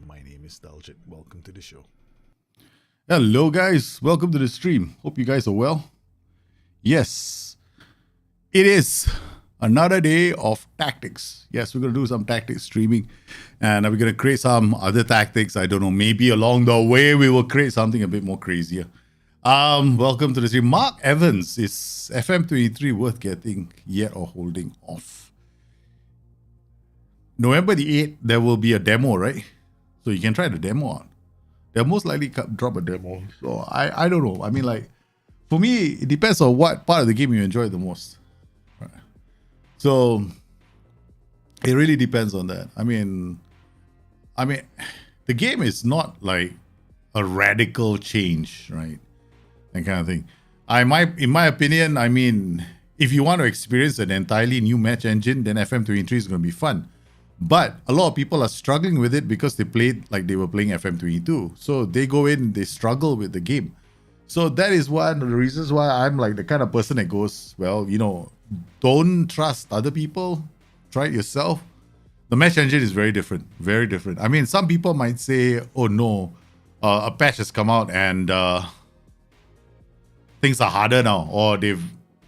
My name is Daljit. Welcome to the show. Hello, guys. Welcome to the stream. Hope you guys are well. Yes, it is another day of tactics. Yes, we're going to do some tactics streaming, and we're going to create some other tactics. I don't know. Maybe along the way we will create something a bit more crazier. Welcome to the stream. Mark Evans, is FM23 worth getting yet or holding off? November the 8th, there will be a demo, right? So you can try the demo out. They'll most likely drop a demo. So I don't know. I mean, like, for me, it depends on what part of the game you enjoy the most. Right. So it really depends on that. I mean, the game is not like a radical change, right? That kind of thing. In my opinion, I mean, if you want to experience an entirely new match engine, then FM23 is going to be fun. But a lot of people are struggling with it because they played like they were playing FM22. So they go in, they struggle with the game. So that is one of the reasons why I'm like the kind of person that goes, well, you know, don't trust other people. Try it yourself. The match engine is very different. Very different. I mean, some people might say, oh no, a patch has come out and things are harder now. Or they've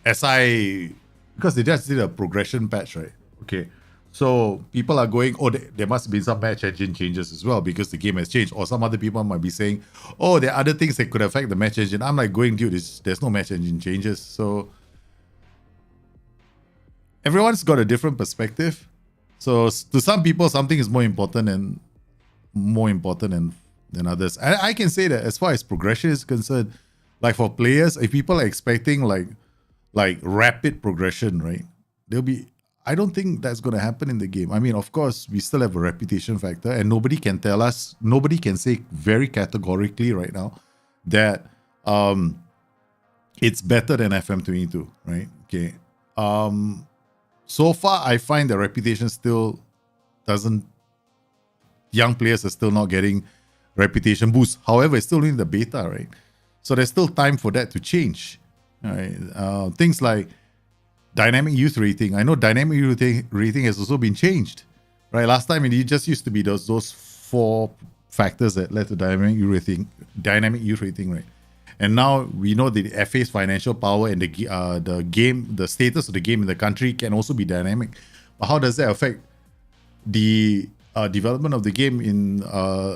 SI, because they just did a progression patch, right? Okay. So people are going, oh, there must be some match engine changes as well because the game has changed. Or some other people might be saying, oh, there are other things that could affect the match engine. I'm like going, dude, there's no match engine changes. So everyone's got a different perspective. So to some people, something is more important than others. I can say that as far as progression is concerned, like for players, if people are expecting like rapid progression, right? I don't think that's going to happen in the game. I mean, of course, we still have a reputation factor and nobody can say very categorically right now that it's better than FM22, right? Okay. So far, I find the reputation still young players are still not getting reputation boost. However, it's still only the beta, right? So there's still time for that to change. All right. Things like dynamic youth rating. I know dynamic youth rating has also been changed, right? Last time it just used to be those 4 factors that led to dynamic youth rating, right? And now we know the FA's financial power and the status of the game in the country can also be dynamic. But how does that affect the development of the game in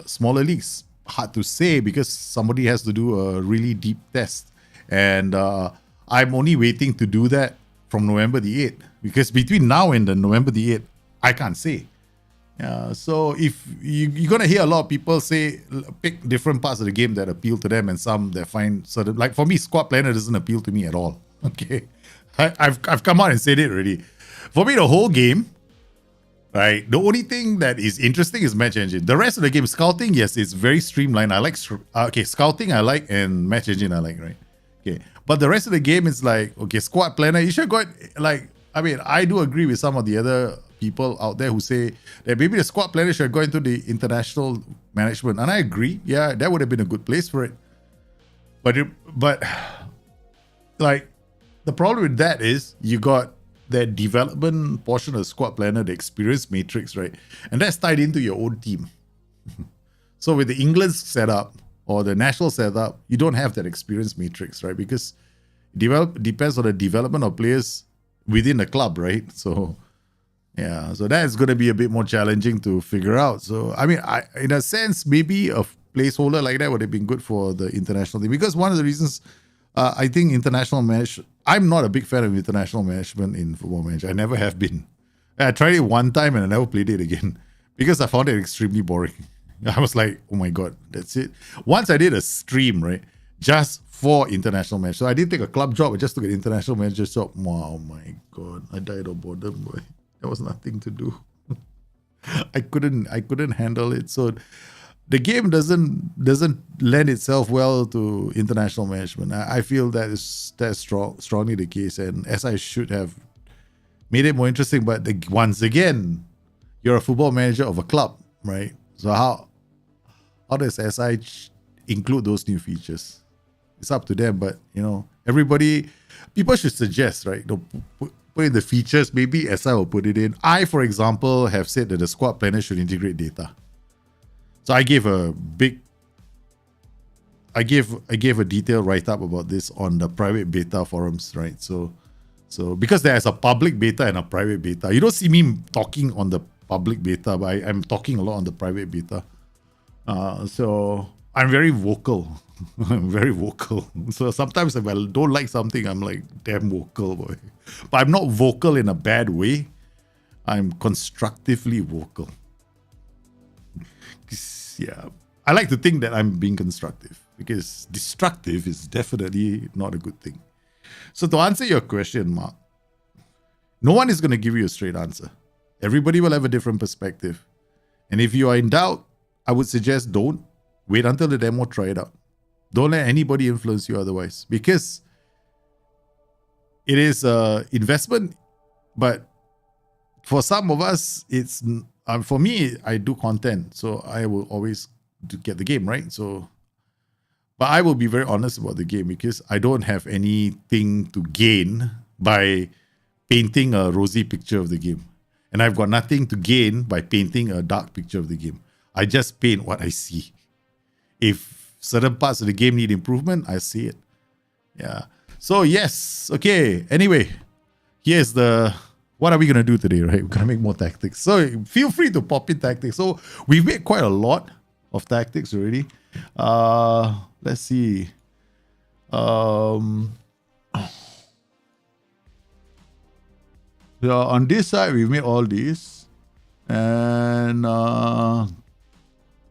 smaller leagues? Hard to say because somebody has to do a really deep test, and I'm only waiting to do that from November the 8th, because between now and the November the 8th, I can't say. So if you're gonna hear a lot of people say pick different parts of the game that appeal to them and some that find certain, like for me, squad planner doesn't appeal to me at all. Okay, I've come out and said it already. For me, the whole game, right? The only thing that is interesting is match engine. The rest of the game, scouting, yes, it's very streamlined. I like scouting, I like, and match engine, I like, right? Okay, but the rest of the game is like, okay, squad planner. You should go like. I mean, I do agree with some of the other people out there who say that maybe the squad planner should go into the international management, and I agree. Yeah, that would have been a good place for it. But like the problem with that is you got that development portion of the squad planner, the experience matrix, right? And that's tied into your own team. So with the England setup or the national setup, you don't have that experience matrix, right? Because depends on the development of players within the club, right? So yeah, so that's going to be a bit more challenging to figure out. So I mean, in a sense, maybe a placeholder like that would have been good for the international team, because one of the reasons I think international management, I'm not a big fan of international management in Football Manager. I never have been. I tried it one time and I never played it again because I found it extremely boring. I was like, oh my God, that's it. Once I did a stream, right, just for international match. So I didn't take a club job, I just took an international manager job. Wow, my God, I died of boredom, boy. There was nothing to do. I couldn't handle it. So the game doesn't lend itself well to international management. I feel that's strongly the case, and SI should have made it more interesting. But once again, you're a football manager of a club, right? So how does SI include those new features? It's up to them, but people should suggest, right? Put in the features. Maybe SI will put it in. I, for example, have said that the squad planner should integrate data. So I gave a detailed write-up about this on the private beta forums, right? So because there's a public beta and a private beta, you don't see me talking on the public beta, but I'm talking a lot on the private beta. So I'm very vocal. I'm very vocal. So sometimes if I don't like something, I'm like, damn vocal, boy. But I'm not vocal in a bad way. I'm constructively vocal. Yeah, I like to think that I'm being constructive, because destructive is definitely not a good thing. So to answer your question, Mark, no one is going to give you a straight answer. Everybody will have a different perspective. And if you are in doubt, I would suggest don't. Wait until the demo, try it out. Don't let anybody influence you otherwise, because it is an investment. But for some of us, it's for me, I do content, so I will always get the game, right? So, but I will be very honest about the game, because I don't have anything to gain by painting a rosy picture of the game. And I've got nothing to gain by painting a dark picture of the game. I just paint what I see. If certain parts of the game need improvement, I see it. Yeah. So yes. Okay. Anyway, here's what are we going to do today, right? We're going to make more tactics. So feel free to pop in tactics. So we've made quite a lot of tactics already. Let's see. So on this side, we've made all these. And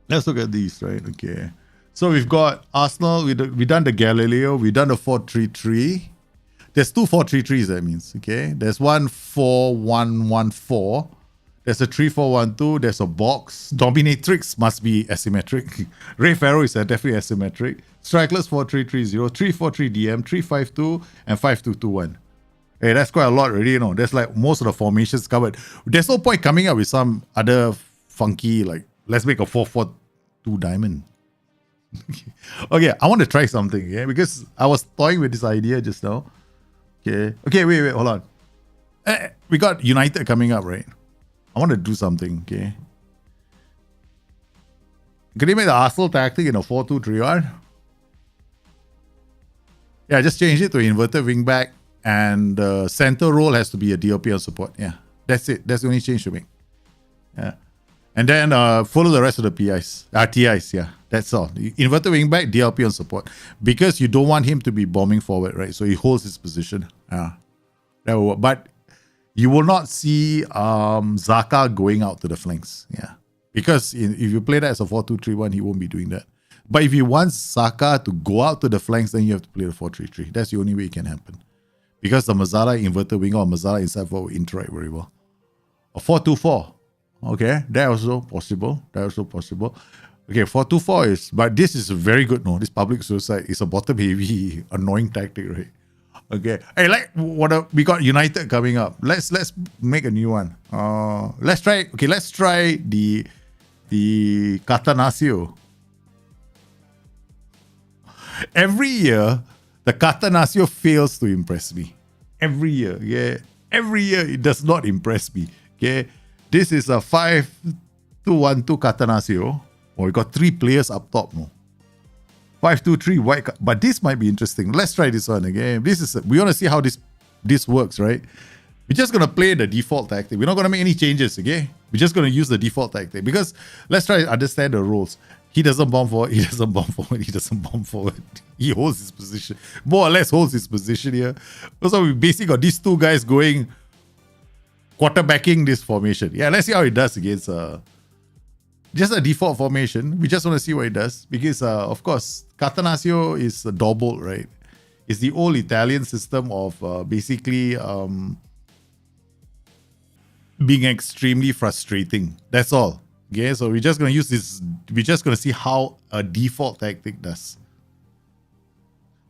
let's look at these, right? Okay. So we've got Arsenal. We've done the Galileo. We've done the 4-3-3. There's two 4-3-3s, that means, okay? There's one 4-1-1-4. There's a 3-4-1-2. There's a box. Dominatrix must be asymmetric. Ray Farrow is definitely asymmetric. Strikers 4-3-3-0, 3-4-3-DM, 3-5-2, and 5-2-2-1. Hey, that's quite a lot already, There's like most of the formations covered. There's no point coming up with some other funky, like, let's make a 4-4-2 diamond. Okay, I want to try something, yeah? Because I was toying with this idea just now. Okay, wait, hold on. We got United coming up, right? I want to do something, okay? Can you make the Arsenal tactic in a 4-2-3-1? Yeah, just change it to inverted wing back, and the center role has to be a DOP on support. Yeah, that's it. That's the only change to make. Yeah. And then follow the rest of the TIs. Yeah, that's all. Inverted wing back, DLP on support. Because you don't want him to be bombing forward, right? So he holds his position. Yeah, that will work. But You will not see Zaka going out to the flanks. Yeah. Because if you play that as a 4-2-3-1, he won't be doing that. But if you want Saka to go out to the flanks, then you have to play the 4-3-3. That's the only way it can happen. Because the Mazzara inverted winger or Mazzara inside forward interact very well. A 4-2-4. Okay, that also possible. Okay, 4-2-4 is, but this is very good. No, this public suicide is a bottom heavy, annoying tactic, right? Okay. Hey, we got United coming up. Let's make a new one. Let's try the Catenaccio. Every year, the Catenaccio fails to impress me. Every year, yeah. Every year, it does not impress me. Okay. This is a 5-2-1-2 Catenaccio. Oh, we got 3 players up top, no? 5-2-3 white. But this might be interesting. Let's try this one again. We want to see how this works, right? We're just gonna play the default tactic. We're not gonna make any changes, okay? We're just gonna use the default tactic because let's try to understand the rules. He doesn't bomb forward. He doesn't bomb forward. He doesn't bomb forward. He holds his position, more or less holds his position here. So we basically got these 2 guys going quarterbacking this formation. Yeah, let's see how it does against just a default formation. We just want to see what it does because, of course, Catenaccio is a double, right? It's the old Italian system of basically being extremely frustrating. That's all. Okay, so we're just going to use this. We're just going to see how a default tactic does.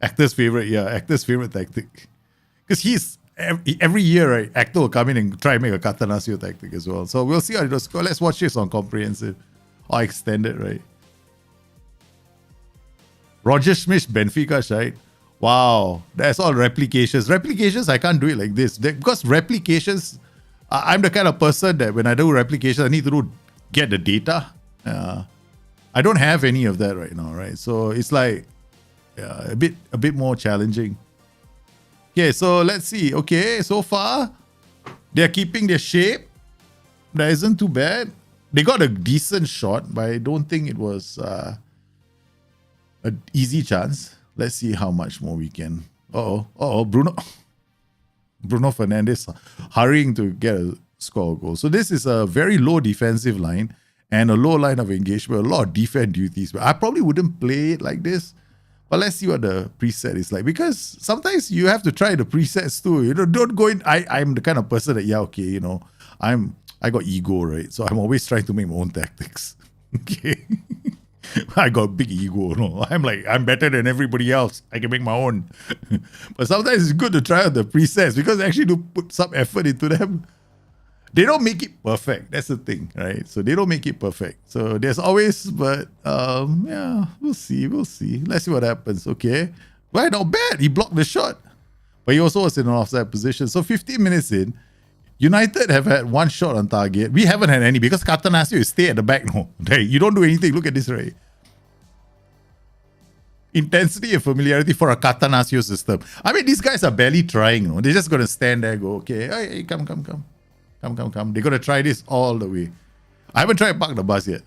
Actor's favorite tactic. Because he's every year, right? Actor will come in and try and make a Catenaccio tactic as well. So we'll see how it goes. Let's watch this on comprehensive or extended, right? Roger Schmidt, Benfica, right? Wow, that's all replications. Replications, I can't do it like this because replications. I'm the kind of person that when I do replications, I need to get the data. I don't have any of that right now, right? So it's like a bit more challenging. Okay, so let's see. Okay, so far they're keeping their shape. That isn't too bad. They got a decent shot, but I don't think it was an easy chance. Let's see how much more we can. Bruno Fernandes hurrying to get a score goal. So this is a very low defensive line and a low line of engagement, a lot of defense duties. But I probably wouldn't play it like this. But let's see what the preset is like. Because sometimes you have to try the presets too. You know, don't go in. I'm the kind of person that, I got ego, right? So I'm always trying to make my own tactics. Okay. I got big ego, no. I'm better than everybody else. I can make my own. But sometimes it's good to try out the presets because they actually do put some effort into them. They don't make it perfect. That's the thing, right? So they don't make it perfect. So there's always, but we'll see. Let's see what happens. Okay. Well, not bad. He blocked the shot. But he also was in an offside position. So 15 minutes in, United have had 1 shot on target. We haven't had any because Catenaccio is stay at the back. No, hey, you don't do anything. Look at this, right? Intensity and familiarity for a Catenaccio system. I mean, these guys are barely trying. No? They're just going to stand there and go, okay, hey, come. They're going to try this all the way. I haven't tried park the bus yet.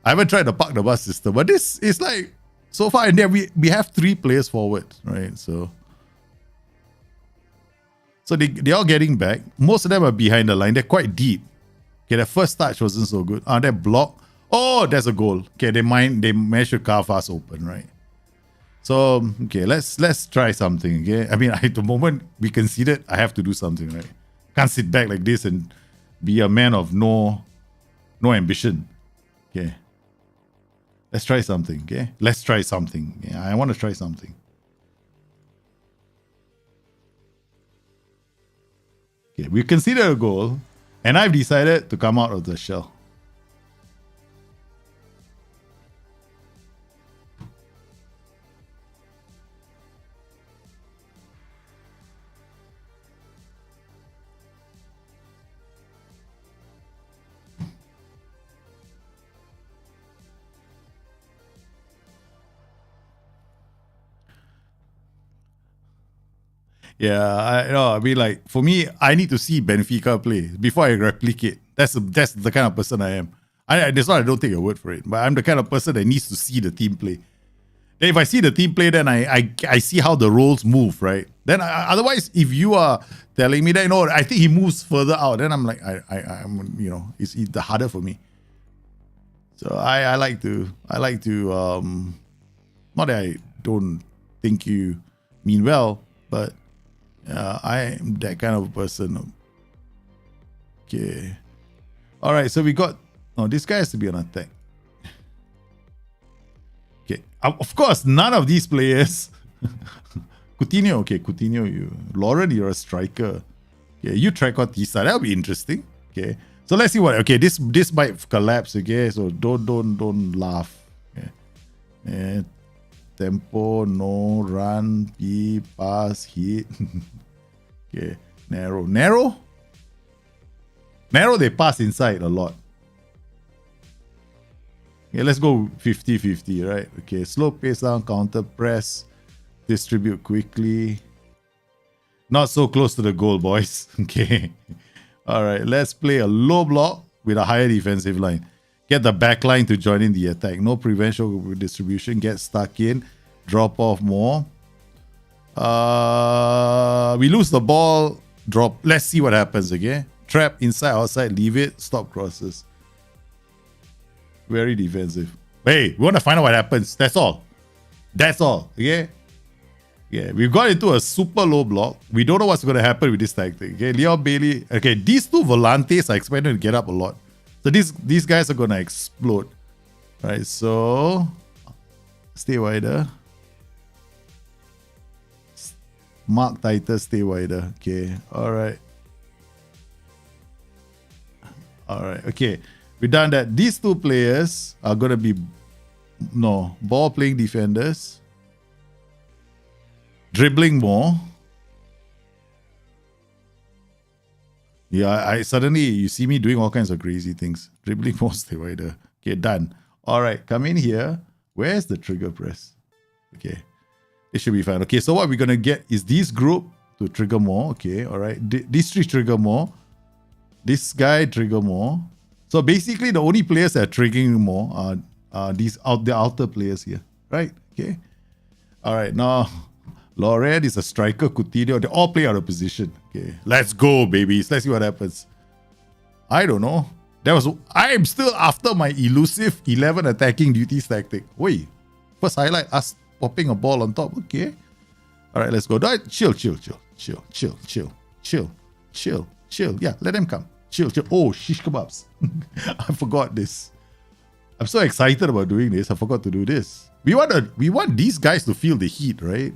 I haven't tried the park the bus system. But this is like, so far, and there we have 3 players forward, right? So they're all getting back. Most of them are behind the line. They're quite deep. Okay, their first touch wasn't so good. That block. Oh, there's a goal. Okay, they managed to carve us open, right? So, okay, let's try something, okay? I mean, at the moment we conceded, I have to do something, right? Can't sit back like this and be a man of no ambition. Okay. Let's try something, okay? Let's try something. Yeah, I want to try something. Okay, we considered a goal, and I've decided to come out of the shell. Yeah, I mean, like, for me, I need to see Benfica play before I replicate. That's the kind of person I am. That's why I don't take your word for it. But I'm the kind of person that needs to see the team play. Then if I see the team play, then I see how the roles move, right? Then otherwise, if you are telling me that, you know, I think he moves further out, then I'm like, I'm, you know, it's the harder for me. So I like to, not that I don't think you mean well, but I am that kind of person. Okay. All right, so we got, oh, this guy has to be on attack. Okay, of course, none of these players. Coutinho, okay, Coutinho, Lauren, you're a striker. Okay, you trequartista, that'll be interesting. Okay, so let's see what. Okay, this might collapse. Okay, so don't laugh. Okay. Tempo, no, run, P, pass, hit. Okay, narrow. They pass inside a lot. Okay, let's go 50-50, right? Okay, slow pace down, counter press, distribute quickly. Not so close to the goal, boys. Okay. All right, let's play a low block with a higher defensive line. Get the back line to join in the attack. No prevention distribution. Get stuck in. Drop off more. We lose the ball. Drop. Let's see what happens, okay? Trap, inside, outside, leave it. Stop crosses. Very defensive. Hey, we want to find out what happens. That's all. Okay? Yeah, we've got into a super low block. We don't know what's going to happen with this tactic. Okay, Leon Bailey. Okay, these two volantes are expected to get up a lot. So these guys are going to explode. Right, so stay wider. Mark tighter, stay wider. Okay, all right. Okay. We've done that. These two players are going to be ball playing defenders. Dribbling more. Yeah, I suddenly, you see me doing all kinds of crazy things. Dribbling more, stay wider. Okay, done. All right, come in here. Where's the trigger press? Okay, it should be fine. Okay, so what we're going to get is this group to trigger more. Okay, all right. These three trigger more. This guy trigger more. So basically, the only players that are triggering more are the outer players here, right? Okay. All right. Now, Lauren is a striker. Coutinho, they all play out of position. Okay. Let's go, babies. Let's see what happens. I don't know. I am still after my elusive 11 attacking duties tactic. Wait. First highlight, us popping a ball on top. Okay. All right. Let's go. Chill. Yeah. Let them come. Chill. Oh, shish kebabs. I forgot this. I'm so excited about doing this. I forgot to do this. We want these guys to feel the heat, right?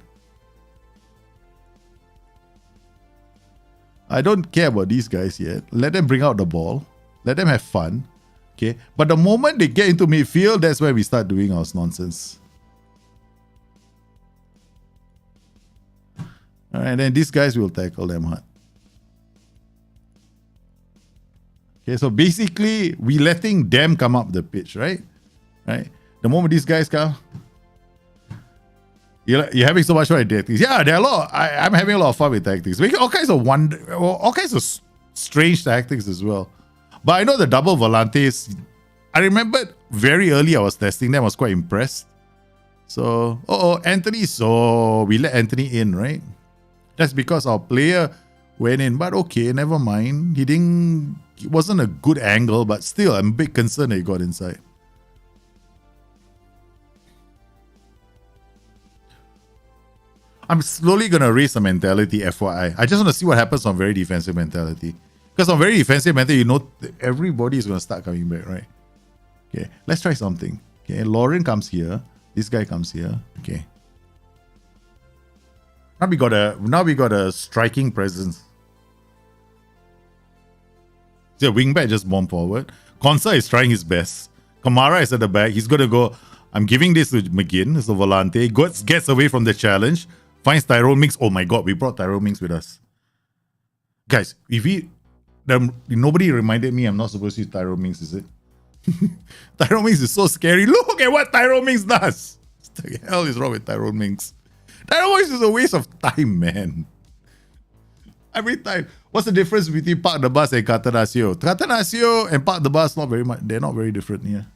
I don't care about these guys yet. Let them bring out the ball. Let them have fun. Okay. But the moment they get into midfield, that's where we start doing our nonsense. All right, then these guys will tackle them hard. Okay, so basically, we letting them come up the pitch, right? Right. The moment these guys come, you're having so much fun with tactics. Yeah, there are a lot. I'm having a lot of fun with tactics. We all kinds of strange tactics as well. But I know the double volantes. I remembered very early I was testing them. I was quite impressed. So, Anthony. So we let Anthony in, right? That's because our player went in. But okay, never mind. It wasn't a good angle, but still, I'm a bit concerned that he got inside. I'm slowly going to raise the mentality, FYI. I just want to see what happens on very defensive mentality. Because on very defensive mentality, you know, everybody is going to start coming back, right? Okay, let's try something. Okay, Lauren comes here. This guy comes here. Okay. Now we got a striking presence. The wingback just bomb forward. Konsa is trying his best. Kamara is at the back. He's going to go. I'm giving this to McGinn. It's a volante. Gets away from the challenge. Finds Tyrone Mings. Oh my god, we brought Tyrone Mings with us. Guys, nobody reminded me I'm not supposed to use Tyrone Mings, is it? Tyrone Mings is so scary. Look at what Tyrone Mings does. What the hell is wrong with Tyrone Mings? Tyrone Mings is a waste of time, man. Every time. What's the difference between Park the Bus and Catenaccio? Catenaccio and Park the Bus, not very much. They're not very different here.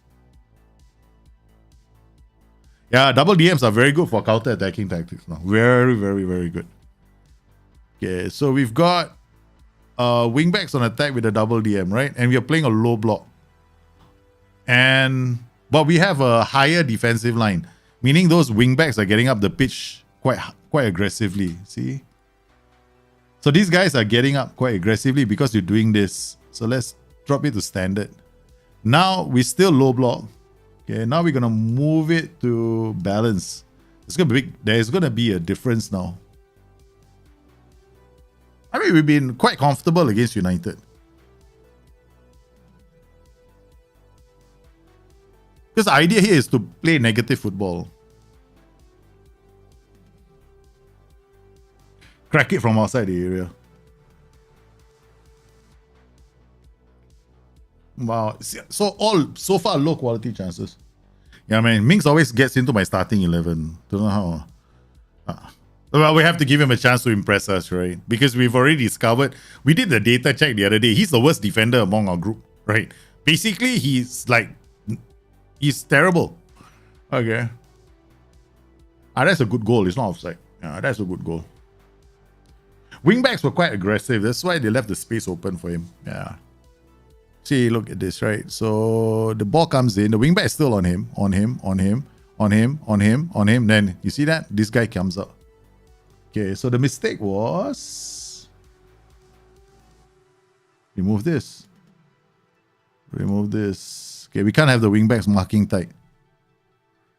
Yeah, double DMs are very good for counter-attacking tactics now. Very, very, very good. Okay, so we've got wingbacks on attack with a double DM, right? And we are playing a low block. But we have a higher defensive line, meaning those wingbacks are getting up the pitch quite aggressively. See? So these guys are getting up quite aggressively because you're doing this. So let's drop it to standard. Now we still low block. Okay, now we're gonna move it to balance. There's gonna be a difference now. I mean, we've been quite comfortable against United. Because the idea here is to play negative football. Crack it from outside the area. Wow. So far, low quality chances. Yeah, man. Mings always gets into my starting 11. Don't know how. Well, we have to give him a chance to impress us, right? Because we've already discovered. We did the data check the other day. He's the worst defender among our group, right? Basically, he's terrible. Okay. That's a good goal. It's not offside. Yeah, that's a good goal. Wingbacks were quite aggressive. That's why they left the space open for him. Yeah. See, look at this, right? So the ball comes in. The wingback is still on him. Then, you see that? This guy comes up. Okay, so the mistake was... Remove this. Okay, we can't have the wingbacks marking tight.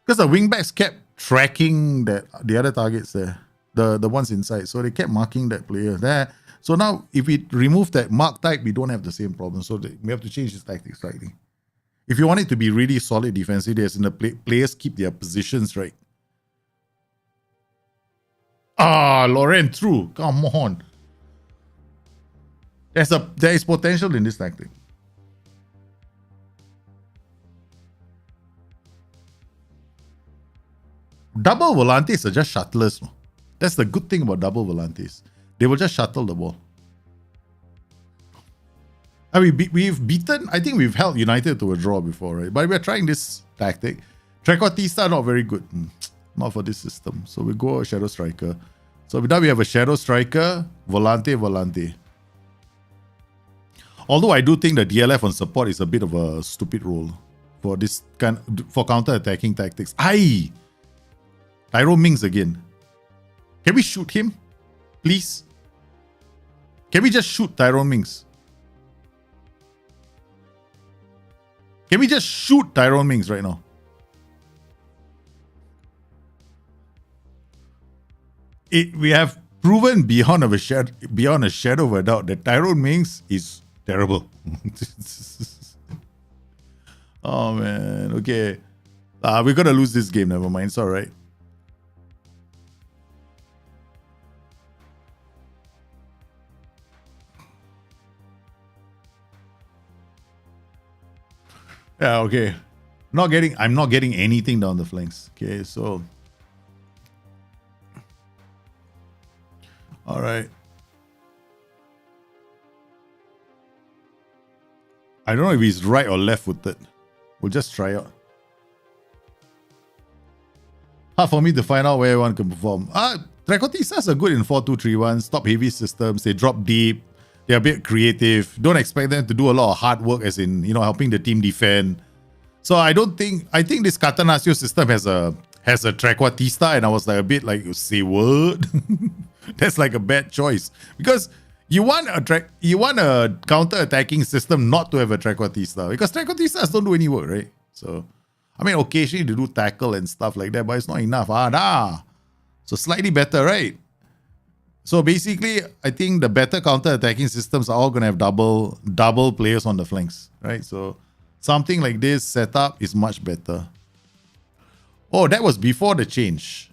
Because the wingbacks kept tracking the other targets there. The ones inside. So they kept marking that player there. So now, if we remove that mark type, we don't have the same problem. So we have to change this tactic slightly. If you want it to be really solid defensively, as in the players keep their positions right. Lauren, true. Come on. There is potential in this tactic. Double volantes are just shuttlers. That's the good thing about double volantes. They will just shuttle the ball. I mean, I think we've held United to a draw before, right? But we're trying this tactic. Trequartista, not very good. Not for this system. So we go Shadow Striker. So now we have a Shadow Striker, Volante. Although I do think the DLF on support is a bit of a stupid role for this for counter-attacking tactics. Tyrone Mings again. Can we shoot him? Please? Can we just shoot Tyrone Mings? Can we just shoot Tyrone Mings right now? We have proven beyond a shadow of a doubt that Tyrone Mings is terrible. Oh man, okay. We're gonna lose this game, never mind, it's alright. Yeah, okay. I'm not getting anything down the flanks. Okay, so all right. I don't know if he's right or left-footed. We'll just try out. Hard for me to find out where everyone can perform. Trequartistas are good in 4-2-3-1, stop heavy systems. They drop deep. They're a bit creative. Don't expect them to do a lot of hard work, as in, helping the team defend. So I think this Catenaccio system has a trequartista, and I was like a bit like, say what? That's like a bad choice, because you want a counter-attacking system not to have a trequartista, because trequartistas don't do any work, right? So I mean, occasionally they do tackle and stuff like that, but it's not enough. So slightly better, right? So basically, I think the better counter-attacking systems are all going to have double players on the flanks, right? So something like this setup is much better. Oh, that was before the change.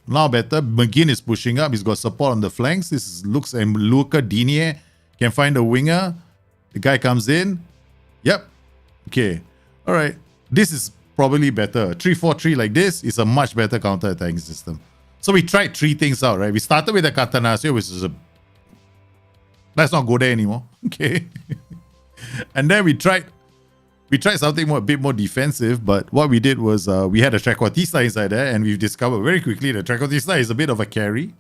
Now better. McGinn is pushing up. He's got support on the flanks. This looks, and Luca Digne can find a winger. The guy comes in. Yep. Okay. All right. This is probably better. 3-4-3 like this is a much better counter-attacking system. So we tried three things out, right? We started with the Catenaccio, which is let's not go there anymore. Okay. And then we tried We tried something a bit more defensive, but what we did was we had a trequartista inside there, and we've discovered very quickly that trequartista is a bit of a carry.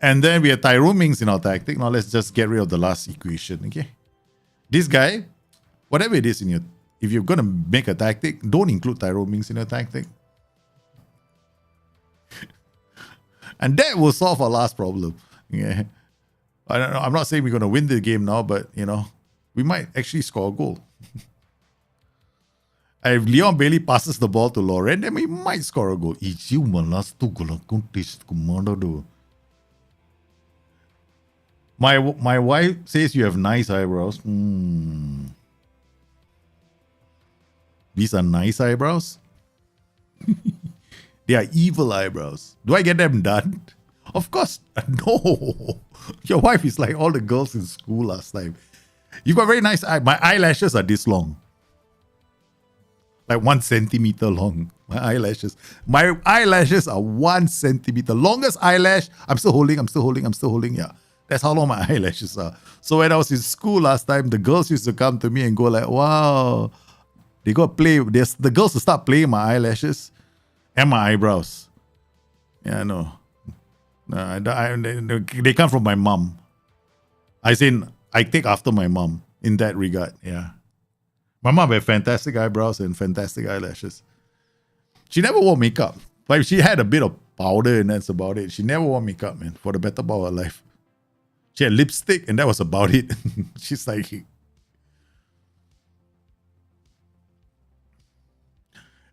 And then we had Tyrone Mings in our tactic. Now let's just get rid of the last equation, okay? This guy, whatever it is in your, if you're going to make a tactic, don't include Tyrone Mings in your tactic. And that will solve our last problem. Yeah. I don't know. I'm not saying we're going to win the game now, but, you know, we might actually score a goal. If Leon Bailey passes the ball to Lauren, then we might score a goal. My wife says you have nice eyebrows. These are nice eyebrows? They are evil eyebrows. Do I get them done? Of course. No. Your wife is like all the girls in school last time. You got very nice eyes. My eyelashes are this long. Like 1 centimeter long. My eyelashes. My eyelashes are 1 centimeter. Longest eyelash. I'm still holding. Yeah. That's how long my eyelashes are. So when I was in school last time, the girls used to come to me and go like, wow. They got to play. The girls to start playing my eyelashes and my eyebrows. Yeah, no. They come from my mom. I take after my mom in that regard. Yeah. My mom had fantastic eyebrows and fantastic eyelashes. She never wore makeup. Like she had a bit of powder and that's about it. She never wore makeup, man, for the better part of her life. She had lipstick and that was about it. She's like...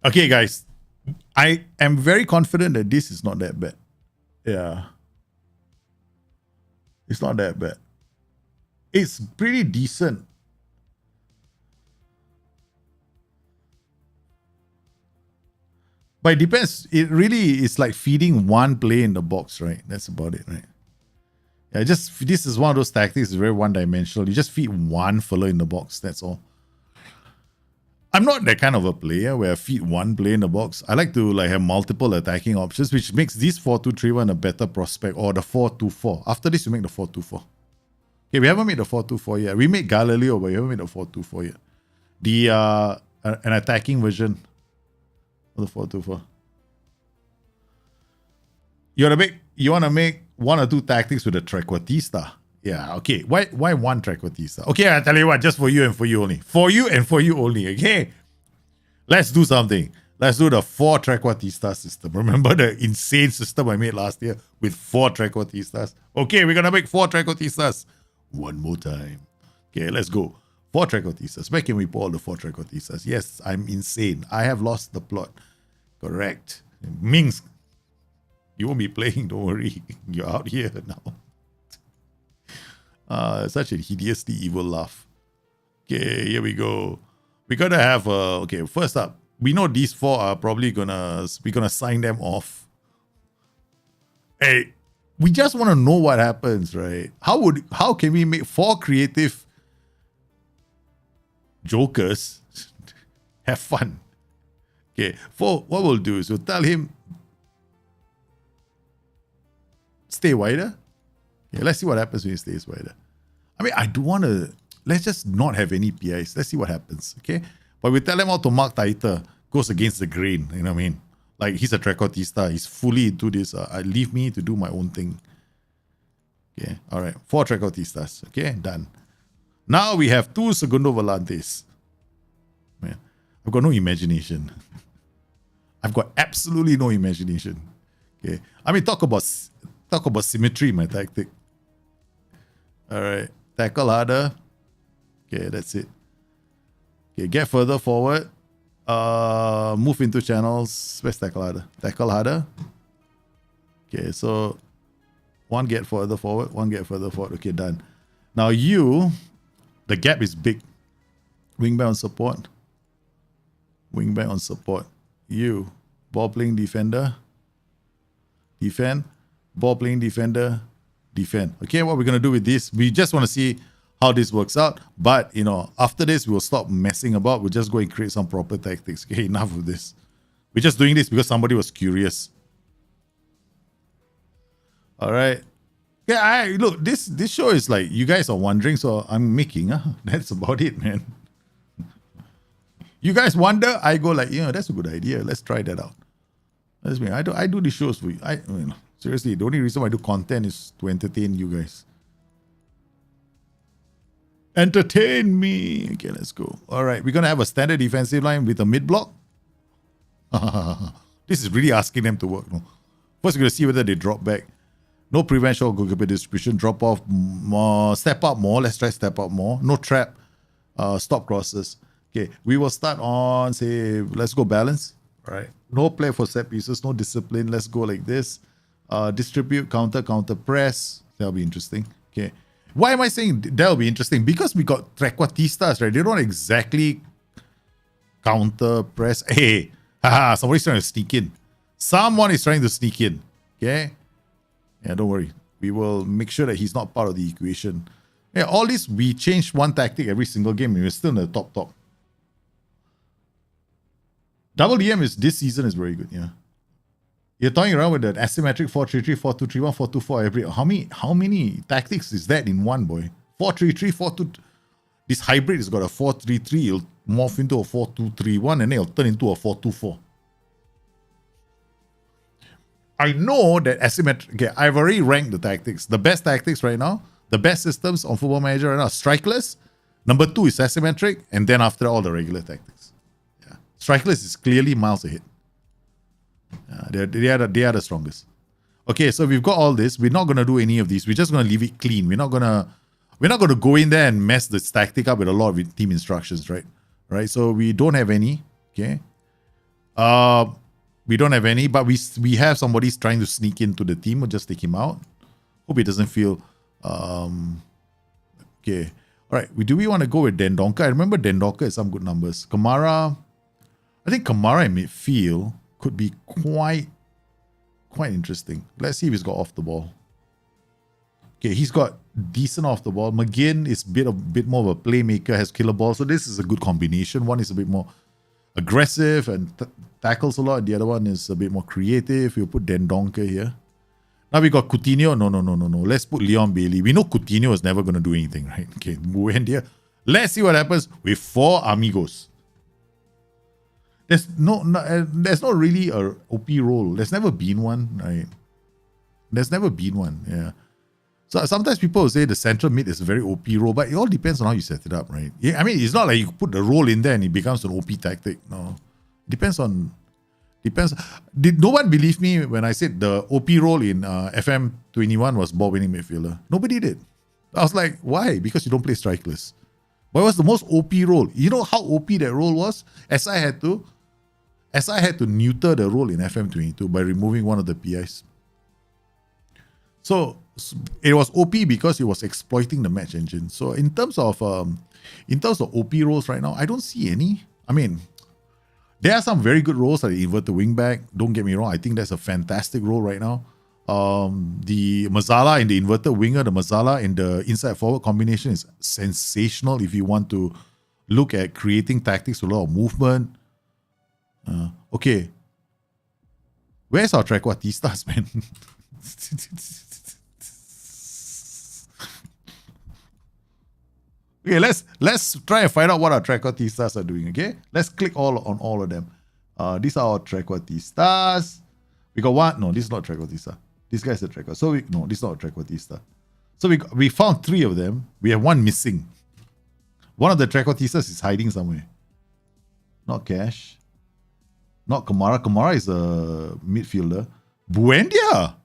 Okay, guys. I am very confident that this is not that bad. Yeah. It's not that bad. It's pretty decent. But it depends. It really is like feeding one play in the box, right? That's about it, right? Yeah, this is one of those tactics. It's very one-dimensional. You just feed one fella in the box. That's all. I'm not that kind of a player where I feed one play in the box. I like to like have multiple attacking options, which makes this 4-2-3-1 a better prospect, or the 4-2-4. After this, you make the 4-2-4. Okay, we haven't made the 4-2-4 yet. We made Galileo, but we haven't made the 4-2-4 yet. The an attacking version of the 4-2-4. You want to make 1 or 2 tactics with a trequartista. Yeah, okay. Why one trequartista? Okay, I'll tell you what, just for you and for you only. For you and for you only, okay? Let's do something. Let's do the 4 trequartista system. Remember the insane system I made last year with 4 trequartistas? Okay, we're going to make 4 trequartistas. One more time. Okay, let's go. 4 trequartistas. Where can we put all the 4 trequartistas? Yes, I'm insane. I have lost the plot. Correct. Mings, you won't be playing, don't worry. You're out here now. Such a hideously evil laugh. Okay, here we go. We're gonna have okay, first up, we know these 4 are probably we're gonna sign them off. Hey, we just want to know what happens, right? How can we make 4 creative jokers have fun? Okay, what we'll do is we'll tell him stay wider. Yeah, let's see what happens when he stays wider. I mean, I do want to... Let's just not have any PIs. Let's see what happens, okay? But we tell him how to mark tighter. Goes against the grain, you know what I mean? Like, he's a trequartista. He's fully into this. Leave me to do my own thing. Okay, all right. 4 trequartistas. Okay, done. Now we have 2 segundo volantes. Man, I've got no imagination. I've got absolutely no imagination. Okay, I mean, talk about symmetry in my tactic. All right, tackle harder. Okay, that's it. Okay, get further forward. Move into channels. Where's tackle harder? Tackle harder. Okay, so 1 get further forward, 1 get further forward. Okay, done. Now the gap is big. Wingback on support. Wingback on support. You, ball playing defender. Defend. Ball playing defender. Defend. Okay, what we're going to do with this, we just want to see how this works out. But, you know, after this, we'll stop messing about. We'll just go and create some proper tactics. Okay, enough of this. We're just doing this because somebody was curious. All right. Yeah, look, this show is like, you guys are wondering, so I'm making. That's about it, man. You guys wonder, I go like, that's a good idea. Let's try that out. That's me. I do these shows for you. Seriously, the only reason why I do content is to entertain you guys. Entertain me. Okay, let's go. All right, we're going to have a standard defensive line with a mid block. This is really asking them to work. No? First, we're going to see whether they drop back. No prevention or goalkeeper distribution. Drop off more. Step up more. Let's try step up more. No trap. Stop crosses. Okay, we will start on, say, let's go balance. All right. No play for set pieces. No discipline. Let's go like this. Distribute, counter, press. That'll be interesting. Okay. Why am I saying that'll be interesting? Because we got trequartistas, right? They don't exactly counter, press. Hey, somebody's trying to sneak in. Someone is trying to sneak in. Okay. Yeah, don't worry. We will make sure that he's not part of the equation. Yeah, all this, we change one tactic every single game and we're still in the top. Double DM this season is very good, yeah. You're toying around with the asymmetric 4-3-3, 4-2-3-1, 4-2-4 every. How many tactics is that in one, boy? 4-3-3, 4-2. This hybrid has got a 4-3-3. It'll morph into a 4-2-3-1 and then it'll turn into a 4-2-4. I know that asymmetric. Okay, I've already ranked the tactics. The best tactics right now, the best systems on Football Manager right now, strikeless. Number 2 is asymmetric, and then after all the regular tactics. Yeah, strikeless is clearly miles ahead. They are the strongest. Okay, so we've got all this. We're not gonna do any of these. We're just gonna leave it clean. We're not gonna go in there and mess this tactic up with a lot of team instructions, right? Right. So we don't have any. Okay. We don't have any, but we have somebody trying to sneak into the team. We'll just take him out. Hope he doesn't feel. Okay. All right. Do we want to go with Dendonka? I remember Dendonka is some good numbers. Kamara. I think Kamara in midfield could be quite interesting. Let's see if he's got off the ball. Okay, he's got decent off the ball. McGinn is a bit more of a playmaker, has killer ball. So this is a good combination. One is a bit more aggressive and tackles a lot. The other one is a bit more creative. We'll put Dendonka here. Now we got Coutinho. No. Let's put Leon Bailey. We know Coutinho is never going to do anything, right? Okay, Buendia. Let's see what happens with 4 amigos. There's not really a OP role. There's never been one, right? There's never been one, yeah. So sometimes people will say the central mid is a very OP role, but it all depends on how you set it up, right? Yeah, I mean, it's not like you put the role in there and it becomes an OP tactic. No, depends. Did no one believe me when I said the OP role in FM23 was ball winning midfielder? Nobody did. I was like, why? Because you don't play strikeless. What was the most OP role? You know how OP that role was? SI had to neuter the role in FM22 by removing one of the PIs. So it was OP because it was exploiting the match engine. So in terms of OP roles right now, I don't see any. I mean, there are some very good roles like the inverted wingback. Don't get me wrong. I think that's a fantastic role right now. The Mazzala in the inverted winger, the Mazzala in the inside forward combination is sensational if you want to look at creating tactics with a lot of movement. Okay. Where's our trequartistas, man? Okay, let's try and find out what our trequartistas are doing, okay? Let's click on all of them. These are our trequartistas. We got one. No, this is not trequartista. This guy's a trequartista. So this is not a trequartista. So we found 3 of them. We have one missing. One of the trequartistas is hiding somewhere. Not Cash. Not Kamara. Kamara is a midfielder. Buendia.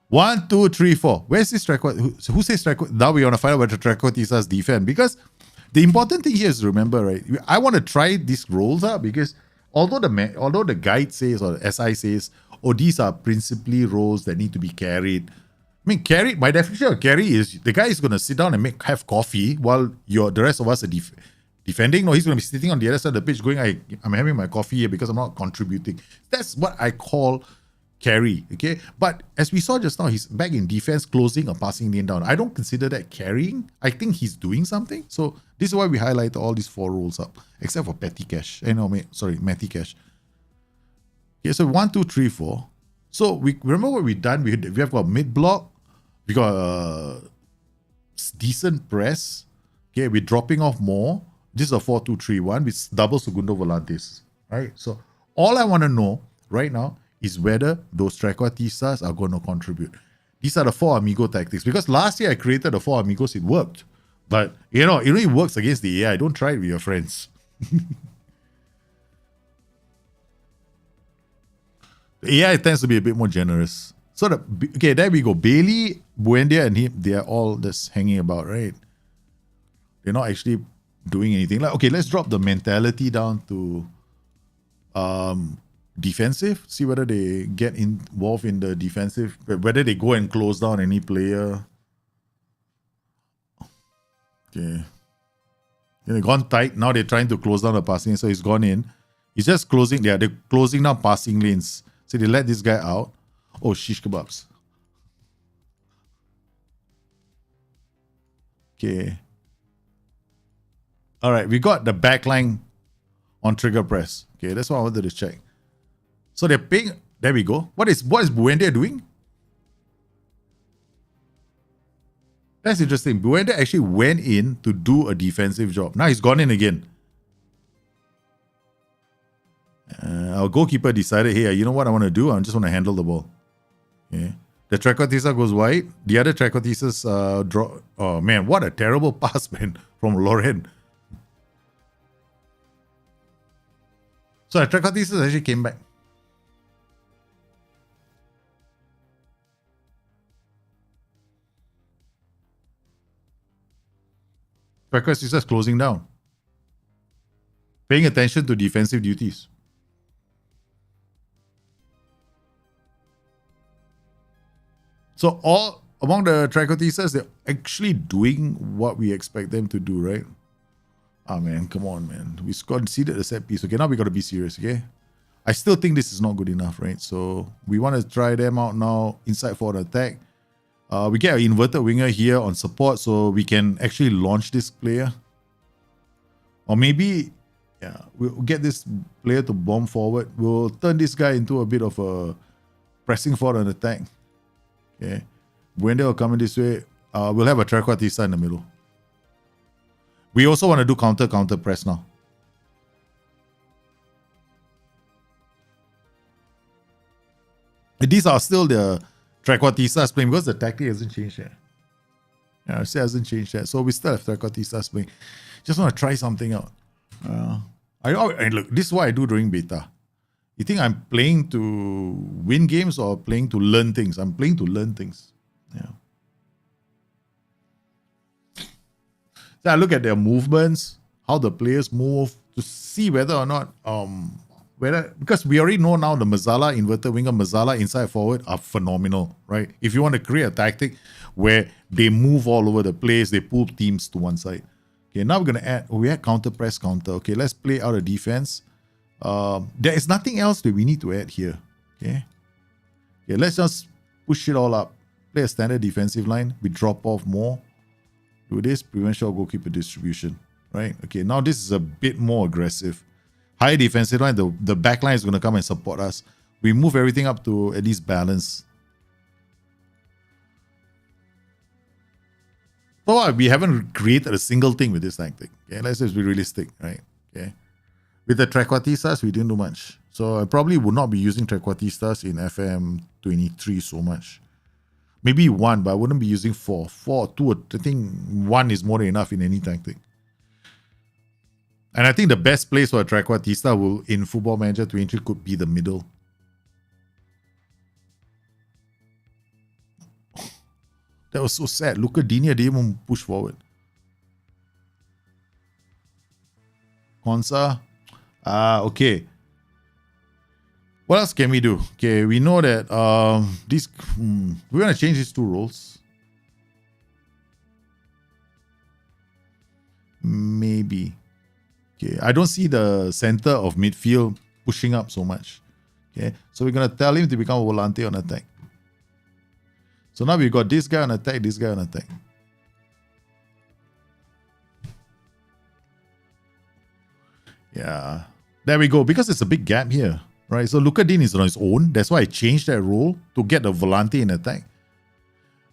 1, 2, 3, 4. Where's this trequartista? Who says trequartista? Now we want to find out where the trequartistas defend. Because the important thing here is to remember, right? I want to try these roles out because although the guide says or the SI says, oh, these are principally roles that need to be carried. I mean, carried, by definition of carry is the guy is going to sit down and have coffee while the rest of us are defending. No, he's going to be sitting on the other side of the pitch going, I'm having my coffee here because I'm not contributing. That's what I call carry, okay? But as we saw just now, he's back in defense, closing or passing lane down. I don't consider that carrying. I think he's doing something. So this is why we highlight all these 4 roles up, except for Matty Cash. Okay, so 1, 2, 3, 4. So we remember what we've done. We have got mid block. We got a decent press. Okay, we're dropping off more. this is a 4-2-3-1 with double segundo volantes, right? So all I want to know right now is whether those trequartistas are going to contribute. These are the 4 amigo tactics, because last year I created the 4 amigos, it worked. But, it only works against the AI. Don't try it with your friends. The AI tends to be a bit more generous. So, okay, there we go. Bailey, Buendia, and him, they are all just hanging about, right? They're not actually doing anything. Like, okay, let's drop the mentality down to defensive. See whether they get involved in the defensive, whether they go and close down any player. Okay. They've gone tight. Now they're trying to close down the passing. So he's gone in. He's just closing. Yeah, they're closing down passing lanes. So they let this guy out. Oh, shish kebabs. Okay. All right, we got the backline on trigger press. Okay, that's what I wanted to check. So they're paying. There we go. What is Buendia doing? That's interesting. Buendia actually went in to do a defensive job. Now he's gone in again. Our goalkeeper decided, hey, you know what I want to do? I just want to handle the ball. Okay. The trequartista goes wide. The other trequartistas draw. Oh man, what a terrible pass, man, from Loren. So the trequartistas actually came back. Trequartistas closing down. Paying attention to defensive duties. So all among the trequartistas, they're actually doing what we expect them to do, right? Ah man, come on, man. We conceded a set piece. Okay, now we got to be serious, okay? I still think this is not good enough, right? So we want to try them out now inside for the attack. We get an inverted winger here on support, so we can actually launch this player. Or maybe, yeah, we'll get this player to bomb forward. We'll turn this guy into a bit of a pressing forward on attack. Okay. Buendia will come in this way. We'll have a trequartista in the middle. We also want to do counter press now. These are still the trequartistas playing because the tactic hasn't changed yet. Yeah, it hasn't changed yet. So we still have trequartistas playing. Just want to try something out. And look, this is what I do during beta. You think I'm playing to win games or playing to learn things? I'm playing to learn things. Yeah. So I look at their movements, how the players move, to see whether or not because we already know now the Mazzala, inverted winger, Mazzala inside forward are phenomenal, right? If you want to create a tactic where they move all over the place, they pull teams to one side. Okay, now we're going to add, we had counter press, counter. Okay, let's play out a defense. There is nothing else that we need to add here. Okay, let's just push it all up. Play a standard defensive line. We drop off more. Do this, prevent shot goalkeeper distribution. Right? Okay, now this is a bit more aggressive. High defensive line, the back line is going to come and support us. We move everything up to at least balance. So we haven't created a single thing with this tactic. Okay, let's just be realistic, right? Okay. With the trequartistas, we didn't do much. So I probably would not be using trequartistas in FM23 so much. Maybe 1, but I wouldn't be using 4. 4, 2, I think 1 is more than enough in any tactic. And I think the best place for a trequartista in Football Manager 23 could be the middle. That was so sad. Luca Digne didn't even push forward. Konsa. Okay. What else can we do? Okay, we know that we're going to change these 2 roles. Maybe. Okay, I don't see the center of midfield pushing up so much. Okay, so we're going to tell him to become a volante on attack. So now we've got this guy on attack, this guy on attack. Yeah, there we go. Because it's a big gap here, right? So Luca Dean is on his own. That's why I changed that role to get the volante in attack.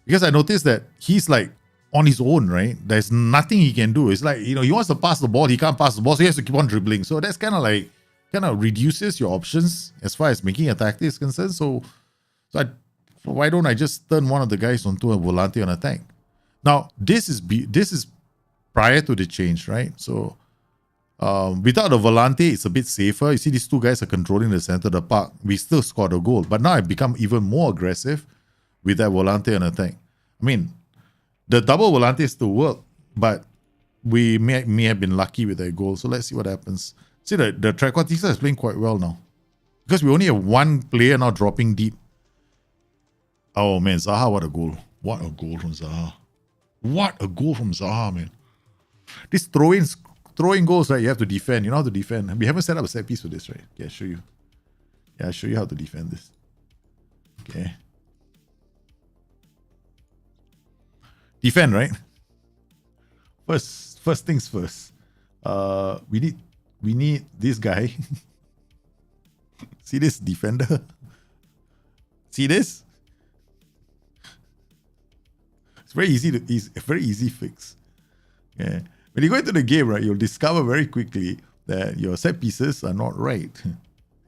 Because I noticed that he's like on his own, right? There's nothing he can do. It's like, he wants to pass the ball, he can't pass the ball, so he has to keep on dribbling. So that's kind of reduces your options as far as making a tactic is concerned. So why don't I just turn one of the guys onto a volante on attack? Now, this is prior to the change, right? So without the volante, it's a bit safer. You see, these two guys are controlling the center of the park. We still scored a goal, but now I've become even more aggressive with that volante on attack. I mean, the double volante still work, but we may have been lucky with that goal. So let's see what happens. See, the trequartista is playing quite well now, because we only have one player now dropping deep. Oh man, Zaha, what a goal. What a goal from Zaha. What a goal from Zaha, man. This throwing goals, right? You have to defend. You know how to defend. We haven't set up a set piece for this, right? Okay, I'll show you. Yeah, I'll show you how to defend this. Okay. Defend, right? First things first. We need this guy. See this defender? See this? It's a very easy fix. Yeah. When you go into the game, right, you'll discover very quickly that your set pieces are not right.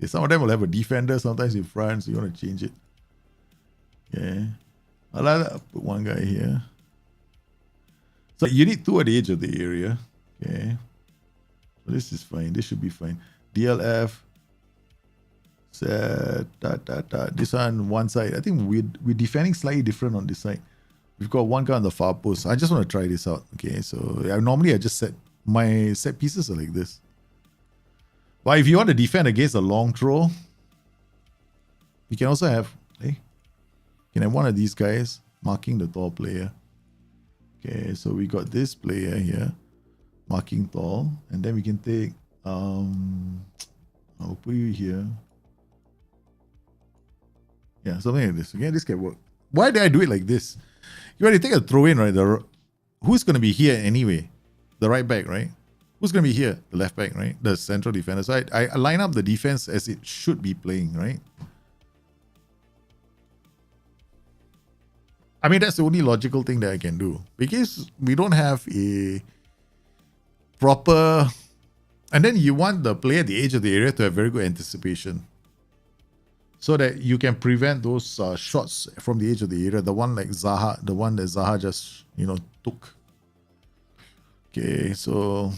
Some of them will have a defender sometimes in front, so you want to change it. Okay. I'll put one guy here. So you need two at the edge of the area. Okay. So this is fine. This should be fine. DLF. Set. This one side. I think we're defending slightly different on this side. We've got one guy on the far post. I just want to try this out. Okay. So normally I just set my set pieces are like this. But if you want to defend against a long throw, you can also have, you can have one of these guys marking the tall player. Okay, so we got this player here marking tall, and then we can take I'll put you here. Yeah, something like this. Okay, this can work. Why did I do it like this? You already take a throw in, right? Who's going to be here anyway? The right back, right? Who's going to be here? The left back, right? The central defender. So I line up the defense as it should be playing, right? I mean, that's the only logical thing that I can do, because we don't have a proper... And then you want the player at the edge of the area to have very good anticipation, so that you can prevent those shots from the edge of the area. The one like Zaha, the one that Zaha just, took. Okay, so...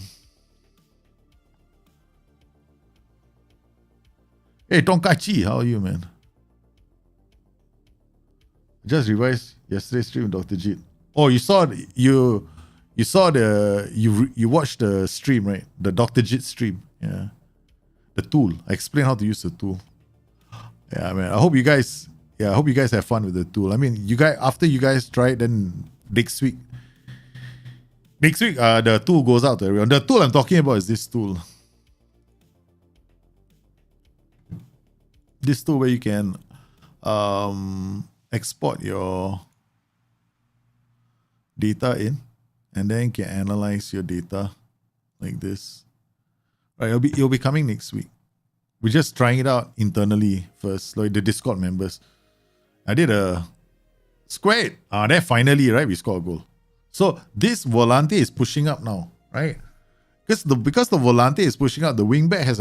Hey, Tonkachi, how are you, man? Just revised yesterday's stream with Dr. Jit. Oh, you watched the stream, right? The Dr. Jit stream. Yeah. The tool. I explained how to use the tool. Yeah, man. I hope you guys have fun with the tool. I mean, after you guys try it, then next week, the tool goes out to everyone. The tool I'm talking about is this tool. This tool where you can export your data in, and then you can analyze your data like this. Right, it'll be coming next week. We're just trying it out internally first, like the Discord members. I did a square. Then finally, right, we scored a goal. So this volante is pushing up now, right? Because the volante is pushing up, the wingback has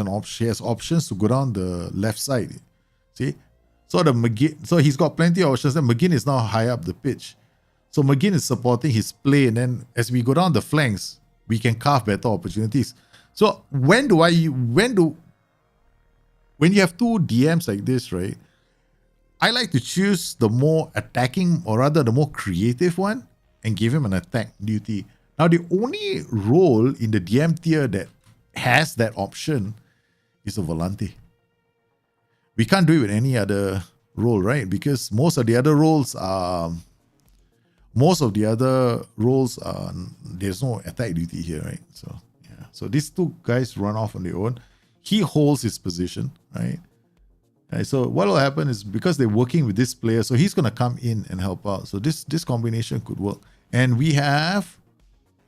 options to go down the left side. See? So he's got plenty of options. Then McGinn is now high up the pitch. So McGinn is supporting his play, and then as we go down the flanks, we can carve better opportunities. So when you have two DMs like this, right? I like to choose the more attacking, or rather the more creative one, and give him an attack duty. Now, the only role in the DM tier that has that option is a volante. We can't do it with any other role, right? Because most of the other roles there's no attack duty here, right? So yeah. So these two guys run off on their own. He holds his position, right? Right, so what will happen is, because they're working with this player, so he's gonna come in and help out. So this combination could work. And we have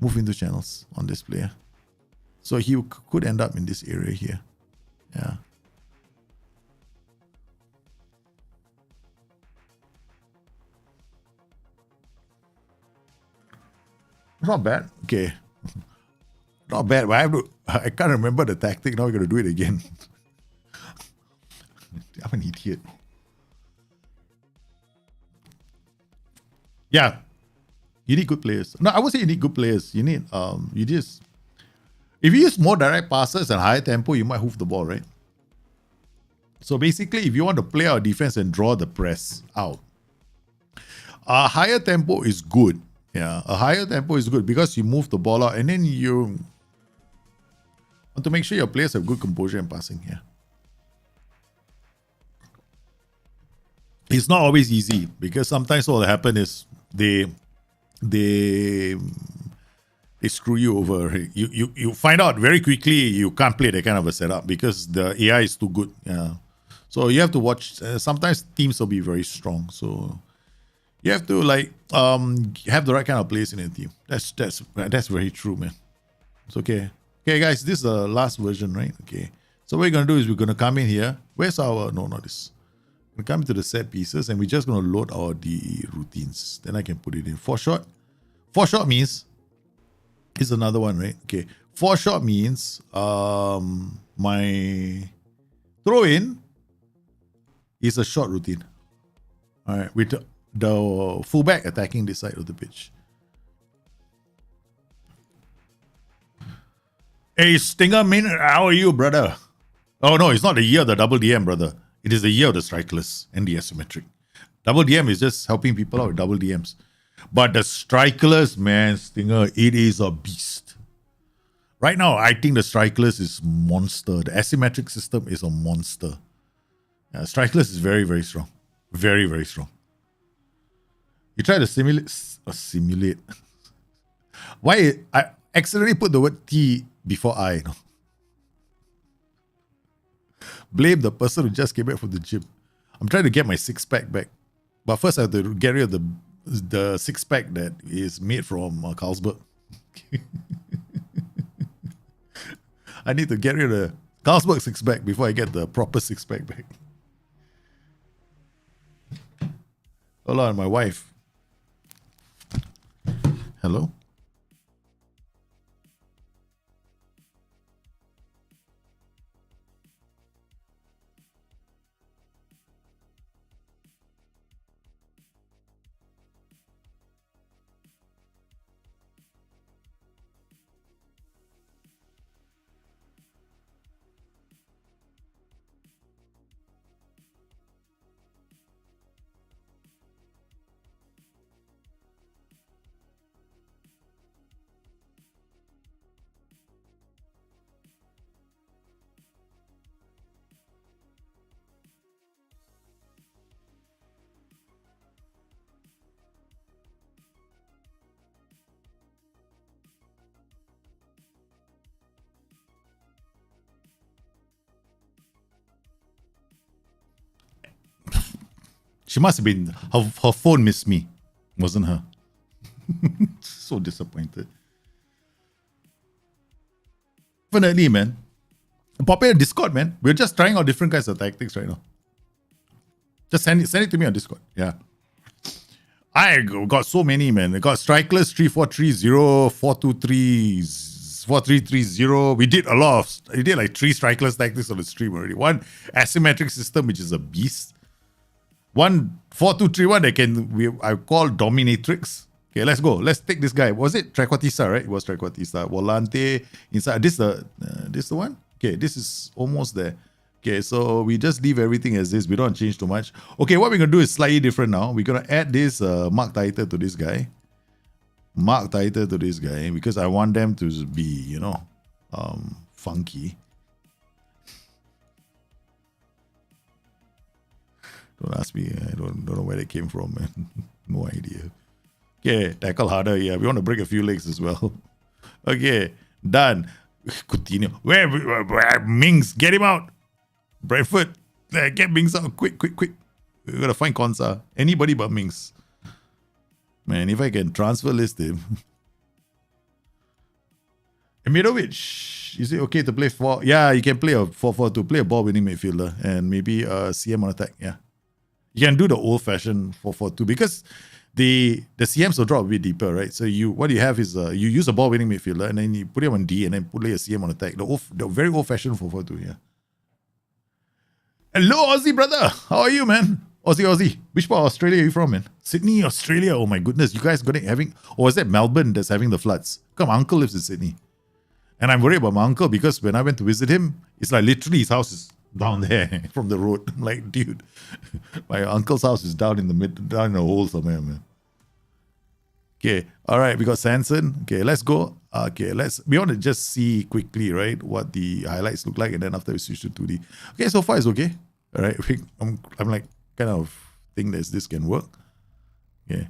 move into channels on this player. So he could end up in this area here. Yeah. Not bad. Okay. Not bad, but I can't remember the tactic. Now we're going to do it again. I'm an idiot. Yeah. You need good players. No, I would say you need good players. You need, if you use more direct passes and higher tempo, you might hoof the ball, right? So basically, if you want to play our defense and draw the press out, a higher tempo is good. Yeah, a higher tempo is good because you move the ball out and then you want to make sure your players have good composure and passing. Yeah. It's not always easy because sometimes what will happen is they screw you over. You find out very quickly you can't play that kind of a setup because the AI is too good. Yeah. So you have to watch. Sometimes teams will be very strong. So you have to have the right kind of players in your team. That's very true, man. It's okay. Okay, guys, this is the last version, right? Okay. So what we're gonna do is we're gonna come in here. Where's our not this? We're coming to the set pieces and we're just gonna load our the routines. Then I can put it in. 4 shot. 4 shot means here's another one, right? Okay. 4 shot means my throw in is a short routine. Alright, with the fullback attacking this side of the pitch. Hey, Stinger Min, how are you, brother? Oh, no, it's not the year of the double DM, brother. It is the year of the strikeless and the asymmetric. Double DM is just helping people out with double DMs. But the strikeless, man, Stinger, it is a beast. Right now, I think the strikeless is monster. The asymmetric system is a monster. Yeah, strikeless is very, very strong. Very, very strong. You try to simulate. Why? I accidentally put the word T before I. No? Blame the person who just came back from the gym. I'm trying to get my 6-pack back. But first I have to get rid of the 6-pack that is made from Carlsberg. I need to get rid of the Carlsberg 6-pack before I get the proper 6-pack back. Hold on, my wife. Hello? She must have been, her phone missed me. Wasn't her. So disappointed. Definitely, man. Pop in Discord, man. We're just trying out different kinds of tactics right now. Just send it to me on Discord. Yeah. I got so many, man. I got strikeless 3430, 423, 4330. We did like 3 strikeless tactics on the stream already. One asymmetric system, which is a beast. One 4231 I call dominatrix. Okay, let's go. Let's take this guy. Was it trequartista, right? It was trequartista. Volante inside. This the one? Okay, this is almost there. Okay, so we just leave everything as this. We don't change too much. Okay, what we're gonna do is slightly different now. We're gonna add this mark title to this guy. Mark title to this guy because I want them to be, funky. Don't ask me. I don't know where they came from, man. No idea. Okay, tackle harder. Yeah, we want to break a few legs as well. Okay, done. Continue. Where Mings? Get him out. Brentford, get Mings out. Quick. We gotta find Konsa. Anybody but Mings. Man, if I can transfer list him. Emirovic, is it okay to play 4? Yeah, you can play a 4-4-2. Play a ball-winning midfielder and maybe CM on attack. Yeah. You can do the old-fashioned 4-4-2 because the CMs will drop a bit deeper, right? So what you have is you use a ball-winning midfielder and then you put him on D and then play a CM on attack. The very old-fashioned 4-4-2, yeah. Hello, Aussie brother. How are you, man? Aussie. Which part of Australia are you from, man? Sydney, Australia. Oh my goodness, you guys or is that Melbourne that's having the floods? Because my uncle lives in Sydney. And I'm worried about my uncle because when I went to visit him, it's like literally his house is down there from the road. I'm like, dude, my uncle's house is down in the hole somewhere, man. Okay, all right, we got Sanson. Okay, let's go. Okay, we want to just see quickly, right, what the highlights look like, and then after we switch to 2D. Okay, so far it's okay. All right, I'm like kind of think that this can work. Okay,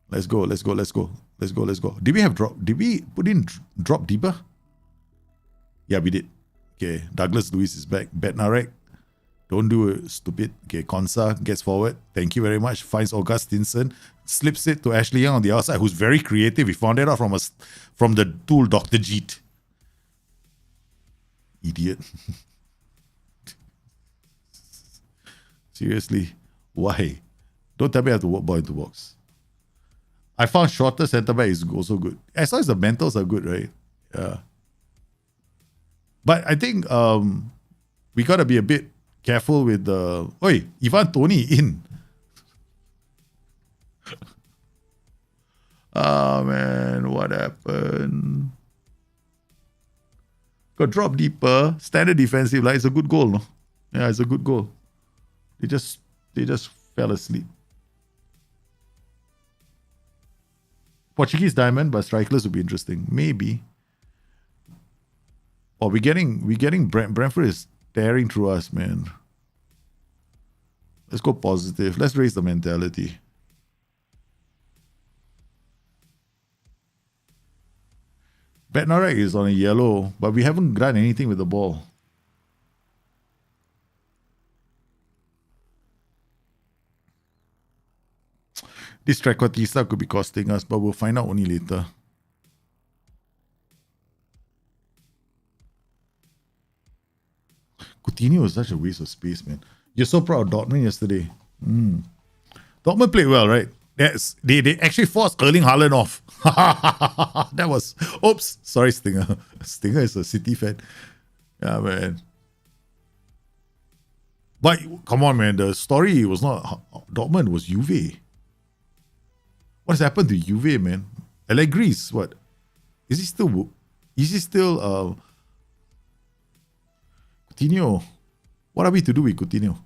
let's go. Did we put in drop deeper? Yeah, we did. Okay, Douglas Luiz is back. Bednarek, don't do it stupid. Okay, Konsa gets forward. Thank you very much. Finds Augustinson. Slips it to Ashley Young on the outside, who's very creative. We found that out from the tool Dr. Jeet. Idiot. Seriously, why? Don't tell me I have to walk ball into box. I found shorter centre back is also good. As long as the mentals are good, right? Yeah. But I think we got to be a bit careful with the... Oi, Ivan Toney in. Oh, man, what happened? Got dropped deeper. Standard defensive line. It's a good goal, no? Yeah, it's a good goal. They just fell asleep. Portuguese diamond, but strikeless would be interesting. Maybe. Oh, we're getting Brentford is tearing through us, man. Let's go positive. Let's raise the mentality. Bednarek is on a yellow, but we haven't done anything with the ball. This trequartista could be costing us, but we'll find out only later. Coutinho was such a waste of space, man. You're so proud of Dortmund yesterday. Dortmund played well, right? Yes, they actually forced Erling Haaland off. That was... Oops. Sorry, Stinger. Stinger is a City fan. Yeah, man. But come on, man. The story was not Dortmund, it was Juve. What has happened to Juve, man? Allegri is what? Is he still... Coutinho? What are we to do with Coutinho?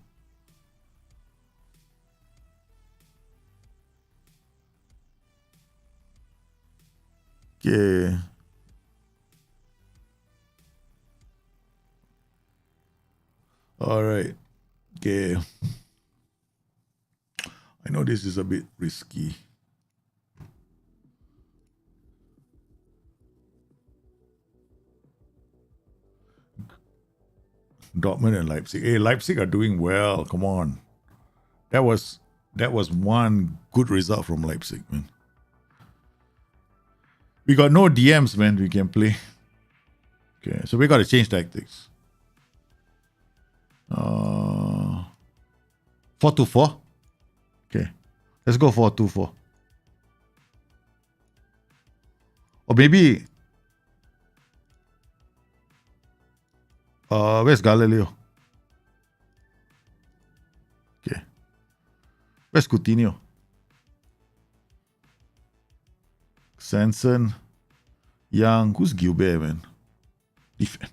Okay. All right. Okay. I know this is a bit risky. Dortmund and Leipzig. Hey, Leipzig are doing well. Come on. That was one good result from Leipzig, man. We got no DMs, man. We can play. Okay, so we got to change tactics. 4-2-4. Okay, let's go 4-2-4. Or maybe... where's Galileo? Okay. Where's Coutinho? Sanson. Young. Who's Gilbert, man? Defense.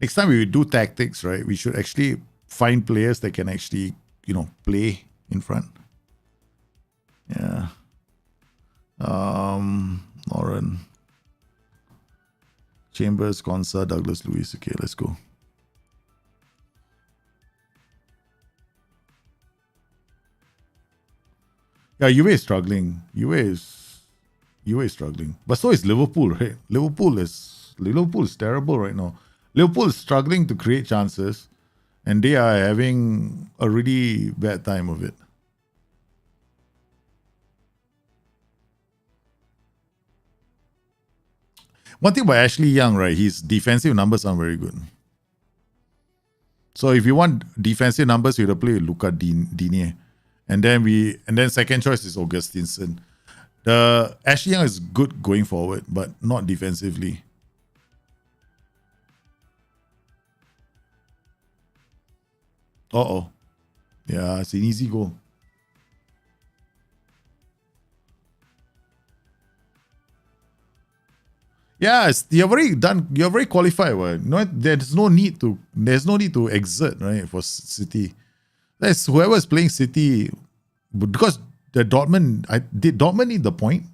Next time we do tactics, right? We should actually find players that can actually, play in front. Yeah. Lauren. Chambers, Konsa, Douglas Luiz. Okay, let's go. Yeah, Juve is struggling. Juve is struggling. But so is Liverpool, right? Liverpool is terrible right now. Liverpool is struggling to create chances, and they are having a really bad time of it. One thing about Ashley Young, right? His defensive numbers aren't very good. So if you want defensive numbers, you have to play with Luca Digne. And then second choice is Augustinsson. The Ashley Young is good going forward, but not defensively. Yeah, it's an easy goal. Yeah, you're very qualified. Right? No, there's no need to exert, right, for City. That's whoever's playing City, because the Dortmund, did Dortmund need the point?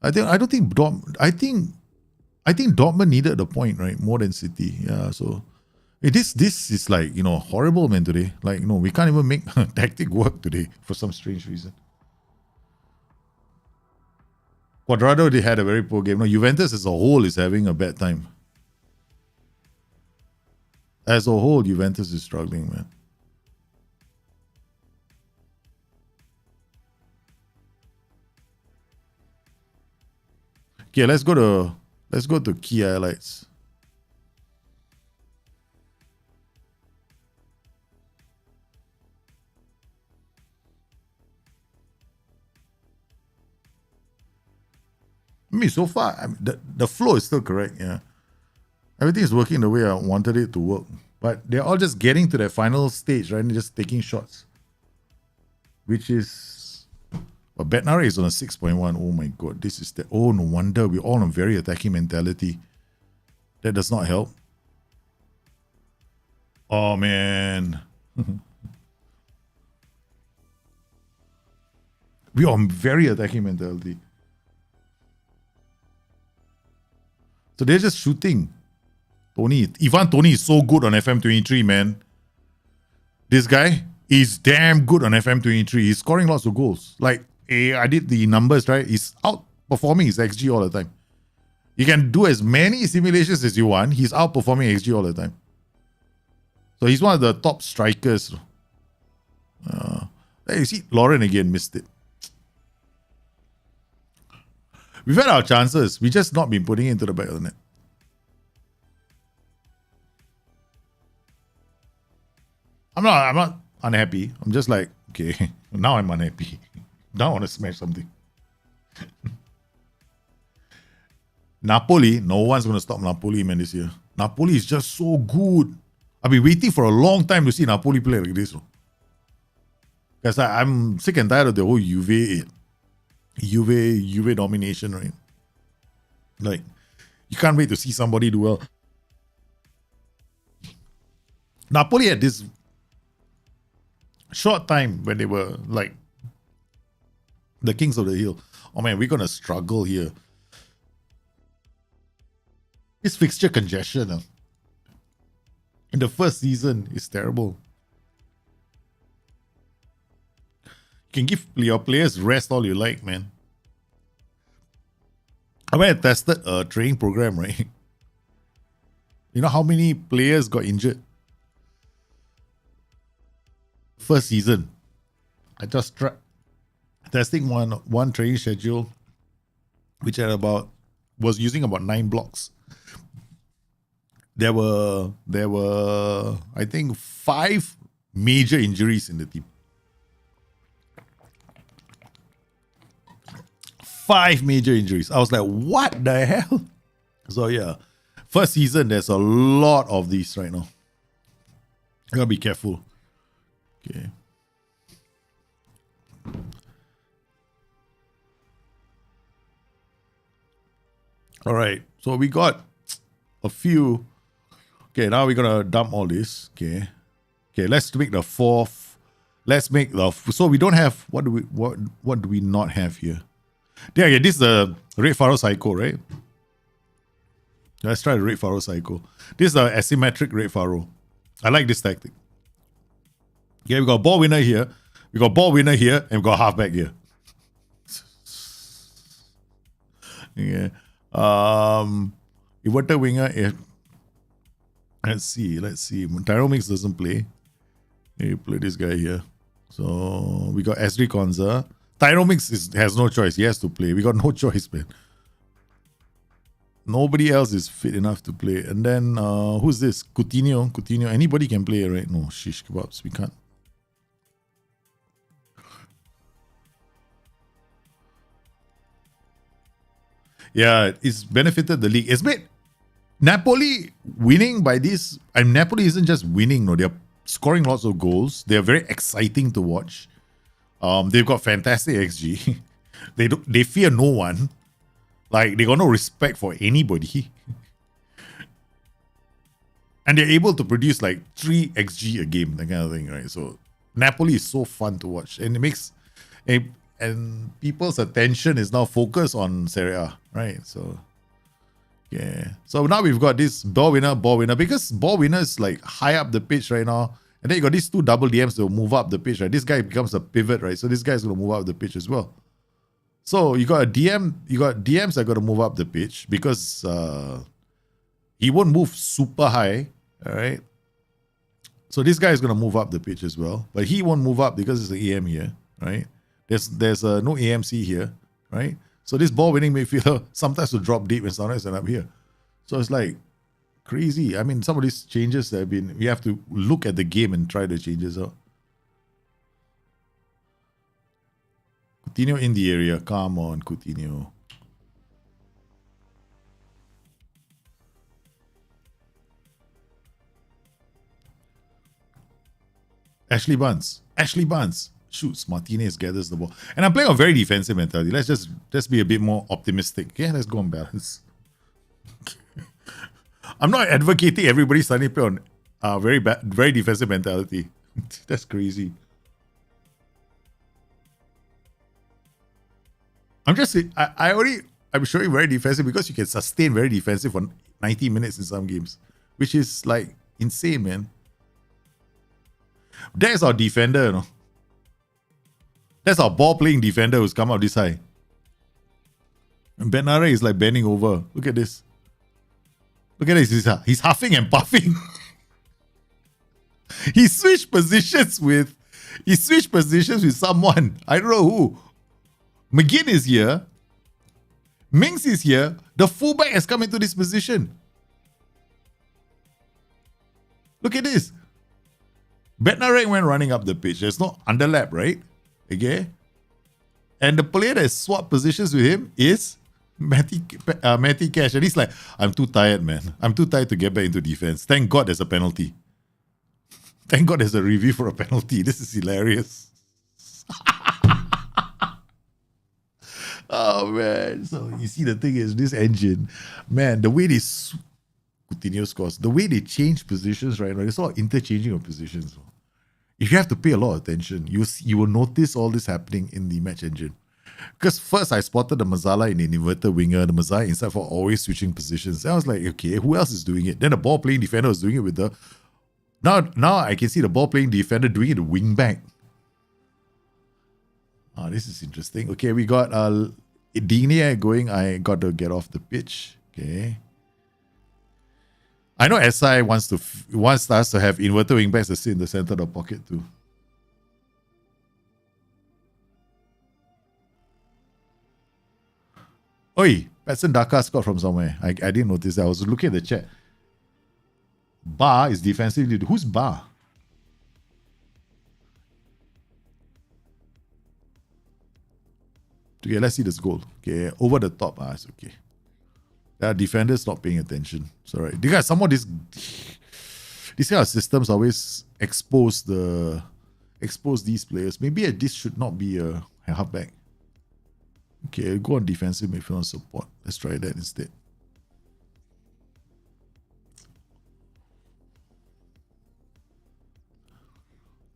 I think Dortmund needed the point, right, more than City. Yeah, so this is like, horrible, man, today. Like, we can't even make tactic work today for some strange reason. Quadrado, they had a very poor game. No, Juventus as a whole is having a bad time. As a whole, Juventus is struggling, man. Okay, let's go to key highlights. I mean, so far, the flow is still correct, yeah. Everything is working the way I wanted it to work. But they're all just getting to that final stage, right? And just taking shots. Which is... Well, Bednarek is on a 6.1. Oh my god, this is the... Oh, no wonder. We're all on a very attacking mentality. That does not help. Oh, man. We're on very attacking mentality. So they're just shooting. Ivan Toney is so good on FM23, man. This guy is damn good on FM23. He's scoring lots of goals. Like, I did the numbers, right? He's outperforming his XG all the time. You can do as many simulations as you want. He's outperforming XG all the time. So he's one of the top strikers. You see, Lauren again missed it. We've had our chances. We just not been putting it into the back of the net. I'm not unhappy. I'm just like, okay, now I'm unhappy. Now I want to smash something. Napoli, no one's going to stop Napoli, man, this year. Napoli is just so good. I've been waiting for a long time to see Napoli play like this. Because I'm sick and tired of the whole Juve domination, right? Like, you can't wait to see somebody do well. Napoli had this short time when they were like the kings of the hill. Oh man, we're gonna struggle here. This fixture congestion in the first season is terrible. You can give your players rest all you like, man. I went and tested a training program, right? You know how many players got injured? First season. I just tried testing one training schedule, which was using about 9 blocks. There were I think 5 major injuries in the team. 5 major injuries. I was like, what the hell? So yeah, first season, there's a lot of these right now. You gotta be careful. Okay. All right. So we got a few. Okay, now we're gonna dump all this. Okay. Let's make the fourth. So we don't have what do we not have here? Yeah, this is the Red Pharaoh Psycho, right? Let's try the Red Pharaoh Psycho. This is the Asymmetric Red Pharaoh. I like this tactic. Yeah, we got ball winner here. We got ball winner here, and we got halfback here. Yeah. Inverted winger. Let's see. Tyro Mix doesn't play. You play this guy here. So we got Esri Konza. Tyro Mix has no choice. He has to play. We got no choice, man. Nobody else is fit enough to play. And then who's this? Coutinho. Anybody can play, right? No, shish kebabs. We can't. Yeah, it's benefited the league. It's made Napoli winning by this. And Napoli isn't just winning, no, they're scoring lots of goals. They're very exciting to watch. They've got fantastic XG. They fear no one. Like, they got no respect for anybody. And they're able to produce like 3 XG a game, that kind of thing, right? So Napoli is so fun to watch. And it makes and people's attention is now focused on Serie A, right? So yeah. So now we've got this ball winner, because ball winner is like high up the pitch right now. And then you got these 2 double DMs that will move up the pitch, right? This guy becomes a pivot, right? So this guy's gonna move up the pitch as well. So you got a DM, you got DMs that got to move up the pitch because he won't move super high, all right? So this guy is going to move up the pitch as well, but he won't move up because it's the AM here, right? There's no AMC here, right? So this ball winning midfielder sometimes will drop deep and sometimes end up here. So it's like crazy. I mean, some of these changes that have been, we have to look at the game and try the changes out. Coutinho in the area. Come on, Coutinho. Ashley Barnes shoots. Martinez gathers the ball. And I'm playing a very defensive mentality. Let's just be a bit more optimistic. Okay, let's go on balance. I'm not advocating everybody suddenly play on very defensive mentality. That's crazy. I'm showing very defensive because you can sustain very defensive for 90 minutes in some games, which is like insane, man. That's our defender, you know. That's our ball-playing defender who's come out this high. And Benare is like bending over. Look at this. Look at this. He's huffing and puffing. He switched positions with someone. I don't know who. McGinn is here. Mings is here. The fullback has come into this position. Look at this. Bednarek went running up the pitch. There's no underlap, right? Okay. And the player that swapped positions with him is Matty Cash. And he's like, I'm too tired, man. I'm too tired to get back into defense. Thank God there's a penalty. Thank God there's a review for a penalty. This is hilarious. Oh, man. So, you see, the thing is, this engine, man, the way they Coutinho scores, the way they change positions right now, it's all interchanging of positions. If you have to pay a lot of attention, you will notice all this happening in the match engine. Because first I spotted the Mazzala in an inverted winger, the Mazzala inside for always switching positions. And I was like, okay, who else is doing it? Then the ball playing defender was doing it with the... Now I can see the ball playing defender doing it with wing back. Oh, this is interesting. Okay, we got Digne going. I got to get off the pitch. Okay. I know SI wants us to have inverted wing backs that sit in the center of the pocket too. Oi, Patson Daka scored from somewhere. I didn't notice that. I was looking at the chat. Bar is defensively. Who's Bar? Okay, let's see this goal. Okay, over the top. It's okay. There defenders not paying attention. It's all right. Because some of these kind of systems always expose these players. Maybe this should not be a halfback. Okay, go on defensive midfield support. Let's try that instead.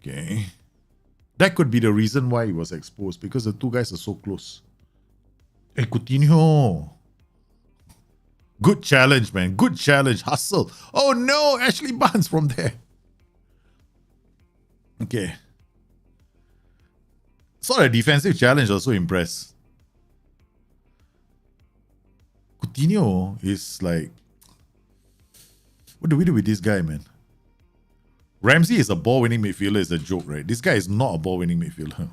Okay. That could be the reason why he was exposed, because the two guys are so close. Hey, Coutinho. Good challenge, man. Good challenge. Hustle. Oh no, Ashley Barnes from there. Okay. Saw the defensive challenge, also impressed. Coutinho is like... What do we do with this guy, man? Ramsey is a ball-winning midfielder, is a joke, right? This guy is not a ball-winning midfielder.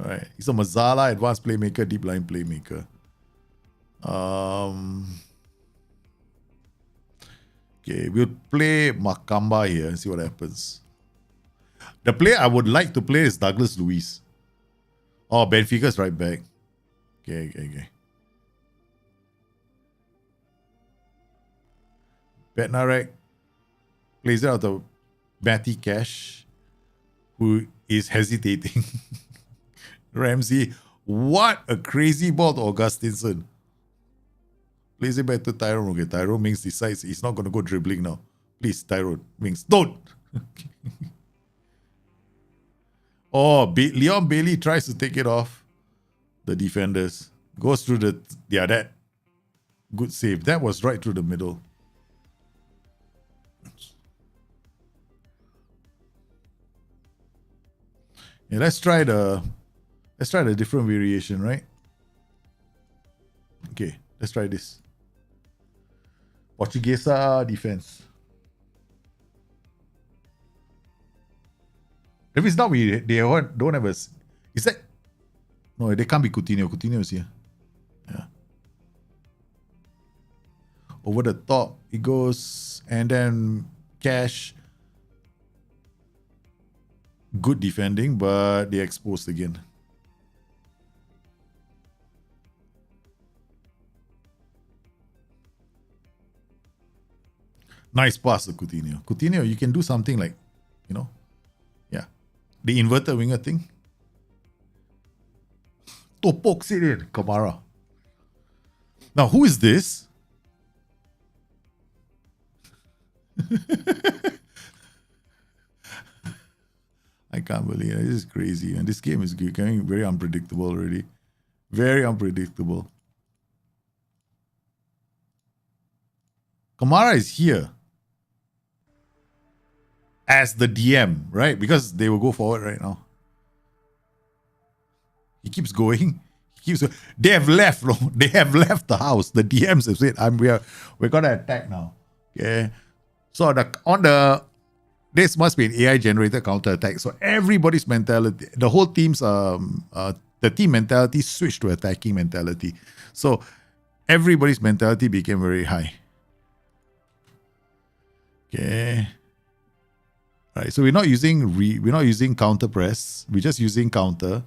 Alright. He's a Mazzala, advanced playmaker, deep line playmaker. Okay, we'll play Makamba here and see what happens. The player I would like to play is Douglas Luiz. Oh, Benfica's right back. Okay. Bednarek plays it out of Matty Cash, who is hesitating. Ramsey, what a crazy ball to Augustinson. Plays it back to Tyrone. Okay, Tyrone Mings decides he's not going to go dribbling now. Please, Tyrone Mings, don't. Leon Bailey tries to take it off the defenders. Goes through that good save. That was right through the middle. Yeah, let's try the different variation, right? Okay, let's try this. Portuguesa defense. If it's not, they don't have a. Is that? No, they can't be Coutinho. Coutinho is here. Yeah. Over the top, it goes, and then Cash. Good defending, but they exposed again. Nice pass to Coutinho. Coutinho, you can do something like, yeah, the inverted winger thing. Topokes it in, Kamara. Now, who is this? I can't believe it. This is crazy. And this game is becoming very unpredictable already. Very unpredictable. Kamara is here as the DM, right? Because they will go forward right now. He keeps going. They have left. They have left the house. The DMs have said, we're gonna attack now. Okay. So this must be an AI generated counter attack. So everybody's mentality, the whole team's the team mentality switched to attacking mentality. So everybody's mentality became very high. Okay. All right. So we're not using counter press. We're just using counter.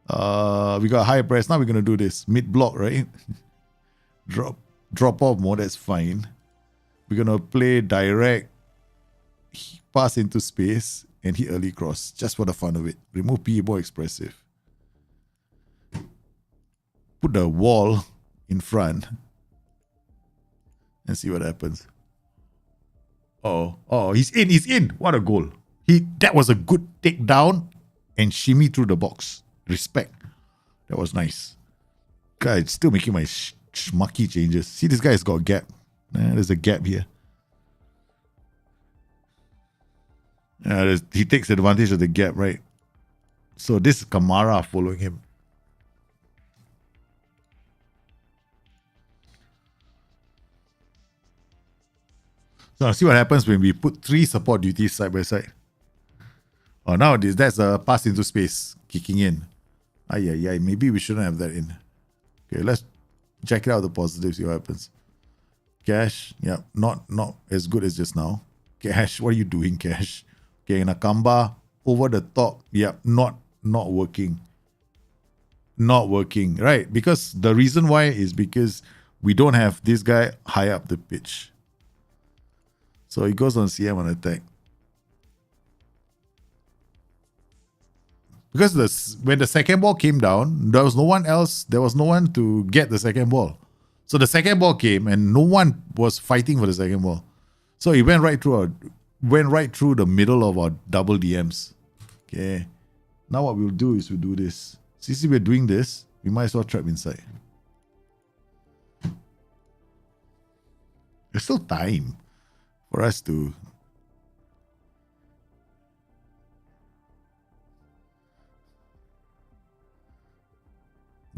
We got high press. Now we're gonna do this mid block, right? drop off mode. That's fine. We're gonna play direct, pass into space, and hit early cross just for the fun of it. Remove PE more expressive. Put the wall in front and see what happens. Oh, he's in. What a goal. That was a good takedown and shimmy through the box. Respect. That was nice. Guy, still making my schmucky changes. See, this guy's got a gap. There's a gap here. He takes advantage of the gap, right? So this is Kamara following him. So see what happens when we put 3 support duties side by side. Oh, now that's a pass into space kicking in. Maybe we shouldn't have that in. Okay, let's check it out, the positives, see what happens. Cash, yeah, not as good as just now. Cash, what are you doing, Cash? Okay, Nakamba, over the top, yeah, not working. Not working, right? Because the reason why is because we don't have this guy high up the pitch. So he goes on CM on attack. Because when the second ball came down, there was no one to get the second ball. So the second ball came and no one was fighting for the second ball. So he went right through the middle of our double DMs. Okay. Now what we'll do is we'll do this. See, we're doing this. We might as well trap inside. There's still time for us to...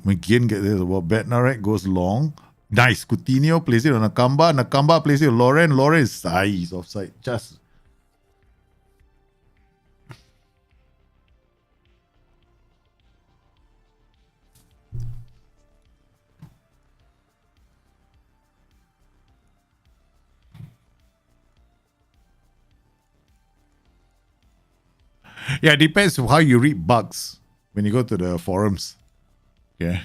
McGinn gets this about Bednarek, goes long. Nice. Coutinho plays it on Nakamba. Nakamba plays it on Lauren. Lauren is he's offside. Just... Yeah, it depends on how you read bugs when you go to the forums. Okay.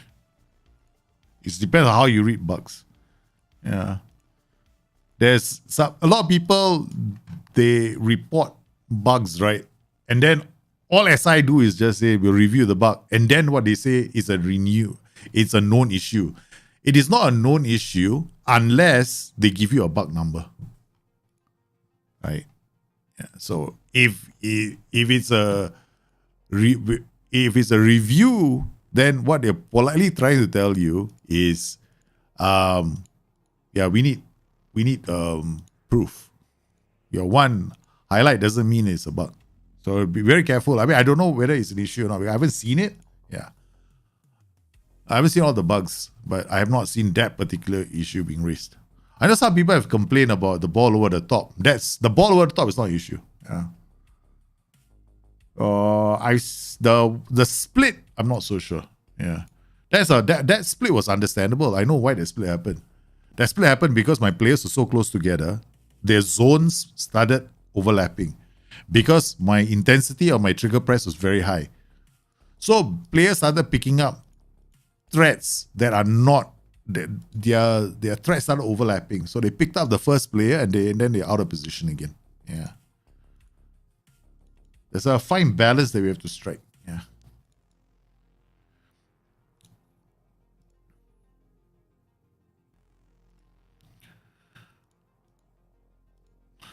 It depends on how you read bugs. Yeah. There's a lot of people, they report bugs, right? And then all SI do is just say, we'll review the bug. And then what they say is it's a known issue. It is not a known issue unless they give you a bug number. Right? Yeah. So if it's a review, then what they're politely trying to tell you is, we need proof. Your one highlight doesn't mean it's a bug. So be very careful. I mean, I don't know whether it's an issue or not. I haven't seen it. Yeah. I haven't seen all the bugs, but I have not seen that particular issue being raised. I know some people have complained about the ball over the top. The ball over the top is not an issue. Yeah. The split, I'm not so sure. Yeah. That split was understandable. I know why that split happened. That split happened because my players were so close together, their zones started overlapping because my intensity of my trigger press was very high. So players started picking up threats that are not, their threats started overlapping. So they picked up the first player and then they're out of position again. Yeah. There's a fine balance that we have to strike. Yeah.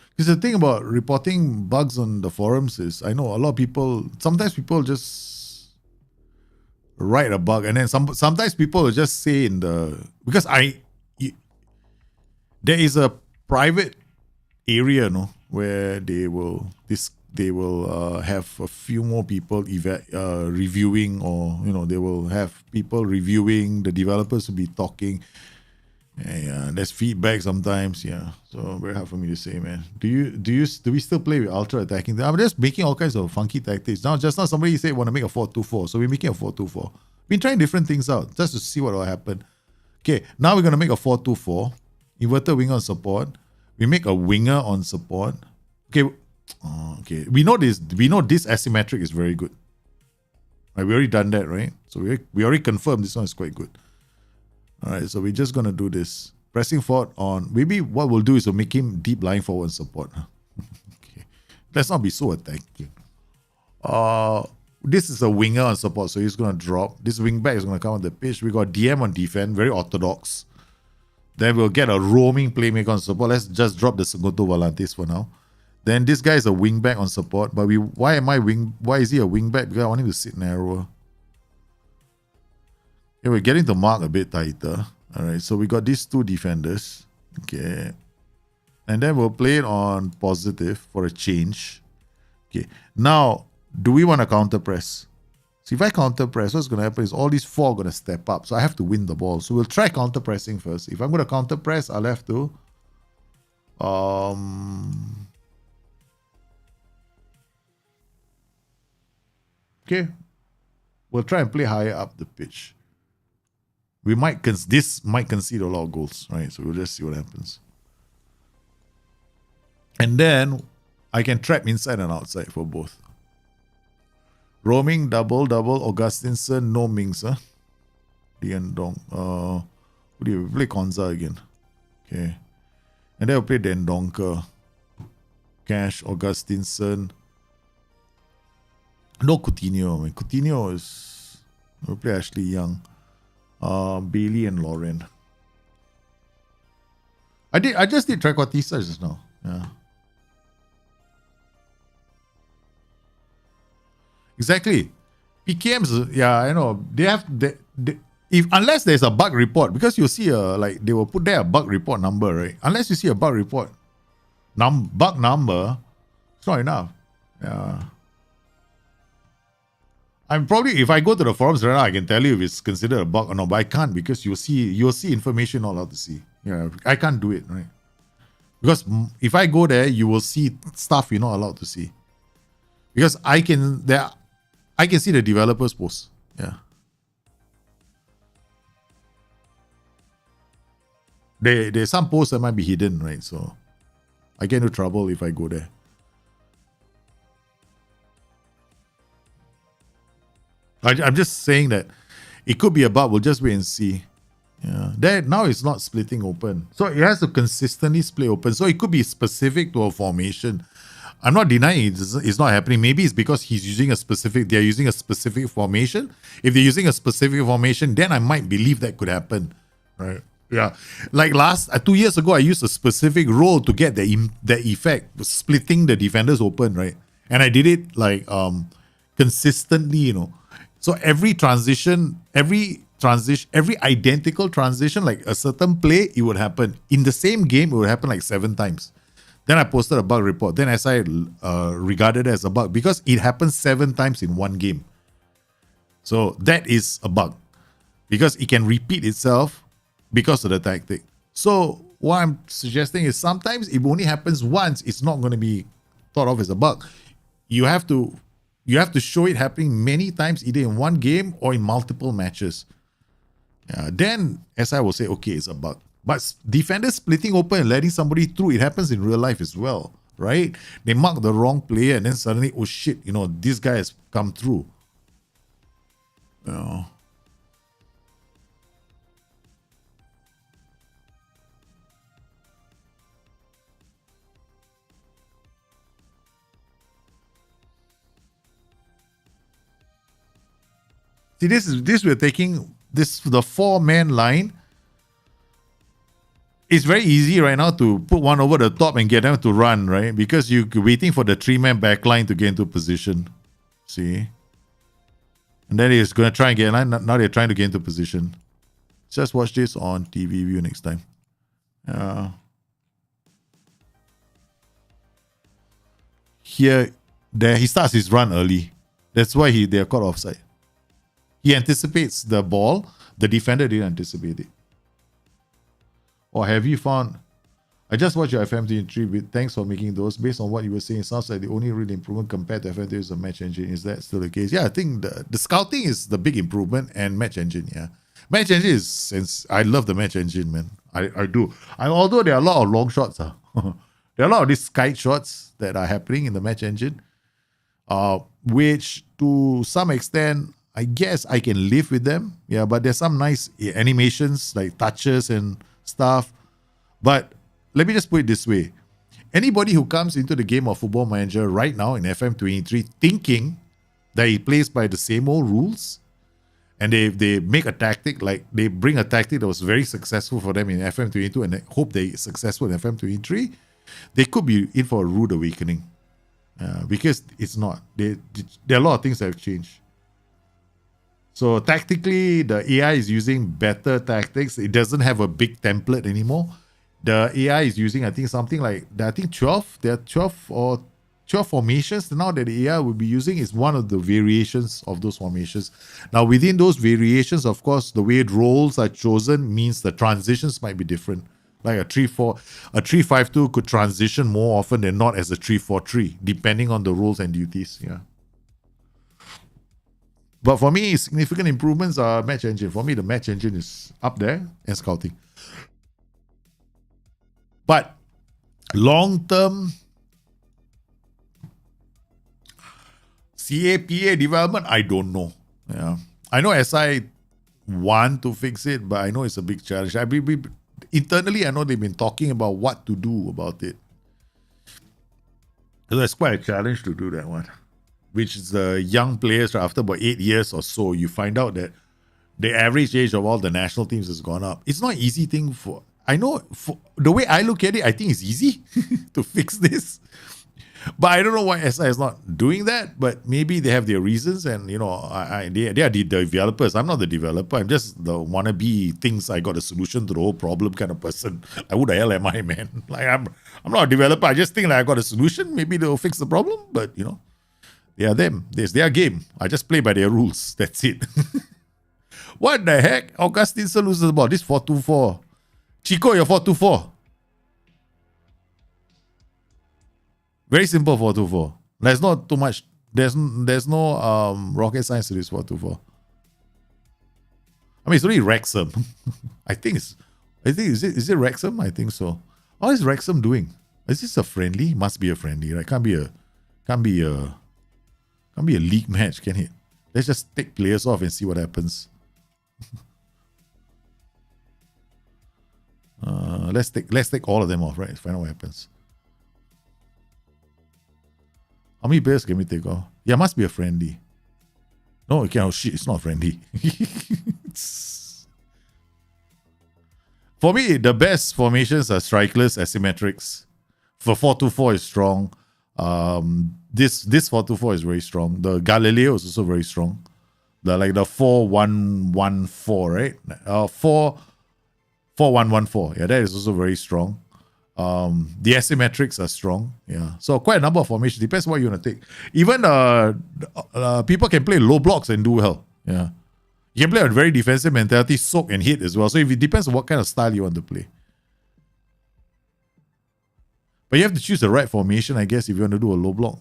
Because the thing about reporting bugs on the forums is, I know a lot of people, sometimes people just write a bug and then sometimes people will just say because there is a private area, where they will have a few more people reviewing, or they will have people reviewing, the developers will be talking. Yeah, there's feedback sometimes. Yeah, so very hard for me to say, man. Do we still play with ultra attacking? I'm just making all kinds of funky tactics. Just now somebody said want to make a 4-2-4, so we're making a 4-2-4. Been trying different things out just to see what will happen. Okay, now we're gonna make a 4-2-4. Inverted winger on support. We make a winger on support. Okay, We know this asymmetric is very good. Right, we already done that, right? So we already confirmed this one is quite good. All right, so we're just going to do this. Pressing forward on... Maybe what we'll do is we'll make him deep lying forward and support. Okay. Let's not be so attacking. This is a winger on support, so he's going to drop. This wing back is going to come on the pitch. We got DM on defense, very orthodox. Then we'll get a roaming playmaker on support. Let's just drop the Segundo Volantes for now. Then this guy is a wing back on support. But why is he a wing back? Because I want him to sit narrower. Okay, we're getting the mark a bit tighter. Alright, so we got these two defenders. Okay. And then we'll play it on positive for a change. Okay. Now, do we want to counter press? So if I counter press, what's going to happen is all these four are going to step up. So I have to win the ball. So we'll try counter pressing first. If I'm going to counter press, I'll have to... Okay. We'll try and play higher up the pitch. This might concede a lot of goals, right? So we'll just see what happens. And then I can trap inside and outside for both. Roaming, double, Augustinson, no Mings, huh? Lian Dong. Who do you play? Konza again. Okay. And then we'll play Dendonker. Cash, Augustinson. No Coutinho. I mean, Coutinho is... We'll play Ashley Young. Bailey and Lauren. I just did trequartista just now. Yeah. Exactly. PKMs, yeah, I know. Unless there's a bug report, because you see they will put there a bug report number, right? Unless you see a bug report bug number, it's not enough. Yeah. I'm probably, if I go to the forums right now, I can tell you if it's considered a bug or not, but I can't because you'll see information all out to see. Yeah, I can't do it, right? Because if I go there, you will see stuff you're not allowed to see. Because I can see the developers post. Yeah. There's some posts that might be hidden, right? So I get into trouble if I go there. I'm just saying that it could be a bug. We'll just wait and see. Yeah. That now it's not splitting open. So it has to consistently split open. So it could be specific to a formation. I'm not denying it's not happening. Maybe it's because they're using a specific formation. If they're using a specific formation, then I might believe that could happen. Right. Yeah. Like 2 years ago, I used a specific role to get the effect, splitting the defenders open, right? And I did it like consistently, So every identical transition, like a certain play, it would happen. In the same game, it would happen like 7 times. Then I posted a bug report. Then SI regarded it as a bug because it happens 7 times in one game. So that is a bug because it can repeat itself because of the tactic. So what I'm suggesting is sometimes if it only happens once, it's not going to be thought of as a bug. You have to show it happening many times, either in one game or in multiple matches. Then SI will say, okay, it's a bug. But defenders splitting open and letting somebody through, it happens in real life as well, right? They mark the wrong player and then suddenly, oh shit, this guy has come through. See, we're taking this, the 4-man line. It's very easy right now to put one over the top and get them to run, right? Because you're waiting for the 3-man back line to get into position. See? And then he's going to try and get line. Now they're trying to get into position. Just watch this on TV view next time. There he starts his run early. That's why they're caught offside. He anticipates the ball. The defender didn't anticipate it. Or have you found... I just watched your FM23. Thanks for making those. Based on what you were saying, it sounds like the only real improvement compared to FM23 is the match engine. Is that still the case? Yeah, I think the scouting is the big improvement and match engine, yeah. Match engine is... Since I love the match engine, man. I do. Although there are a lot of long shots. There are a lot of these kite shots that are happening in the match engine. Which, to some extent... I guess I can live with them. Yeah, but there's some nice animations like touches and stuff. But let me just put it this way. Anybody who comes into the game of Football Manager right now in FM23 thinking that he plays by the same old rules and they make a tactic, like they bring a tactic that was very successful for them in FM22 and they hope they're successful in FM23, they could be in for a rude awakening. Because it's not. There are a lot of things that have changed. So tactically, the AI is using better tactics. It doesn't have a big template anymore. The AI is using, I think, something like, 12. There are 12 formations now that the AI will be using is one of the variations of those formations. Now, within those variations, of course, the way roles are chosen means the transitions might be different. Like a 3-5-2 could transition more often than not as a 3-4-3, depending on the roles and duties. Yeah. But for me, significant improvements are match engine. For me, the match engine is up there and scouting. But long-term CAPA development, I don't know. Yeah, I know SI want to fix it, but I know it's a big challenge. Internally, I know they've been talking about what to do about it. So it's quite a challenge to do that one. Which is the young players, after about 8 years or so, you find out that the average age of all the national teams has gone up. It's not an easy thing I know, the way I look at it, I think it's easy to fix this. But I don't know why SI is not doing that, but maybe they have their reasons and, they are the developers. I'm not the developer. I'm just the wannabe thinks I got a solution to the whole problem kind of person. Like, who the hell am I, man? Like, I'm not a developer. I just think like I got a solution. Maybe they'll fix the problem, but, they are them. It's their game. I just play by their rules. That's it. What the heck? Augustine loses the ball. This 4-2-4. Chico, you're 4-2-4. Very simple 4-2-4. There's not too much. There's no rocket science to this 4-2-4. I mean, it's only Wrexham. I think is it Wrexham? I think so. What is Wrexham doing? Is this a friendly? Must be a friendly, right? Can't be a league match, can it? Let's just take players off and see what happens. Let's take all of them off, right? Find out what happens. How many players can we take off? Yeah, must be a friendly. No, okay, oh shit, it's not friendly. For me, the best formations are strikeless, asymmetrics. For 4-2-4 is strong. This 4-2-4 is very strong. The Galileo is also very strong. The 4-1-1-4, right? 4-1-1-4. Yeah, that is also very strong. The asymmetrics are strong. Yeah. So quite a number of formations. Depends what you want to take. Even people can play low blocks and do well. Yeah. You can play a very defensive mentality, soak and hit as well. So if it depends on what kind of style you want to play. But you have to choose the right formation, I guess, if you want to do a low block.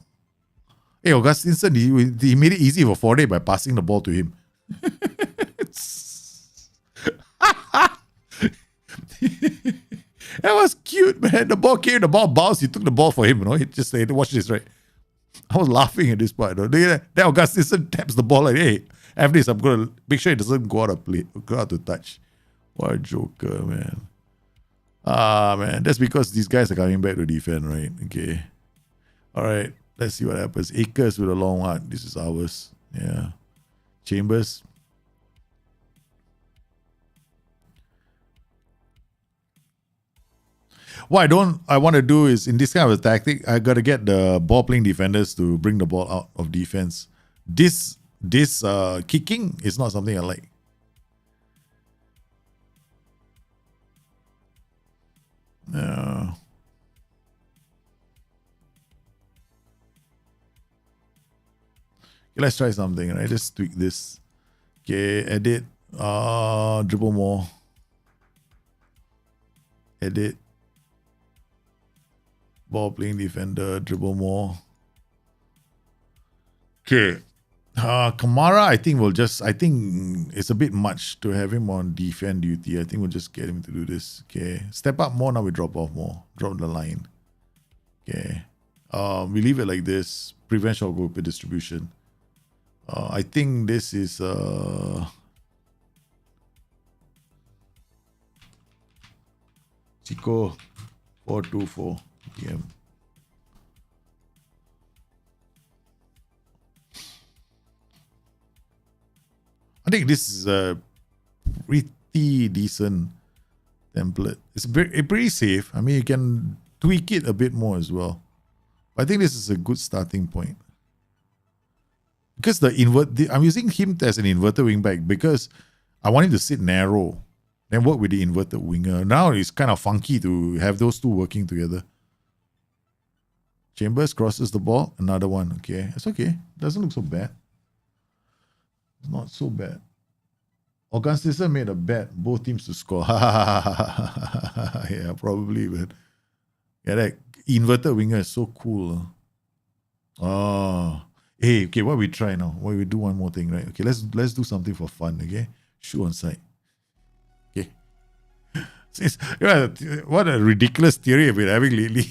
Hey, Augustinson, he made it easy for Forde by passing the ball to him. That was cute, man. The ball came, the ball bounced, he took the ball for him, you know. He just said, watch this, right? I was laughing at this part. You know? Then Augustinson taps the ball like, hey, after this, I'm going to make sure it doesn't go out of play, go out to touch. What a joker, man. Man, that's because these guys are coming back to defend, right? Okay. All right, let's see what happens. Akers with a long one. This is ours. Yeah. Chambers. What I want to do is, in this kind of a tactic, I got to get the ball-playing defenders to bring the ball out of defense. This kicking is not something I like. Okay, let's try something, right? Just tweak this. Okay, edit. Dribble more. Edit. Ball playing defender, dribble more. Okay. Kamara, I think it's a bit much to have him on defend duty. I think we'll just get him to do this. Okay. Step up more, now we drop off more. Drop the line. Okay. We leave it like this. Prevent shot goal distribution. I think this is Chico 4-2-4 PM. I think this is a pretty decent template. It's pretty safe. I mean, you can tweak it a bit more as well. But I think this is a good starting point. Because I'm using him as an inverted wing back because I want him to sit narrow, then work with the inverted winger. Now it's kind of funky to have those two working together. Chambers crosses the ball, another one. Okay, it's okay. Doesn't look so bad. Not so bad. Augustinson made a bet, both teams to score. Yeah, probably, but yeah, that inverted winger is so cool. Oh, hey, okay, what we try now? What we do one more thing, right? Okay, let's do something for fun. Okay, shoot on side. Okay, what a ridiculous theory we're having lately.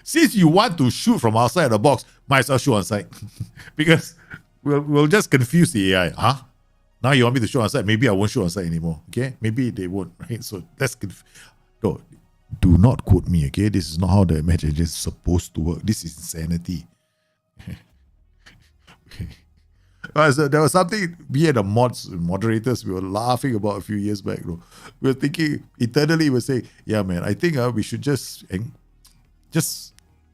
Since you want to shoot from outside the box, might as well shoot on side because we'll just confuse the AI. Huh? Now you want me to shoot on side? Maybe I won't shoot on side anymore. Okay? Maybe they won't. Right? So that's no. Do not quote me. Okay? This is not how the match is supposed to work. This is insanity. So there was something we had moderators we were laughing about a few years back. We were thinking internally. We were saying, yeah, man, I think we should just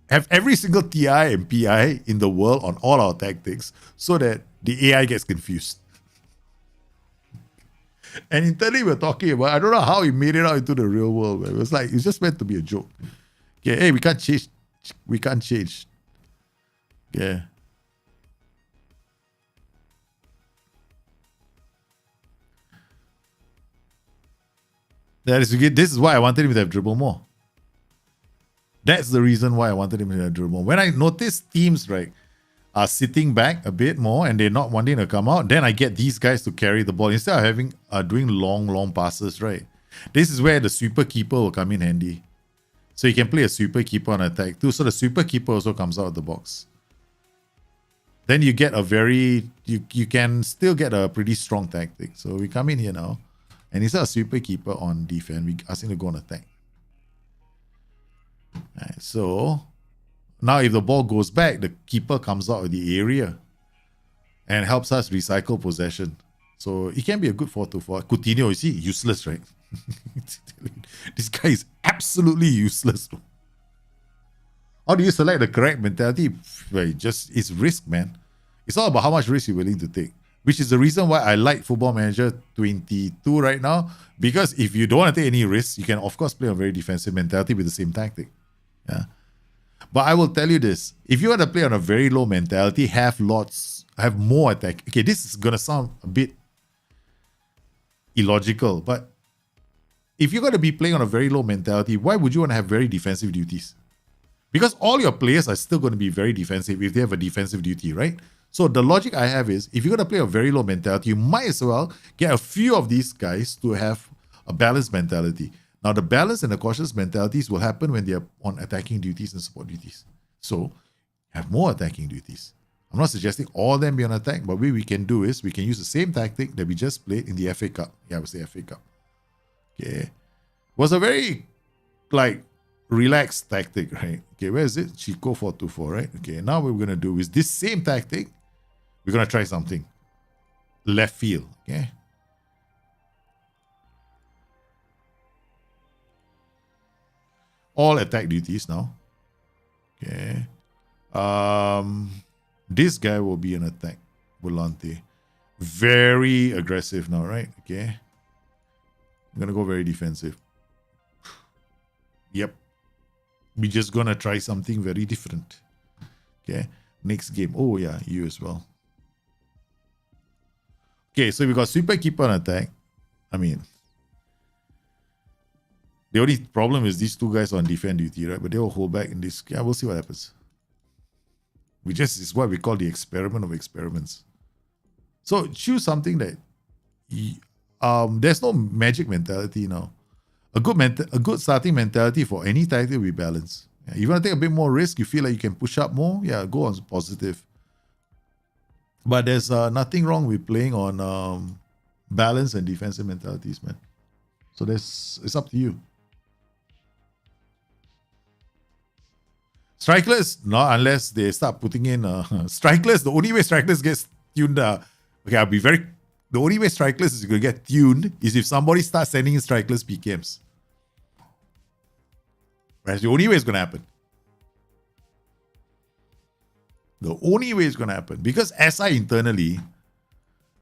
have every single TI and PI in the world on all our tactics so that the AI gets confused. And internally we're talking about, I don't know how he made it out into the real world. It was like, it's just meant to be a joke. Okay, hey, we can't change. We can't change. Yeah. This is why I wanted him to have dribble more. That's the reason why I wanted him to have dribble more. When I notice teams, right, are sitting back a bit more and they're not wanting to come out, then I get these guys to carry the ball instead of having doing long passes, right? This is where the sweeper keeper will come in handy. So you can play a sweeper keeper on attack too. So the sweeper keeper also comes out of the box. Then you get a very you can still get a pretty strong tactic. So we come in here now, and instead of sweeper keeper on defense, we ask him to go on attack. Alright, so now if the ball goes back, the keeper comes out of the area and helps us recycle possession. So it can be a good 4-4. Coutinho, you see, useless, right? This guy is absolutely useless. How do you select the correct mentality? Well, it's risk, man. It's all about how much risk you're willing to take, which is the reason why I like Football Manager 22 right now, because if you don't want to take any risks, you can, of course, play a very defensive mentality with the same tactic. Yeah. But I will tell you this. If you want to play on a very low mentality, have more attack. Okay, this is going to sound a bit illogical, but if you're going to be playing on a very low mentality, why would you want to have very defensive duties? Because all your players are still going to be very defensive if they have a defensive duty, right? So the logic I have is, if you're going to play a very low mentality, you might as well get a few of these guys to have a balanced mentality. Now, the balance and the cautious mentalities will happen when they're on attacking duties and support duties. So, have more attacking duties. I'm not suggesting all of them be on attack, but what we can do is we can use the same tactic that we just played in the FA Cup. Yeah, I would say FA Cup. Okay. Was a very, relaxed tactic, right? Okay, where is it? Chico 4-2-4, right? Okay, now what we're going to do is this same tactic, we're going to try something. Left field, okay? All attack duties now. Okay. This guy will be an attack. Volante. Very aggressive now, right? Okay. I'm gonna go very defensive. Yep. We're just gonna try something very different. Okay. Next game. Oh yeah, you as well. Okay, so we got sweeper keeper on attack. I mean, the only problem is these two guys on defense duty, right? But they will hold back in this. Yeah, we'll see what happens. It's what we call the experiment of experiments. So choose something that there's no magic mentality now. A good starting mentality for any tactic will be balance. Yeah, you want to take a bit more risk, you feel like you can push up more, yeah, go on positive. But there's nothing wrong with playing on balance and defensive mentalities, man. So it's up to you. Strikeless, not unless they start putting in Strikeless. The only way Strikeless gets tuned, the only way Strikeless is going to get tuned is if somebody starts sending in Strikeless PKMs. That's the only way it's going to happen. The only way it's going to happen. Because SI internally,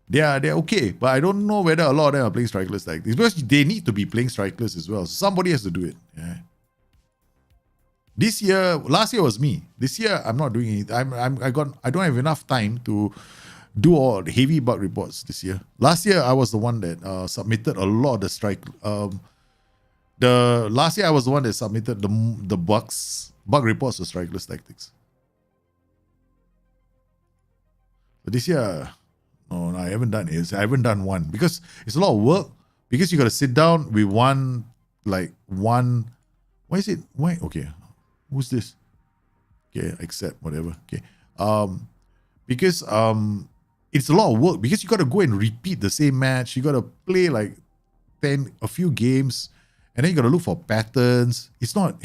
they're okay. But I don't know whether a lot of them are playing Strikeless like this. Because they need to be playing Strikeless as well. So somebody has to do it. Yeah. Last year was me. This year, I'm not doing it. I don't have enough time to do all the heavy bug reports this year. Last year, I was the one that submitted a lot of the strike. Last year, I was the one that submitted the bug reports to Strikeless Tactics. But this year, no, I haven't done it. I haven't done one because it's a lot of work. Because you got to sit down with one. Why is it? Why? Okay. Who's this? Okay, accept, whatever. Okay. Because it's a lot of work because you got to go and repeat the same match. You got to play a few games, and then you got to look for patterns. It's not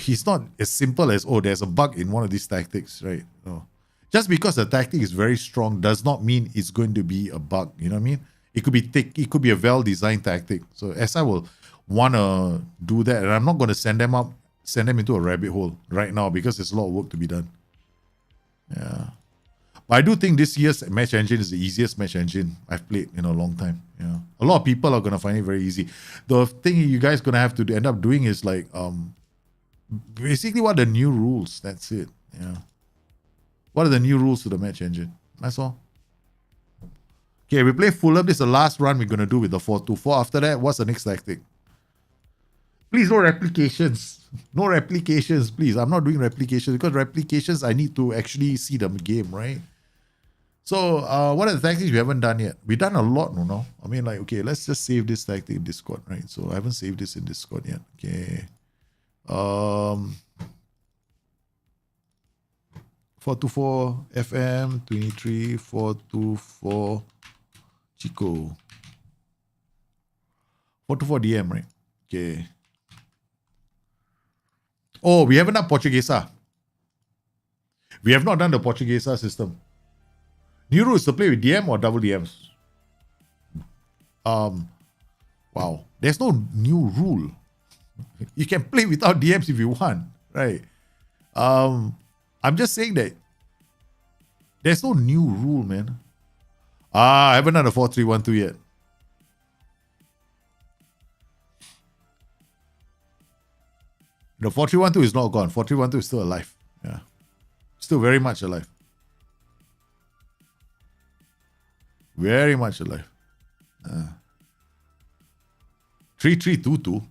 as simple as, oh, there's a bug in one of these tactics, right? No. Just because the tactic is very strong does not mean it's going to be a bug. You know what I mean? It could be a well-designed tactic. So SI will want to do that, and I'm not going to send them into a rabbit hole right now because there's a lot of work to be done. Yeah. But I do think this year's match engine is the easiest match engine I've played in a long time. Yeah. A lot of people are going to find it very easy. The thing you guys going to have to end up doing is basically what are the new rules. That's it. Yeah. What are the new rules to the match engine? That's all. Okay, we play Fulham. This is the last run we're going to do with the 4-2-4. After that, what's the next tactic? Please, no replications. No replications, please. I'm not doing replications because replications, I need to actually see the game, right? So, what are the tactics we haven't done yet? We've done a lot, no? I mean, okay, let's just save this tactic in Discord, right? So, I haven't saved this in Discord yet. Okay. 424 FM23 424 Chico. 424 DM, right? Okay. Oh, we haven't done Portuguesa. We have not done the Portuguesa system. New rule is to play with DM or double DMs. Wow. There's no new rule. You can play without DMs if you want, right? I'm just saying that there's no new rule, man. I haven't done a 4-3-1-2 yet. The 4-3-1-2 is not gone. 4-3-1-2 is still alive. Yeah. Still very much alive. Very much alive. 3-3-2-2.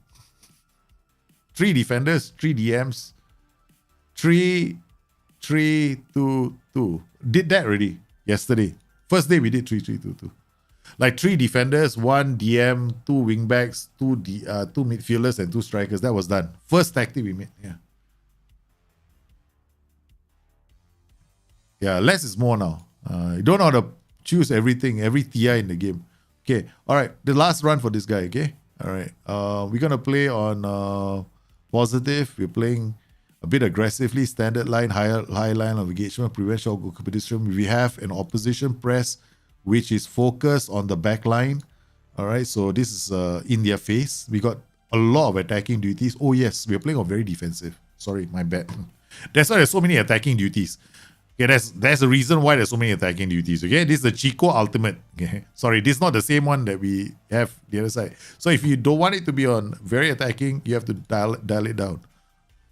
3 defenders, 3 DMs. 3-3-2-2. Did that already yesterday. First day we did 3-3-2-2. Like 3 defenders, 1 DM, 2 wingbacks, 2 midfielders, and 2 strikers. That was done. First tactic we made. Yeah. Yeah, less is more now. You don't know how to choose everything, every TI in the game. Okay. All right. The last run for this guy. Okay. All right. We're gonna play on positive. We're playing a bit aggressively, standard line, high line of engagement, prevent short goal competition. We have an opposition press which is focused on the back line. All right, so this is in their face. We got a lot of attacking duties. Oh yes, we're playing on very defensive. Sorry, my bad. That's why there's so many attacking duties. Okay, that's the reason why there's so many attacking duties. Okay, this is the Chico Ultimate. Okay, sorry, this is not the same one that we have the other side. So if you don't want it to be on very attacking, you have to dial it down.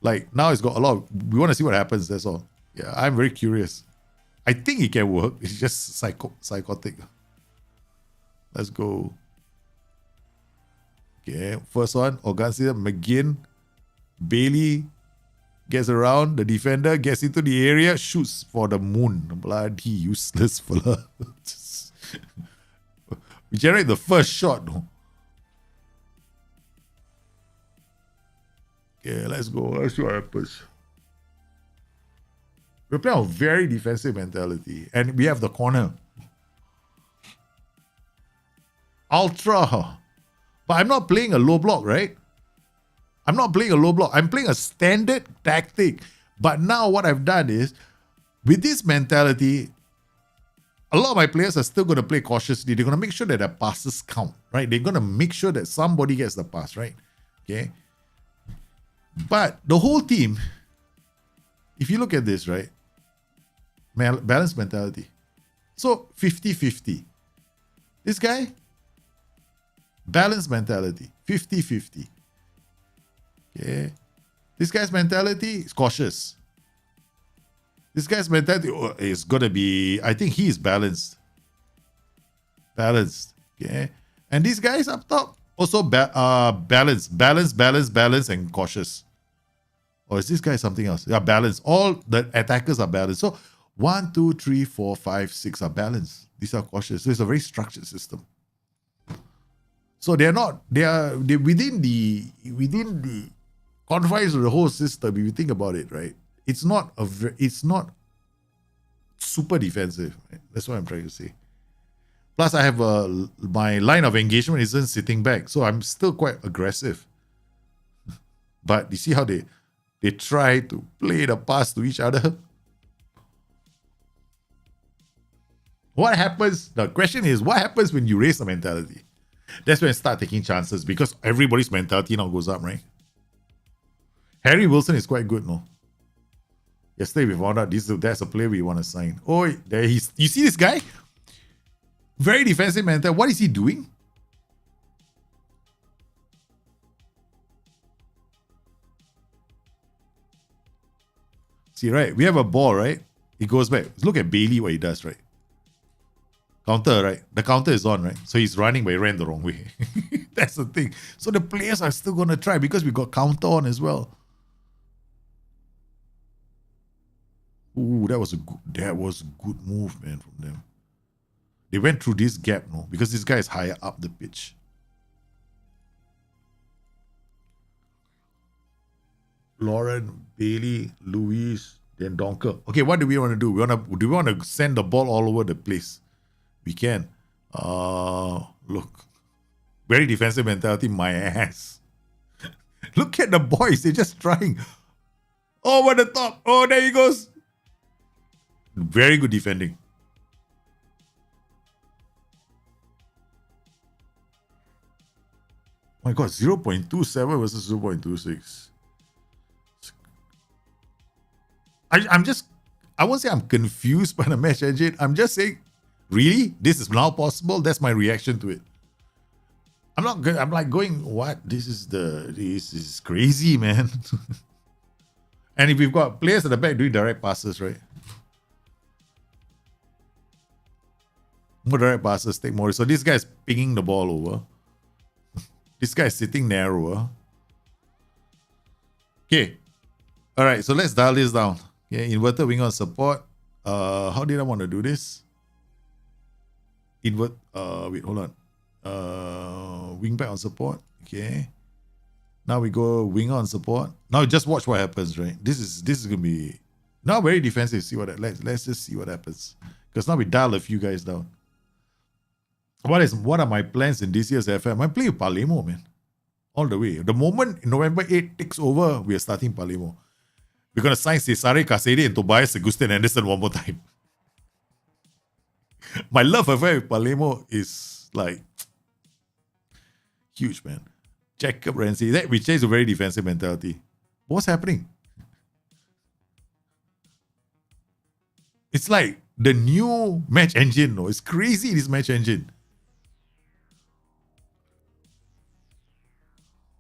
Like now it's got a lot of, we want to see what happens, that's all. Yeah, I'm very curious. I think it can work. It's just psychotic. Let's go. Okay, first one, Organza, McGinn, Bailey gets around, the defender gets into the area, shoots for the moon. Bloody useless fella. We generate the first shot. Okay, let's go. Let's see what happens. We're playing a very defensive mentality. And we have the corner. Ultra. But I'm not playing a low block, right? I'm not playing a low block. I'm playing a standard tactic. But now what I've done is, with this mentality, a lot of my players are still going to play cautiously. They're going to make sure that their passes count, right? They're going to make sure that somebody gets the pass, right? Okay. But the whole team, if you look at this, right? Balanced mentality. So 50-50. This guy, balanced mentality. 50-50. Okay. This guy's mentality is cautious. This guy's mentality is going to be, I think he is balanced. Balanced. Okay. And these guys up top also balanced, and cautious. Or is this guy something else? Yeah, balanced. All the attackers are balanced. So 1, 2, 3, 4, 5, 6 are balanced. These are cautious. So it's a very structured system. So they're within the confines of the whole system. If you think about it, right? It's not super defensive. Right? That's what I'm trying to say. Plus, I have my line of engagement isn't sitting back, so I'm still quite aggressive. But you see how they try to play the pass to each other. What happens? The question is, what happens when you raise the mentality? That's when you start taking chances because everybody's mentality now goes up, right? Harry Wilson is quite good, no? Yesterday we found out that's a player we want to sign. Oh, there you see this guy? Very defensive mentality. What is he doing? See, right? We have a ball, right? He goes back. Look at Bailey, what he does, right? Counter, right? The counter is on, right? So he's running, but he ran the wrong way. That's the thing. So the players are still going to try because we got counter on as well. Ooh, that was a good move, man, from them. They went through this gap, no? Because this guy is higher up the pitch. Lauren, Bailey, Luis, Then Donker. Okay, what do we want to do? Do we want to send the ball all over the place? We can. Look. Very defensive mentality, my ass. Look at the boys. They're just trying. Over the top. Oh, there he goes. Very good defending. My God, 0.27 versus 0.26. I won't say I'm confused by the match engine. I'm just saying, really? This is now possible? That's my reaction to it. I'm not good. I'm like going, what? This is crazy, man. And if we've got players at the back doing direct passes, right? More direct passes, take more. So this guy's pinging the ball over. This guy's sitting narrower. Okay. All right, so let's dial this down. Okay, inverted wing on support. How did I want to do this? Wait, hold on. Wing back on support. Okay. Now we go wing on support. Now just watch what happens, right? This is gonna be not very defensive. See what let's just see what happens. Because now we dial a few guys down. What are my plans in this year's FM? I'm playing Palemo, man. All the way. The moment November 8 takes over, we are starting Palemo. We're going to sign Cesare Caseri and Tobias Agustin Anderson one more time. My love affair with Palemo is like huge, man. Jacob Ramsey. That which is a very defensive mentality. What's happening? It's like the new match engine. No, it's crazy, this match engine.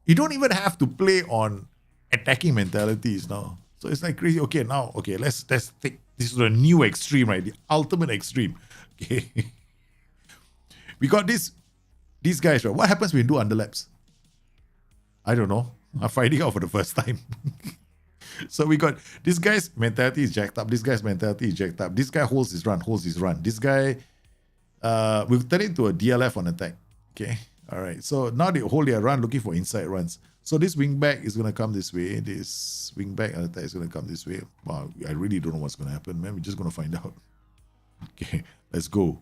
You don't even have to play on attacking mentalities now. So it's like crazy. Okay, now, let's take this is the new extreme, right? The ultimate extreme. Okay. We got these guys, right? What happens when you do underlaps? I don't know. I'm finding out for the first time. So we got this guy's mentality is jacked up. This guy's mentality is jacked up. This guy holds his run. This guy, we'll turn it into a DLF on attack. Okay. All right. So now they hold their run looking for inside runs. So this wing back is going to come this way. This wing back attack is going to come this way. Wow. I really don't know what's going to happen, man. We're just going to find out. Okay. Let's go.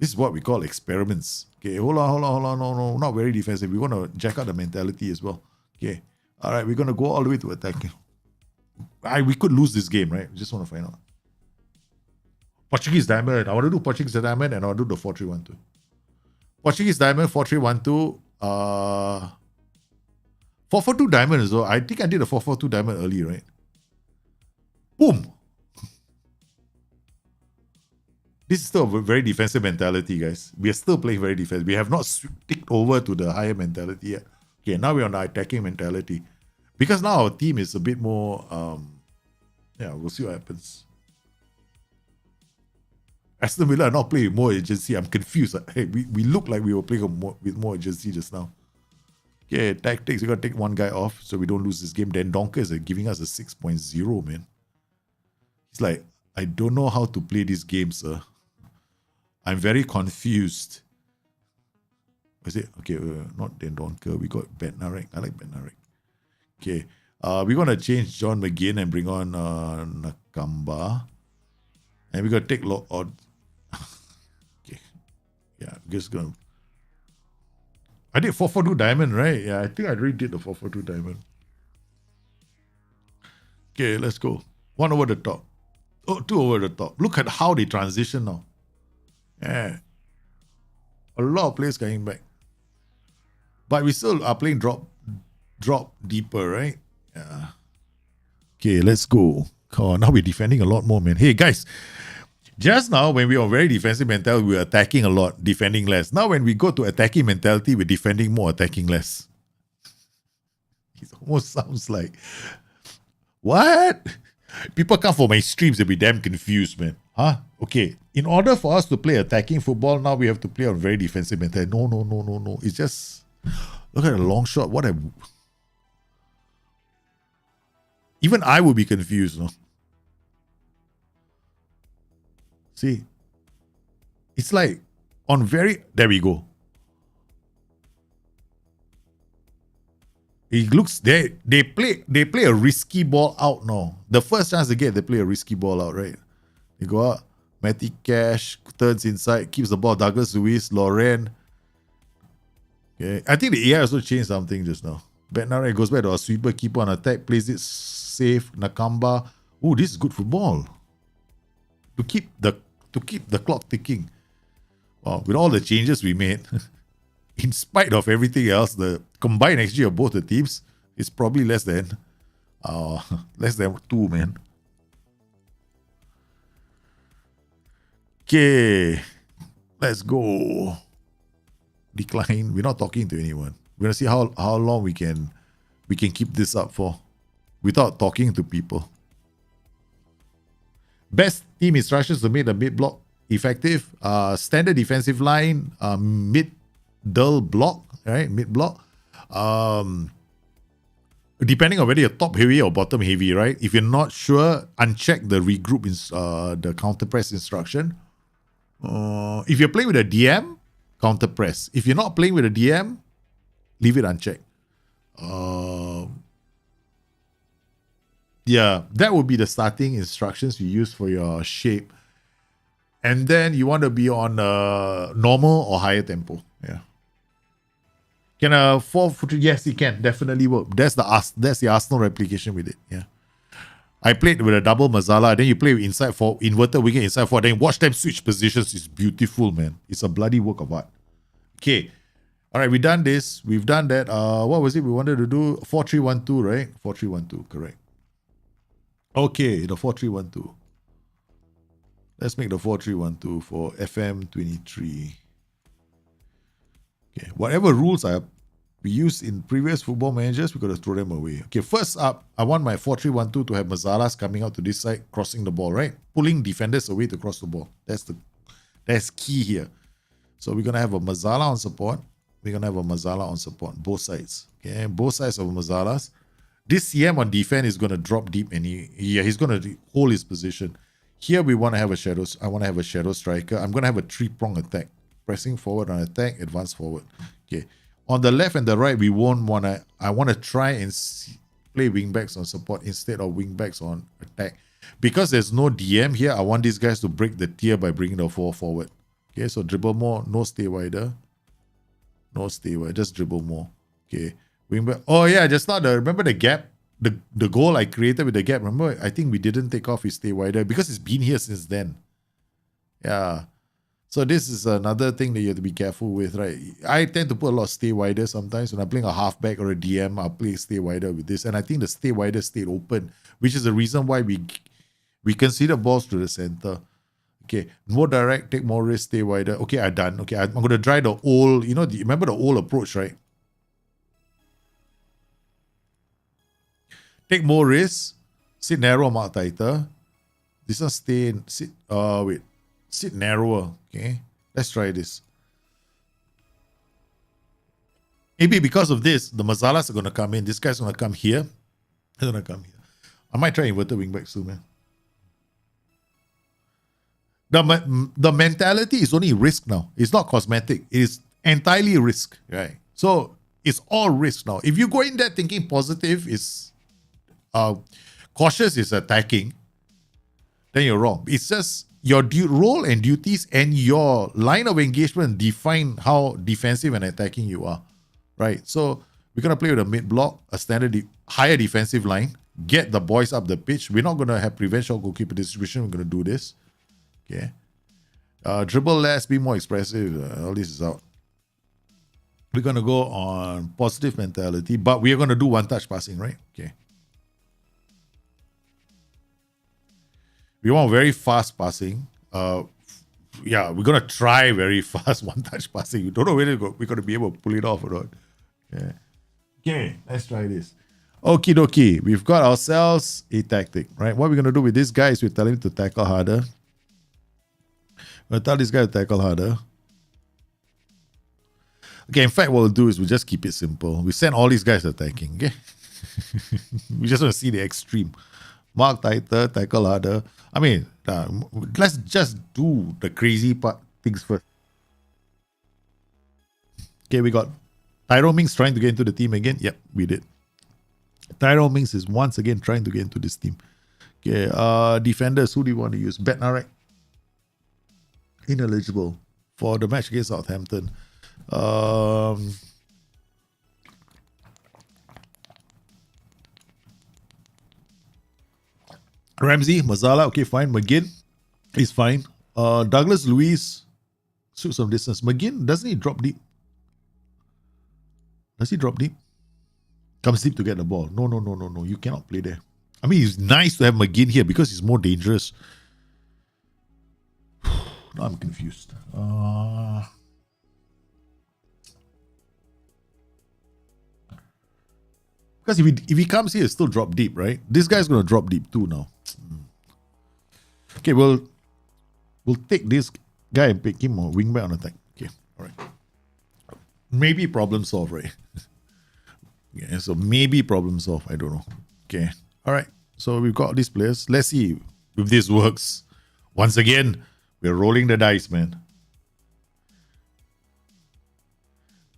This is what we call experiments. Okay. Hold on. No, not very defensive. We want to jack out the mentality as well. Okay. All right. We're going to go all the way to attacking. We could lose this game, right? We just want to find out. Portuguese Diamond. I want to do Portuguese Diamond and I'll do the 4-3-1-2. Portuguese Diamond, 4-3-1-2. 4-4-2 Diamond as well. I think I did a 4-4-2 Diamond early, right? Boom! This is still a very defensive mentality, guys. We are still playing very defensive. We have not ticked over to the higher mentality yet. Okay, now we're on the attacking mentality. Because now our team is a bit more, we'll see what happens. Aston Villa are not playing with more agency. I'm confused. Hey, we look like we were playing with more agency just now. Okay, tactics. We got to take one guy off so we don't lose this game. Then Donker is giving us a 6.0, man. He's like, I don't know how to play this game, sir. I'm very confused. Is it? Okay, not then Donker. We got Bednarek. I like Bednarek. Okay, we're going to change John McGinn and bring on Nakamba. And we're going to take okay. Yeah, I'm just going to... I did 4-4-2 Diamond, right? Yeah, I think I already did the 4-4-2 Diamond. Okay, let's go. One over the top. Oh, two over the top. Look at how they transition now. Yeah. A lot of players coming back. But we still are playing drop deeper, right? Yeah. Okay, let's go. Oh, now we're defending a lot more, man. Hey, guys. Just now, when we are very defensive mentality, we were attacking a lot, defending less. Now, when we go to attacking mentality, we're defending more, attacking less. It almost sounds like, what? People come for my streams, they'll be damn confused, man. Huh? Okay. In order for us to play attacking football, now we have to play on very defensive mentality. No. It's just, look at the long shot. Even I would be confused, no? See, it's like on there we go. It looks they play a risky ball out now. The first chance they get, they play a risky ball out, right? They go out, Matty Cash turns inside, keeps the ball. Douglas Luiz, Loren. Okay, I think the AI also changed something just now. Bednarek goes back to a sweeper, keeper on attack, plays it safe. Nakamba. Oh, this is good football. To keep the clock ticking. Wow, with all the changes we made, in spite of everything else, the combined XG of both the teams is probably less than 2, man. Okay, let's go. Decline. We're not talking to anyone. We're gonna see how long we can keep this up for without talking to people. Best team instructions to make the mid block effective. Standard defensive line, middle block, right? Mid block. Depending on whether you're top heavy or bottom heavy, right? If you're not sure, uncheck the regroup the counter press instruction. If you're playing with a DM, counter press. If you're not playing with a DM, leave it unchecked. Yeah, that would be the starting instructions you use for your shape. And then you want to be on normal or higher tempo. Yeah. Can a 4-foot? Yes, it can definitely work. That's the Arsenal replication with it. Yeah. I played with a double Mazzala, then you play with inside for inverted winger inside for, then watch them switch positions. It's beautiful, man. It's a bloody work of art. Okay. All right, we've done this. We've done that. What was it we wanted to do? 4-3-1-2, right? 4-3-1-2, correct. Okay, the 4-3-1-2. Let's make the 4-3-1-2 for FM23. Okay, whatever rules we used in previous football managers, we're going to throw them away. Okay, first up, I want my 4-3-1-2 to have Mazzalas coming out to this side, crossing the ball, right? Pulling defenders away to cross the ball. That's key here. So we're going to have a Mazzala on support. We're going to have a Mazzala on support, both sides. Okay, both sides of Mazzalas. This CM on defense is going to drop deep and he's going to hold his position. Here we want to have I want to have a shadow striker. I'm going to have a 3-prong attack. Pressing forward on attack, advance forward. Okay. On the left and the right, I want to try and play wingbacks on support instead of wingbacks on attack. Because there's no DM here, I want these guys to break the tier by bringing the 4 forward. Okay, so dribble more, no stay wider. No stay wide, just dribble more. Okay. Wingback. Oh yeah, just now remember the gap? The goal I created with the gap. Remember, I think we didn't take off his stay wider because it's been here since then. Yeah. So this is another thing that you have to be careful with, right? I tend to put a lot of stay wider sometimes. When I'm playing a halfback or a DM, I'll play stay wider with this. And I think the stay wider stayed open, which is the reason why we consider balls to the center. Okay, more direct, take more risk, stay wider. Okay, I'm done. Okay, I'm going to try the old, remember the old approach, right? Take more risk, sit narrow, mark tighter. This one sit narrower. Okay, let's try this. Maybe because of this, the Mazzalas are going to come in. This guy's going to come here. He's going to come here. I might try inverted wingback soon, man. The mentality is only risk now. It's not cosmetic. It is entirely risk, right? So it's all risk now. If you go in there thinking positive is cautious is attacking, then you're wrong. It's just your role and duties and your line of engagement define how defensive and attacking you are, right? So we're going to play with a mid block, a standard higher defensive line, get the boys up the pitch. We're not going to have prevent shot goalkeeper distribution. We're going to do this. Okay. Dribble less, be more expressive. All this is out. We're going to go on positive mentality, but we are going to do one-touch passing, right? Okay. We want very fast passing. Yeah, we're going to try very fast one-touch passing. We don't know whether we're going to be able to pull it off or not. Okay. Okay, let's try this. Okie dokie. We've got ourselves a tactic, right? What we're going to do with this guy is we tell him to tackle harder. We'll tell this guy to tackle harder. Okay, in fact, what we'll do is we'll just keep it simple. We send all these guys attacking, okay? We just want to see the extreme. Mark tighter, tackle harder. I mean, let's just do the crazy things first. Okay, we got Tyrone Mings trying to get into the team again. Yep, we did. Tyrone Mings is once again trying to get into this team. Okay, defenders, who do you want to use? Bednarek. Ineligible for the match against Southampton. Ramsey, Mazala, okay, fine. McGinn is fine. Douglas Luiz, shoot some distance. McGinn, doesn't he drop deep? Does he drop deep? Comes deep to get the ball. No. You cannot play there. I mean, it's nice to have McGinn here because he's more dangerous. Now I'm confused. Because if he comes here, still drop deep, right? This guy's going to drop deep too now. Okay, we'll take this guy and pick him or wingback on attack. Okay, all right. Maybe problem solved, right? Yeah, so maybe problem solved. I don't know. Okay, all right. So we've got these players. Let's see if this works. Once again, we're rolling the dice, man.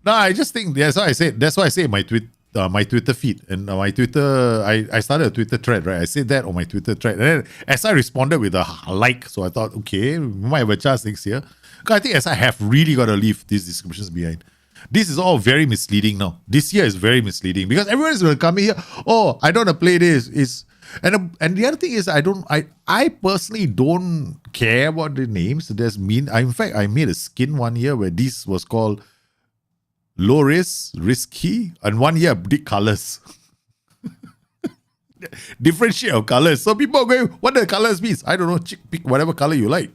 No, I just think that's why I said. That's why I say my Twitter feed and my Twitter. I started a Twitter thread, right? I said that on my Twitter thread, and then SI responded with a like. So I thought, okay, we might have a chance next year. Because I think SI have really got to leave these descriptions behind. This is all very misleading now. This year is very misleading because everyone's going to come in here. Oh, I don't want to play this. And the other thing is, I personally don't care about the names. In fact, I made a skin one year where this was called low risk, risky, and 1 year big colors. Different shade of colors. So people are going, what the colors means? I don't know. Pick whatever color you like.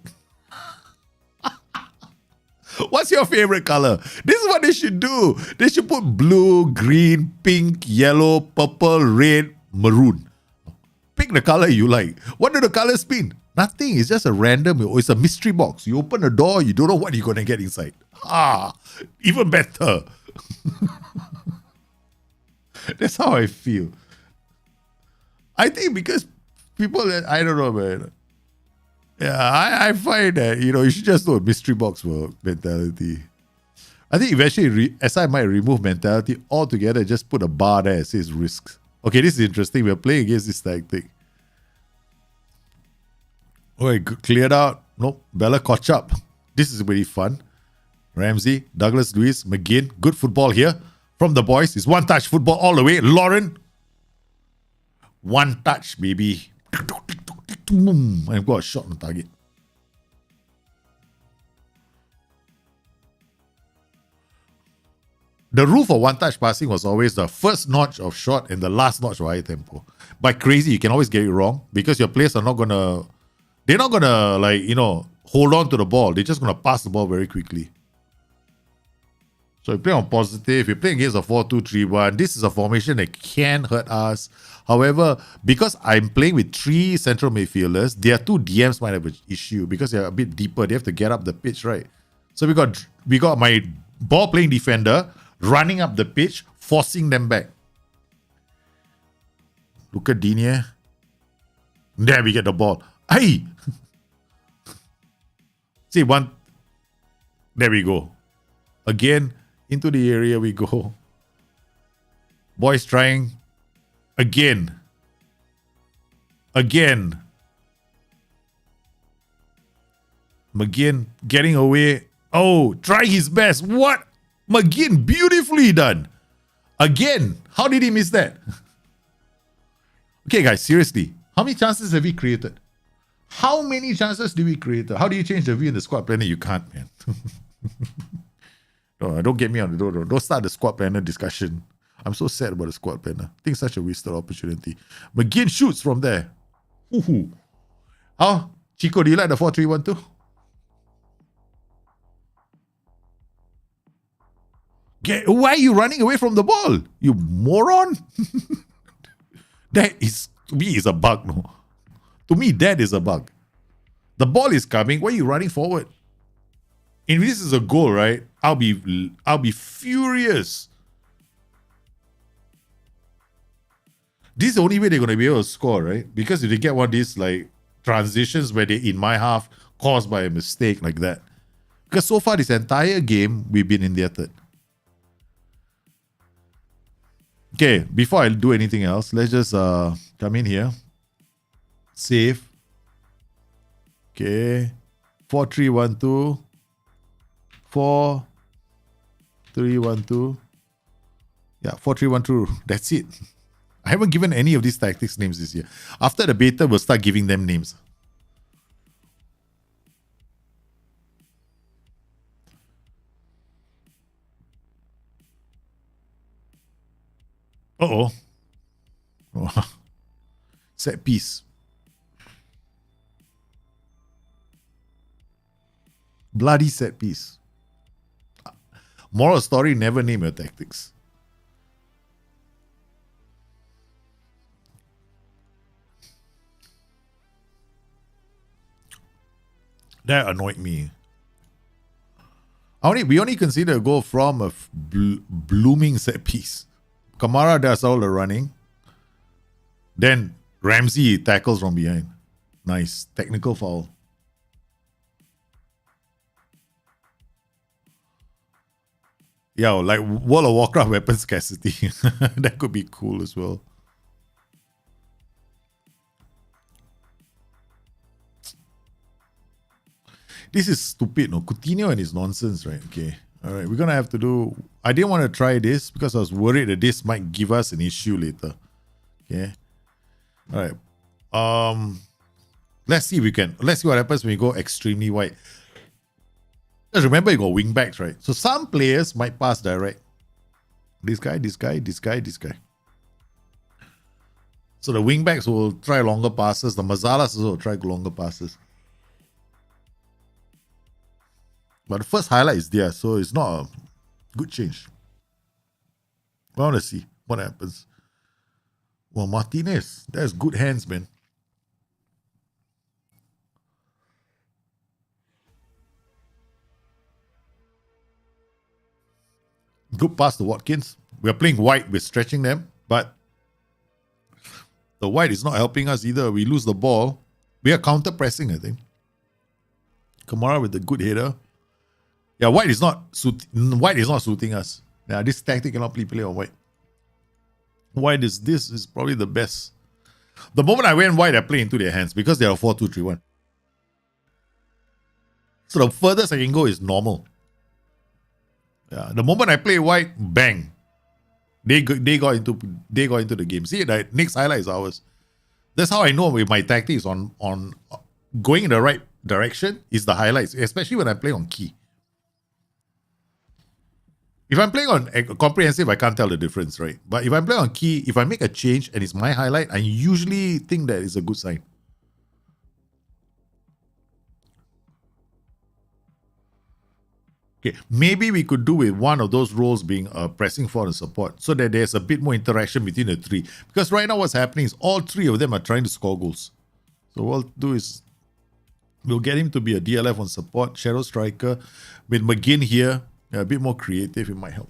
What's your favorite color? This is what they should do. They should put blue, green, pink, yellow, purple, red, maroon. Pick the color you like. What do the colors mean? Nothing. It's just a random, it's a mystery box. You open the door, you don't know what you're going to get inside. Even better. That's how I feel. I think because people, I don't know, man. Yeah, I find that, you should just do a mystery box for mentality. I think eventually SI might remove mentality altogether, just put a bar there that says risks. Okay, this is interesting. We're playing against this tactic. Okay, cleared out. Nope. Bella Kochap. This is very fun. Ramsey, Douglas Luiz, McGinn. Good football here from the boys. It's one touch football all the way. Lauren. One touch, baby. I've got a shot on target. The rule for one-touch passing was always the first notch of shot and the last notch of high tempo. By crazy, you can always get it wrong because your players are not gonna, they're not gonna hold on to the ball. They're just gonna pass the ball very quickly. So you play on positive, you play against a 4-2-3-1. This is a formation that can hurt us. However, because I'm playing with 3 central midfielders, their 2 DMs might have an issue because they're a bit deeper. They have to get up the pitch, right? So we got my ball playing defender running up the pitch, forcing them back. Look at Digne. There we get the ball. Hey! See, one. There we go. Again, into the area we go. Boys trying. Again. McGinn getting away. Oh, trying his best. What? McGinn, beautifully done. Again, how did he miss that? Okay, guys, seriously. How many chances have we created? How many chances do we create? How do you change the view in the squad planner? You can't, man. No, don't get me on the door. Don't start the squad planner discussion. I'm so sad about the squad planner. I think such a wasted opportunity. McGinn shoots from there. Ooh. How? Chico, do you like the 4-3-1-2? Why are you running away from the ball? You moron. That is, to me, is a bug. No? To me, that is a bug. The ball is coming. Why are you running forward? If this is a goal, right? I'll be furious. This is the only way they're going to be able to score, right? Because if they get one of these transitions where they're in my half caused by a mistake like that. Because so far this entire game, we've been in their third. Okay, before I do anything else, let's just come in here. Save. Okay. 4312. 4312. Yeah, 4312. That's it. I haven't given any of these tactics names this year. After the beta, we'll start giving them names. Uh-oh. Set piece. Bloody set piece. Moral story, never name your tactics. That annoyed me. We only consider a goal from a blooming set piece. Kamara does all the running. Then Ramsey tackles from behind. Nice. Technical foul. Yeah, like World of Warcraft weapon scarcity. That could be cool as well. This is stupid, no? Coutinho and his nonsense, right? Okay. All right, we're going to have to do... I didn't want to try this because I was worried that this might give us an issue later. Okay. All right. Let's see if we can... Let's see what happens when we go extremely wide. Just remember, you got wing backs, right? So some players might pass direct. This guy. So the wing backs will try longer passes. The Mazalas will try longer passes. But the first highlight is there, so it's not a good change. I want to see what happens. Well, Martinez, that's good hands, man. Good pass to Watkins. We're playing wide, we're stretching them, but the wide is not helping us either. We lose the ball. We are counter pressing, I think. Kamara with the good header. Yeah, white is not suiting us. Yeah, this tactic cannot play on white. This is probably the best. The moment I went white, I play into their hands because they are 4-2-3-1. So the furthest I can go is normal. Yeah, the moment I play white, bang. They got into the game. See, the next highlight is ours. That's how I know if my tactic is on going in the right direction is the highlights, especially when I play on key. If I'm playing on comprehensive, I can't tell the difference, right? But if I'm playing on key, if I make a change and it's my highlight, I usually think that is a good sign. Okay, maybe we could do with one of those roles being pressing for the support so that there's a bit more interaction between the three. Because right now what's happening is all three of them are trying to score goals. So what we'll do is we'll get him to be a DLF on support, shadow striker. With McGinn here, a bit more creative, it might help.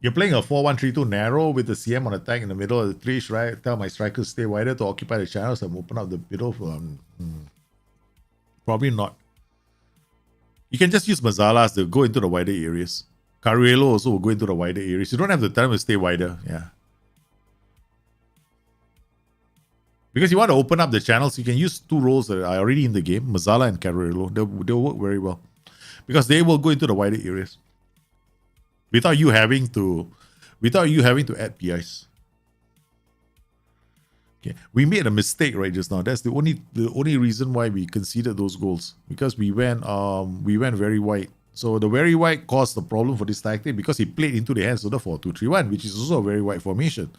You're playing a 4-1-3-2 narrow with the CM on attack in the middle of the three, right? Tell my strikers stay wider to occupy the channels and open up the middle. Probably not. You can just use Mazalas to go into the wider areas. Carriello also will go into the wider areas. You don't have to tell him to stay wider. Yeah. Because you want to open up the channels, you can use two roles that are already in the game, Mazzala and Carrillo. They'll work very well. Because they will go into the wider areas. Without you having to add PIs. Okay. We made a mistake right just now. That's the only reason why we conceded those goals. Because we went very wide. So the very wide caused the problem for this tactic because he played into the hands of the 4-2-3-1, which is also a very wide formation.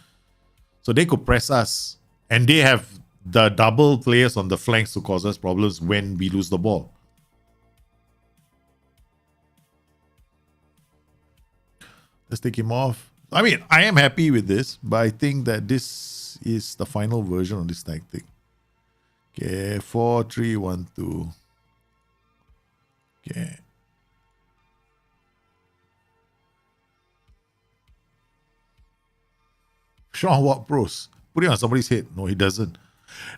So they could press us. And they have the double players on the flanks to cause us problems when we lose the ball. Let's take him off. I mean, I am happy with this, but I think that this is the final version of this tactic. Okay, 4-3-1-2. Okay. Sean Watt Pros. Put it on somebody's head. No, he doesn't.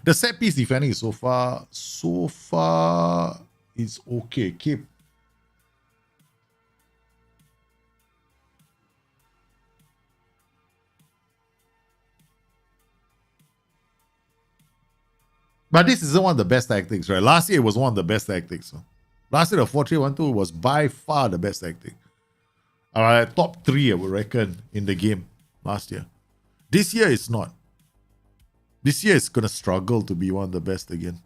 The set piece defending is so far it's okay. Keep. But this isn't one of the best tactics, right? Last year it was one of the best tactics. Last year the 4-3-1-2 was by far the best tactic. Top 3, I would reckon, in the game last year. This year it's not. This year it's gonna struggle to be one of the best again.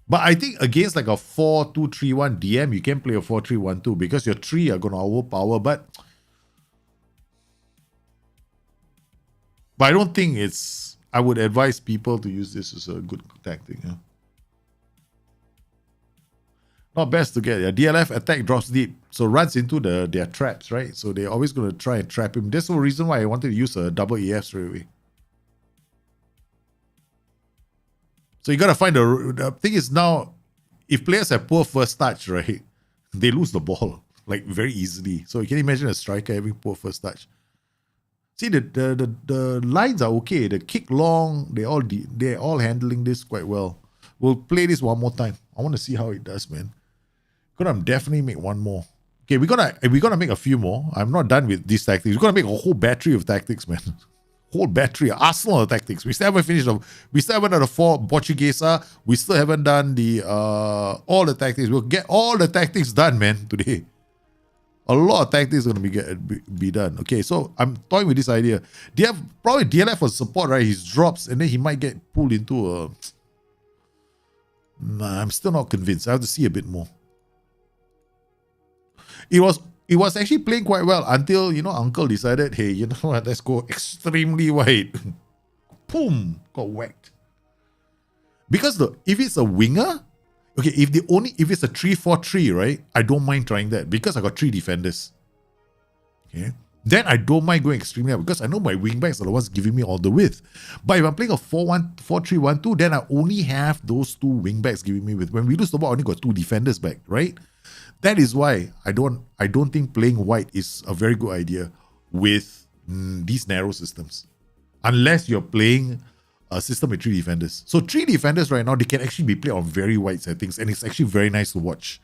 But I think against like a 4-2-3-1 DM, you can play a 4-3-1-2 because your 3 are gonna overpower, but I don't think it's... I would advise people to use this as a good tactic. Yeah. Not best to get. Yeah. DLF attack drops deep, so runs into their traps, right? So they're always going to try and trap him. That's the reason why I wanted to use a double EF straight away. So you got to find the thing is now, if players have poor first touch, right, they lose the ball like very easily. So you can imagine a striker having poor first touch. See, the lines are okay. The kick long, they're all handling this quite well. We'll play this one more time. I want to see how it does, man. Gonna definitely make one more. Okay, we're gonna make a few more. I'm not done with these tactics. We're gonna make a whole battery of tactics, man. Whole battery, arsenal of tactics. We still haven't finished them. We still haven't done the 4 Portuguesa. We still haven't done the all the tactics. We'll get all the tactics done, man, today. A lot of tactics are going to be done. Okay, so I'm toying with this idea. Probably DLF for support, right? He drops and then he might get pulled into a... Nah, I'm still not convinced. I have to see a bit more. It was actually playing quite well until, Uncle decided, hey, you know what? Let's go extremely wide. Boom! Got whacked. Because if it's a winger... Okay, if it's a 3-4-3, right? I don't mind trying that because I got 3 defenders. Okay. Then I don't mind going extremely high because I know my wingbacks are the ones giving me all the width. But if I'm playing a 4-3-1-2, then I only have those 2 wingbacks giving me width. When we lose the ball, I only got 2 defenders back, right? That is why I don't think playing wide is a very good idea with these narrow systems. Unless you're playing a system with 3 defenders. So 3 defenders right now, they can actually be played on very wide settings and it's actually very nice to watch.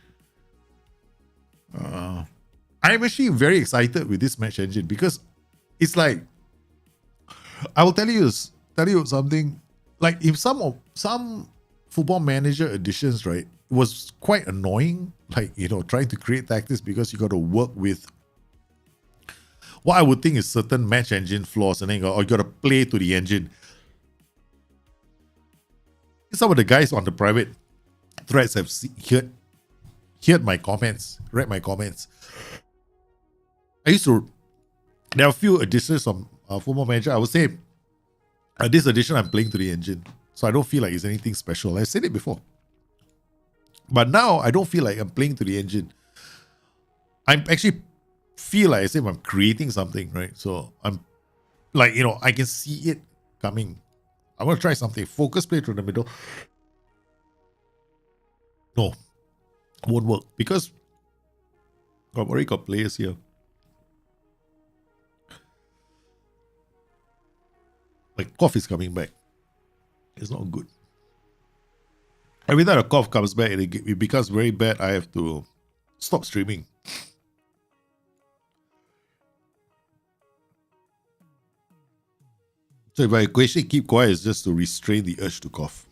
I'm actually very excited with this match engine because it's like, I will tell you something, like if some Football Manager editions, right, was quite annoying, like, trying to create tactics because you got to work with what I would think is certain match engine flaws and then you got to play to the engine. Some of the guys on the private threads have heard my comments, read my comments. There are a few editions of Football Manager. I would say this edition I'm playing to the engine. So I don't feel like it's anything special. I said it before. But now I don't feel like I'm playing to the engine. I actually feel like as if I'm creating something, right? So I'm like, I can see it coming. I'm going to try something. Focus play through the middle. No. Won't work. Because I've already got players here. Like, cough is coming back. It's not good. Every time a cough comes back and it becomes very bad, I have to stop streaming. So if I actually keep quiet, it's just to restrain the urge to cough.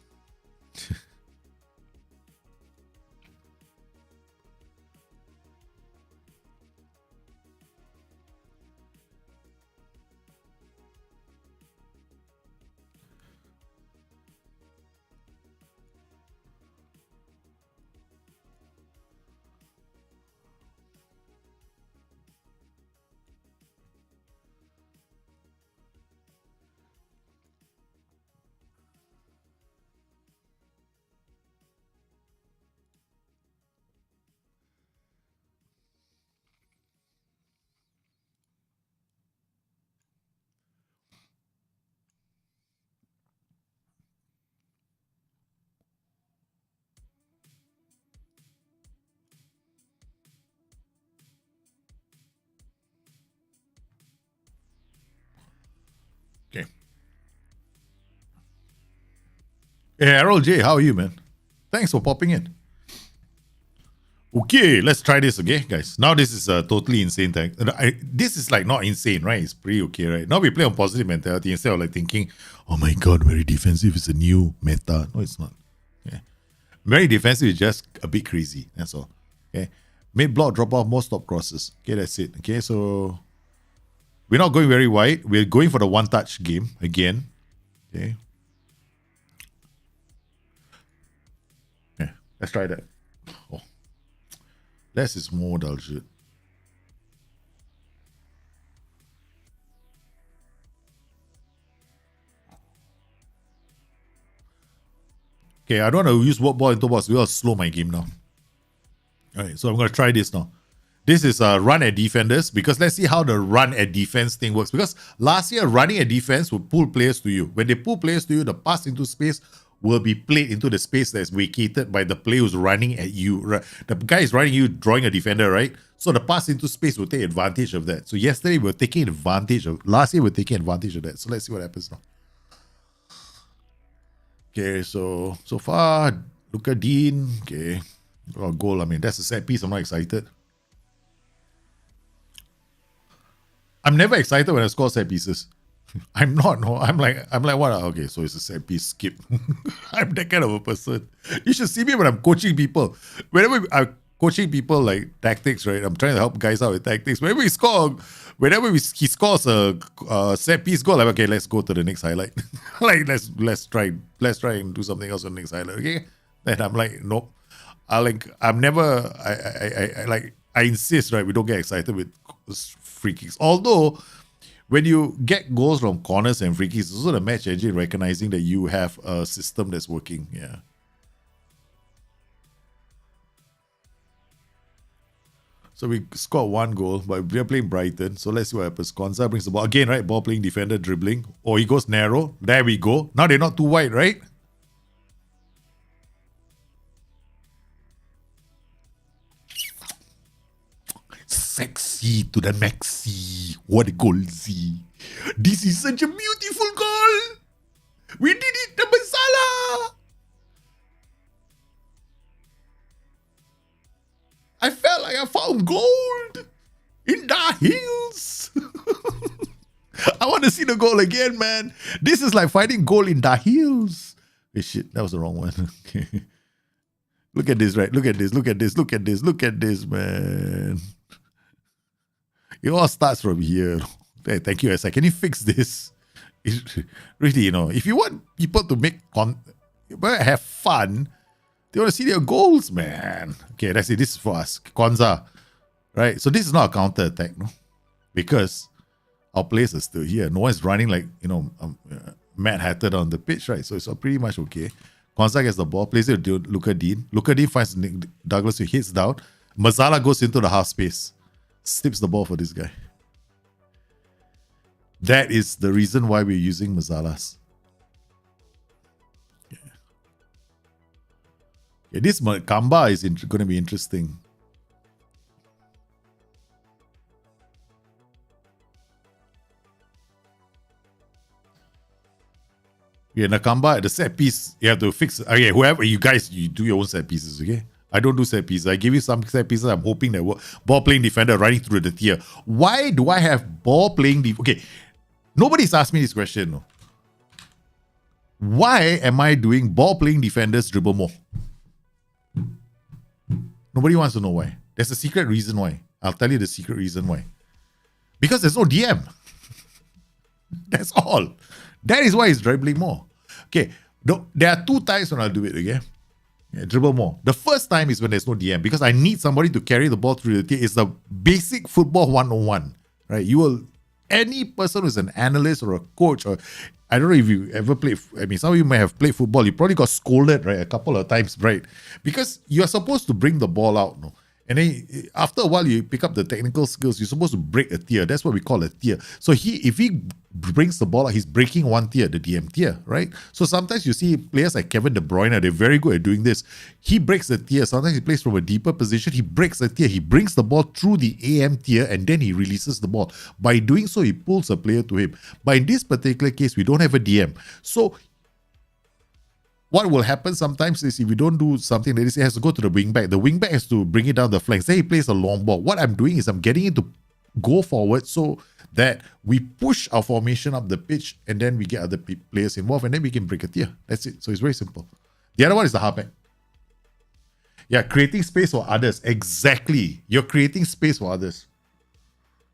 Okay. Hey, Harold J, how are you, man? Thanks for popping in. Okay, let's try this, okay, guys. Now this is a totally insane thing. This is like not insane, right? It's pretty okay, right? Now we play on positive mentality instead of like thinking, oh my god, very defensive is a new meta. No, it's not. Okay. Very defensive is just a bit crazy. That's all. Okay. Mid block, drop off, more stop crosses. Okay, that's it. Okay, so we're not going very wide. We're going for the one-touch game again. Okay. Yeah, let's try that. Oh. Less is more, Daljit. Okay, I don't want to use what ball into box. We will slow my game now. Alright, so I'm going to try this now. This is a run at defenders because let's see how the run at defense thing works. Because last year, running at defense would pull players to you. When they pull players to you, the pass into space will be played into the space that's vacated by the player who's running at you. Right? The guy is running you, drawing a defender, right? So the pass into space will take advantage of that. So yesterday we were taking advantage of, last year we were taking advantage of that. So let's see what happens now. Okay, so far, Luka Dean, okay. Oh, goal, I mean, that's a set piece, I'm not excited. I'm never excited when I score set pieces. I'm not, no. I'm like, what? Okay, so it's a set piece, skip. I'm that kind of a person. You should see me when I'm coaching people. Whenever I'm coaching people like tactics, right? I'm trying to help guys out with tactics. Whenever he scores a set piece goal, I'm like, okay, let's go to the next highlight. Like, let's try and do something else on the next highlight, okay? Then I'm like, nope. I insist, right? We don't get excited with free kicks. Although, when you get goals from corners and free kicks, it's also the match engine recognizing that you have a system that's working. Yeah. So we scored one goal, but we're playing Brighton. So let's see what happens. Konza brings the ball. Again, right? Ball playing defender, dribbling. Oh, he goes narrow. There we go. Now they're not too wide, right? Sexy to the maxi. What a goal, see. This is such a beautiful goal. We did it, the Masala. I felt like I found gold in the hills. I want to see the goal again, man. This is like finding gold in the hills. Hey, shit, that was the wrong one. Okay. Look at this, right? Look at this, man. It all starts from here. Hey, thank you, SI. Can you fix this? Really, if you want people to have fun, they want to see their goals, man. Okay, that's it. This is for us. Konza. Right? So this is not a counter attack, no? Because our players are still here. No one's running like, Mad Hatted on the pitch, right? So it's all pretty much okay. Konza gets the ball, plays it to Luka Dean. Luka Dean finds Douglas who hits down. Mazala goes into the half space. Slips the ball for this guy. That is the reason why we're using Mazalas. Yeah, this Kamba is going to be interesting. Yeah, Nakamba at the set piece, you have to fix. Okay, whoever you guys, you do your own set pieces, okay? I don't do set pieces. I give you some set pieces. I'm hoping that ball playing defender running through the tier. Why do I have ball playing okay, nobody's asked me this question. No. Why am I doing ball playing defenders dribble more? Nobody wants to know why. There's a secret reason why. I'll tell you the secret reason why. Because there's no DM. That's all. That is why it's dribbling more. Okay, there are two times when I'll do it, okay? Yeah, dribble more. The first time is when there's no DM because I need somebody to carry the ball through the tier. It's the basic football 101, right? Any person who's an analyst or a coach, or I don't know if you ever played, some of you may have played football. You probably got scolded, right? A couple of times, right? Because you're supposed to bring the ball out, no? And then after a while, you pick up the technical skills. You're supposed to break a tier. That's what we call a tier. So if he brings the ball out, he's breaking one tier, the DM tier, right? So sometimes you see players like Kevin De Bruyne, they're very good at doing this. He breaks the tier. Sometimes he plays from a deeper position. He breaks the tier. He brings the ball through the AM tier and then he releases the ball. By doing so, he pulls a player to him. But in this particular case, we don't have a DM. So what will happen sometimes is if we don't do something like this, it has to go to the wing back. The wing back has to bring it down the flanks. Then he plays a long ball. What I'm doing is I'm getting it to go forward so that we push our formation up the pitch and then we get other players involved and then we can break a tier. That's it. So it's very simple. The other one is the halfback. Yeah, creating space for others. Exactly. You're creating space for others.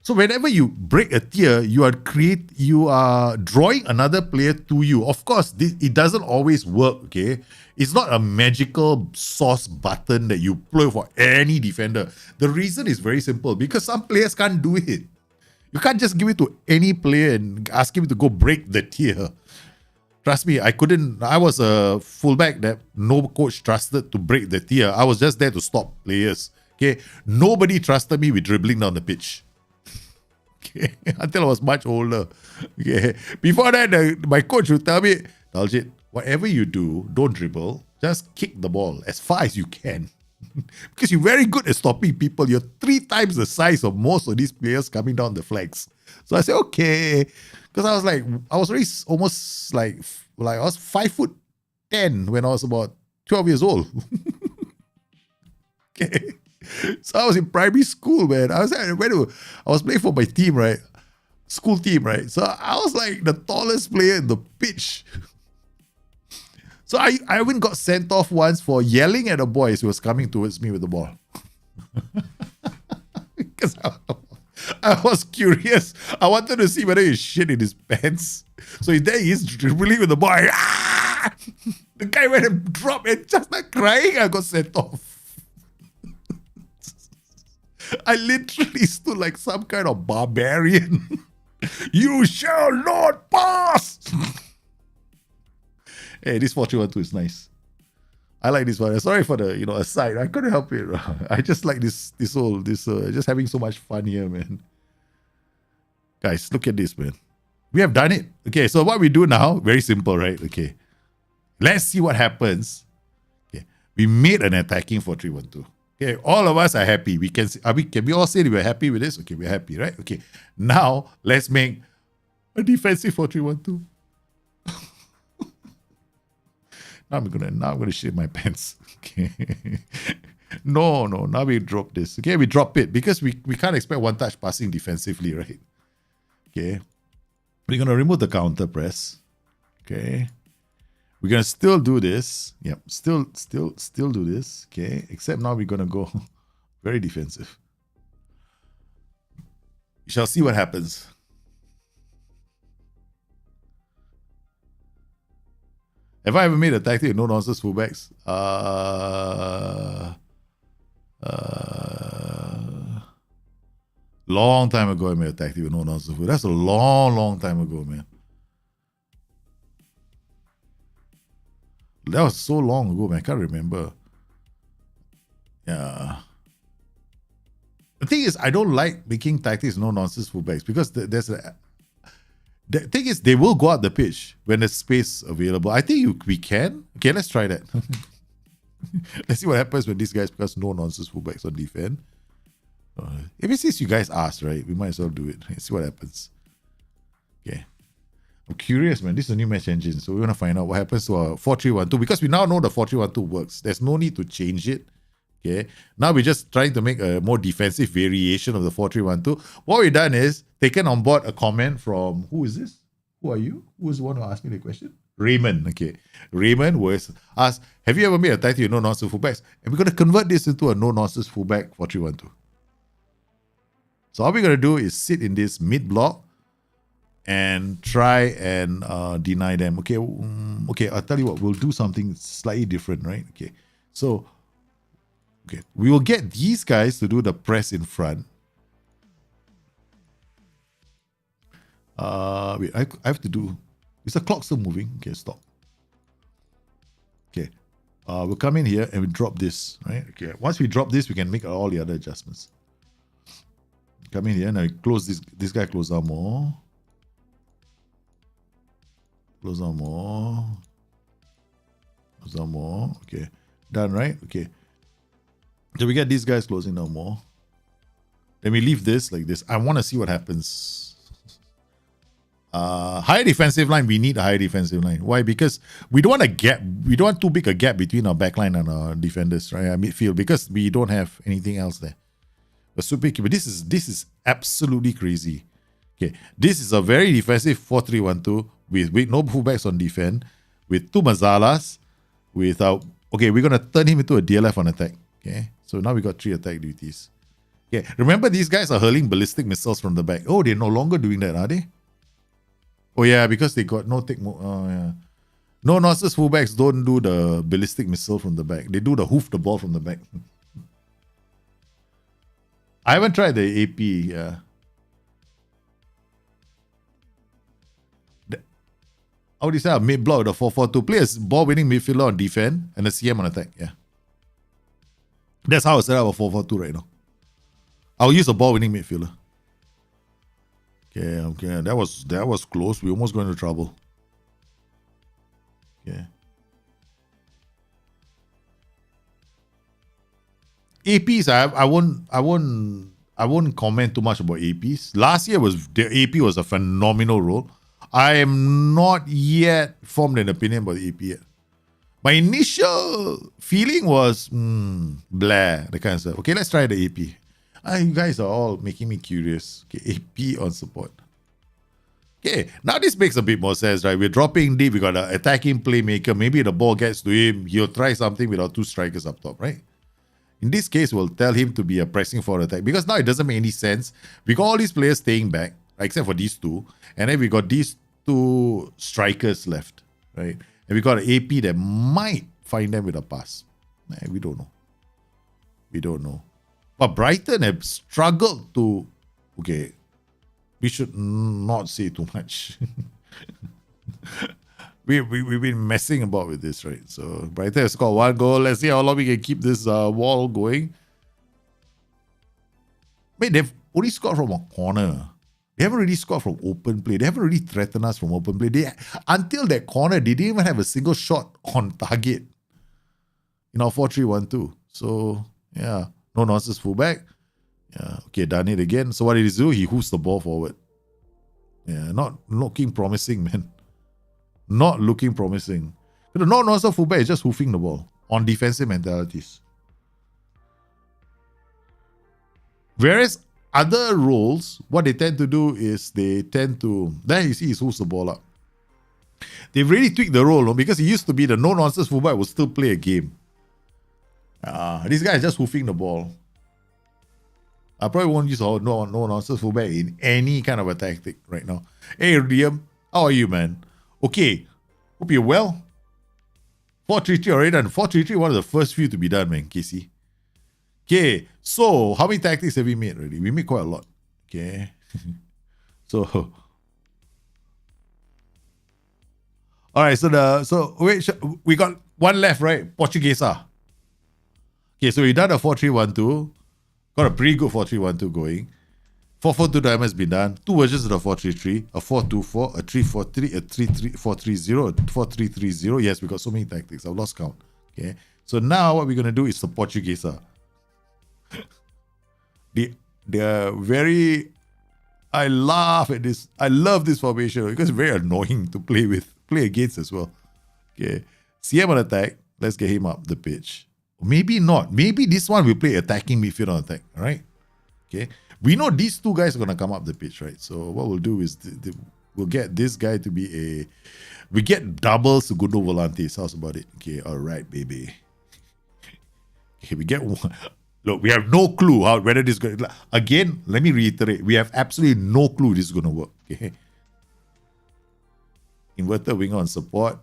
So whenever you break a tier, you are drawing another player to you. Of course, it doesn't always work, okay? It's not a magical sauce button that you play for any defender. The reason is very simple, because some players can't do it. You can't just give it to any player and ask him to go break the tier. Trust me, I couldn't. I was a fullback that no coach trusted to break the tier. I was just there to stop players, okay? Nobody trusted me with dribbling down the pitch. Okay, until I was much older. Okay. Before that, my coach would tell me, Daljit, whatever you do, don't dribble. Just kick the ball as far as you can. Because you're very good at stopping people. You're 3 times the size of most of these players coming down the flags. So I said, okay. Because I was already almost like I was 5'10" when I was about 12 years old. Okay. So I was in primary school, man. I was playing for my team, right? School team, right? So I was like the tallest player in the pitch. So I even got sent off once for yelling at a boy who was coming towards me with the ball. Because I was curious. I wanted to see whether he shit in his pants. So there he is dribbling with the ball. Ah! The guy went and dropped and just like crying. I got sent off. I literally stood like some kind of barbarian. You shall not pass. Hey, this 4-3-1-2 is nice. I like this one. Sorry for the aside. I couldn't help it. I just like this just having so much fun here, man. Guys, look at this, man. We have done it. Okay, so what we do now, very simple, right? Okay, let's see what happens. Okay, we made an attacking 4-3-1-2. Okay, all of us are happy. Can we all say that we're happy with this? Okay, we're happy, right? Okay, now let's make a defensive 4-3-1-2. Now I'm gonna shit my pants. Okay. No. Now we drop this. Okay, we drop it because we can't expect one touch passing defensively, right? Okay. We're gonna remove the counter press. Okay. We're gonna still do this. Yep, still do this. Okay, except now we're gonna go very defensive. We shall see what happens. Have I ever made a tactic with no nonsense fullbacks? Long time ago I made a tactic with no nonsense fullbacks. That's a long time ago, man. That was so long ago, man. I can't remember. Yeah. The thing is, I don't like making tactics no nonsense fullbacks because the thing is, they will go out the pitch when there's space available. I think we can. Okay, let's try that. Let's see what happens when these guys become no nonsense fullbacks on defense. If it says you guys asked, right, we might as well do it. Let's see what happens. Okay. I'm curious, man. This is a new match engine, so we want to find out what happens to our 4-3-1-2 because we now know the 4-3-1-2 works. There's no need to change it. Okay. Now we're just trying to make a more defensive variation of the 4-3-1-2. What we've done is taken on board a comment from, who is this? Who are you? Who is the one who asked me the question? Raymond. Okay. Raymond was asked, have you ever made a tactic with no nonsense fullbacks? And we're going to convert this into a no nonsense fullback 4-3-1-2. So all we're going to do is sit in this mid block and try and deny them. Okay, okay, I'll tell you what, we'll do something slightly different, right? Okay, so, okay, we will get these guys to do the press in front. Wait, I have to do, is the clock still moving? Okay, stop. Okay, we'll come in here and we drop this, right? Okay, once we drop this, we can make all the other adjustments. Come in here, now close this guy close down more. Close down more. Close down more. Okay. Done, right? Okay. So we get these guys closing down more. Then we leave this like this. I want to see what happens. Higher defensive line, we need a higher defensive line. Why? Because we don't want a gap. We don't want too big a gap between our backline and our defenders, right? Our midfield, because we don't have anything else there. But this is absolutely crazy. Okay, this is a very defensive 4-3-1-2 with no fullbacks on defense, with two Mazalas, without. Okay, we're gonna turn him into a DLF on attack. Okay, so now we got 3 attack duties. Okay, remember these guys are hurling ballistic missiles from the back. Oh, they're no longer doing that, are they? Oh yeah, because they got no take. Oh yeah, no nonsense fullbacks don't do the ballistic missile from the back. They do the hoof the ball from the back. I haven't tried the AP. Yeah. How do you say? Mid block the 4-4-2. Play a ball winning midfielder on defense and a CM on attack. Yeah. That's how I set up a 4-4-2 right now. I'll use a ball winning midfielder. Okay. That was close. We almost got into trouble. Okay. APs, I won't comment too much about APs. Last year the AP was a phenomenal role. I am not yet formed an opinion about the AP yet. My initial feeling was blah, the kind of stuff. Okay, let's try the AP. You guys are all making me curious. Okay, AP on support. Okay, now this makes a bit more sense, right? We're dropping deep. We got an attacking playmaker. Maybe the ball gets to him. He'll try something with our 2 strikers up top, right? In this case, we'll tell him to be a pressing forward attack, because now it doesn't make any sense. We got all these players staying back, except for these 2, and then we got these 2 strikers left, right? And we got an AP that might find them with a pass. We don't know. We don't know. But Brighton have struggled to. Okay, we should not say too much. We've been messing about with this, right? So Brighton has scored 1 goal. Let's see how long we can keep this wall going. Wait, they've only scored from a corner. They haven't really scored from open play. They haven't really threatened us from open play. Until that corner, they didn't even have a single shot on target in our 4-3-1-2. So, yeah, no nonsense fullback. Yeah, okay, done it again. So what did he do? He hoofs the ball forward. Yeah, not looking promising, man. Not looking promising. The no-nonsense fullback is just hoofing the ball on defensive mentalities. Whereas other roles, what they tend to do is there you see he hoofs the ball up. They've really tweaked the role, no? Because it used to be the no-nonsense fullback would still play a game. This guy is just hoofing the ball. I probably won't use a no-nonsense fullback in any kind of a tactic right now. Hey, Liam, how are you, man? Okay, hope you're well. 4-3-3 already done. 4-3-3, one of the first few to be done, man, Casey. Okay, so how many tactics have we made already? We made quite a lot. Okay. So all right, we got one left, right? Portuguesa. Okay, so we done a 4-3-1-2. Got a pretty good 4-3-1-2 going. 4-4-2 diamond has been done. 2 versions of the 4-3-3, a 4-2-4, a 3-4-3, a 3-3-4-3-0, a 4-3-3-0. Yes, we got so many tactics. I've lost count. Okay. So now what we're gonna do is the Portuguesa. They're very. I laugh at this. I love this formation because it's very annoying to play against as well. Okay. CM on attack. Let's get him up the pitch. Maybe not. Maybe this one will play attacking midfield on attack. All right. Okay. We know these 2 guys are gonna come up the pitch, right? So what we'll do is we'll get this guy to be we get doubles to Gundo Volantes. How's about it? Okay. All right, baby. Okay. We get one. Look, we have no clue whether this is going to... Again, let me reiterate. We have absolutely no clue this is going to work. Okay. Inverted winger on support.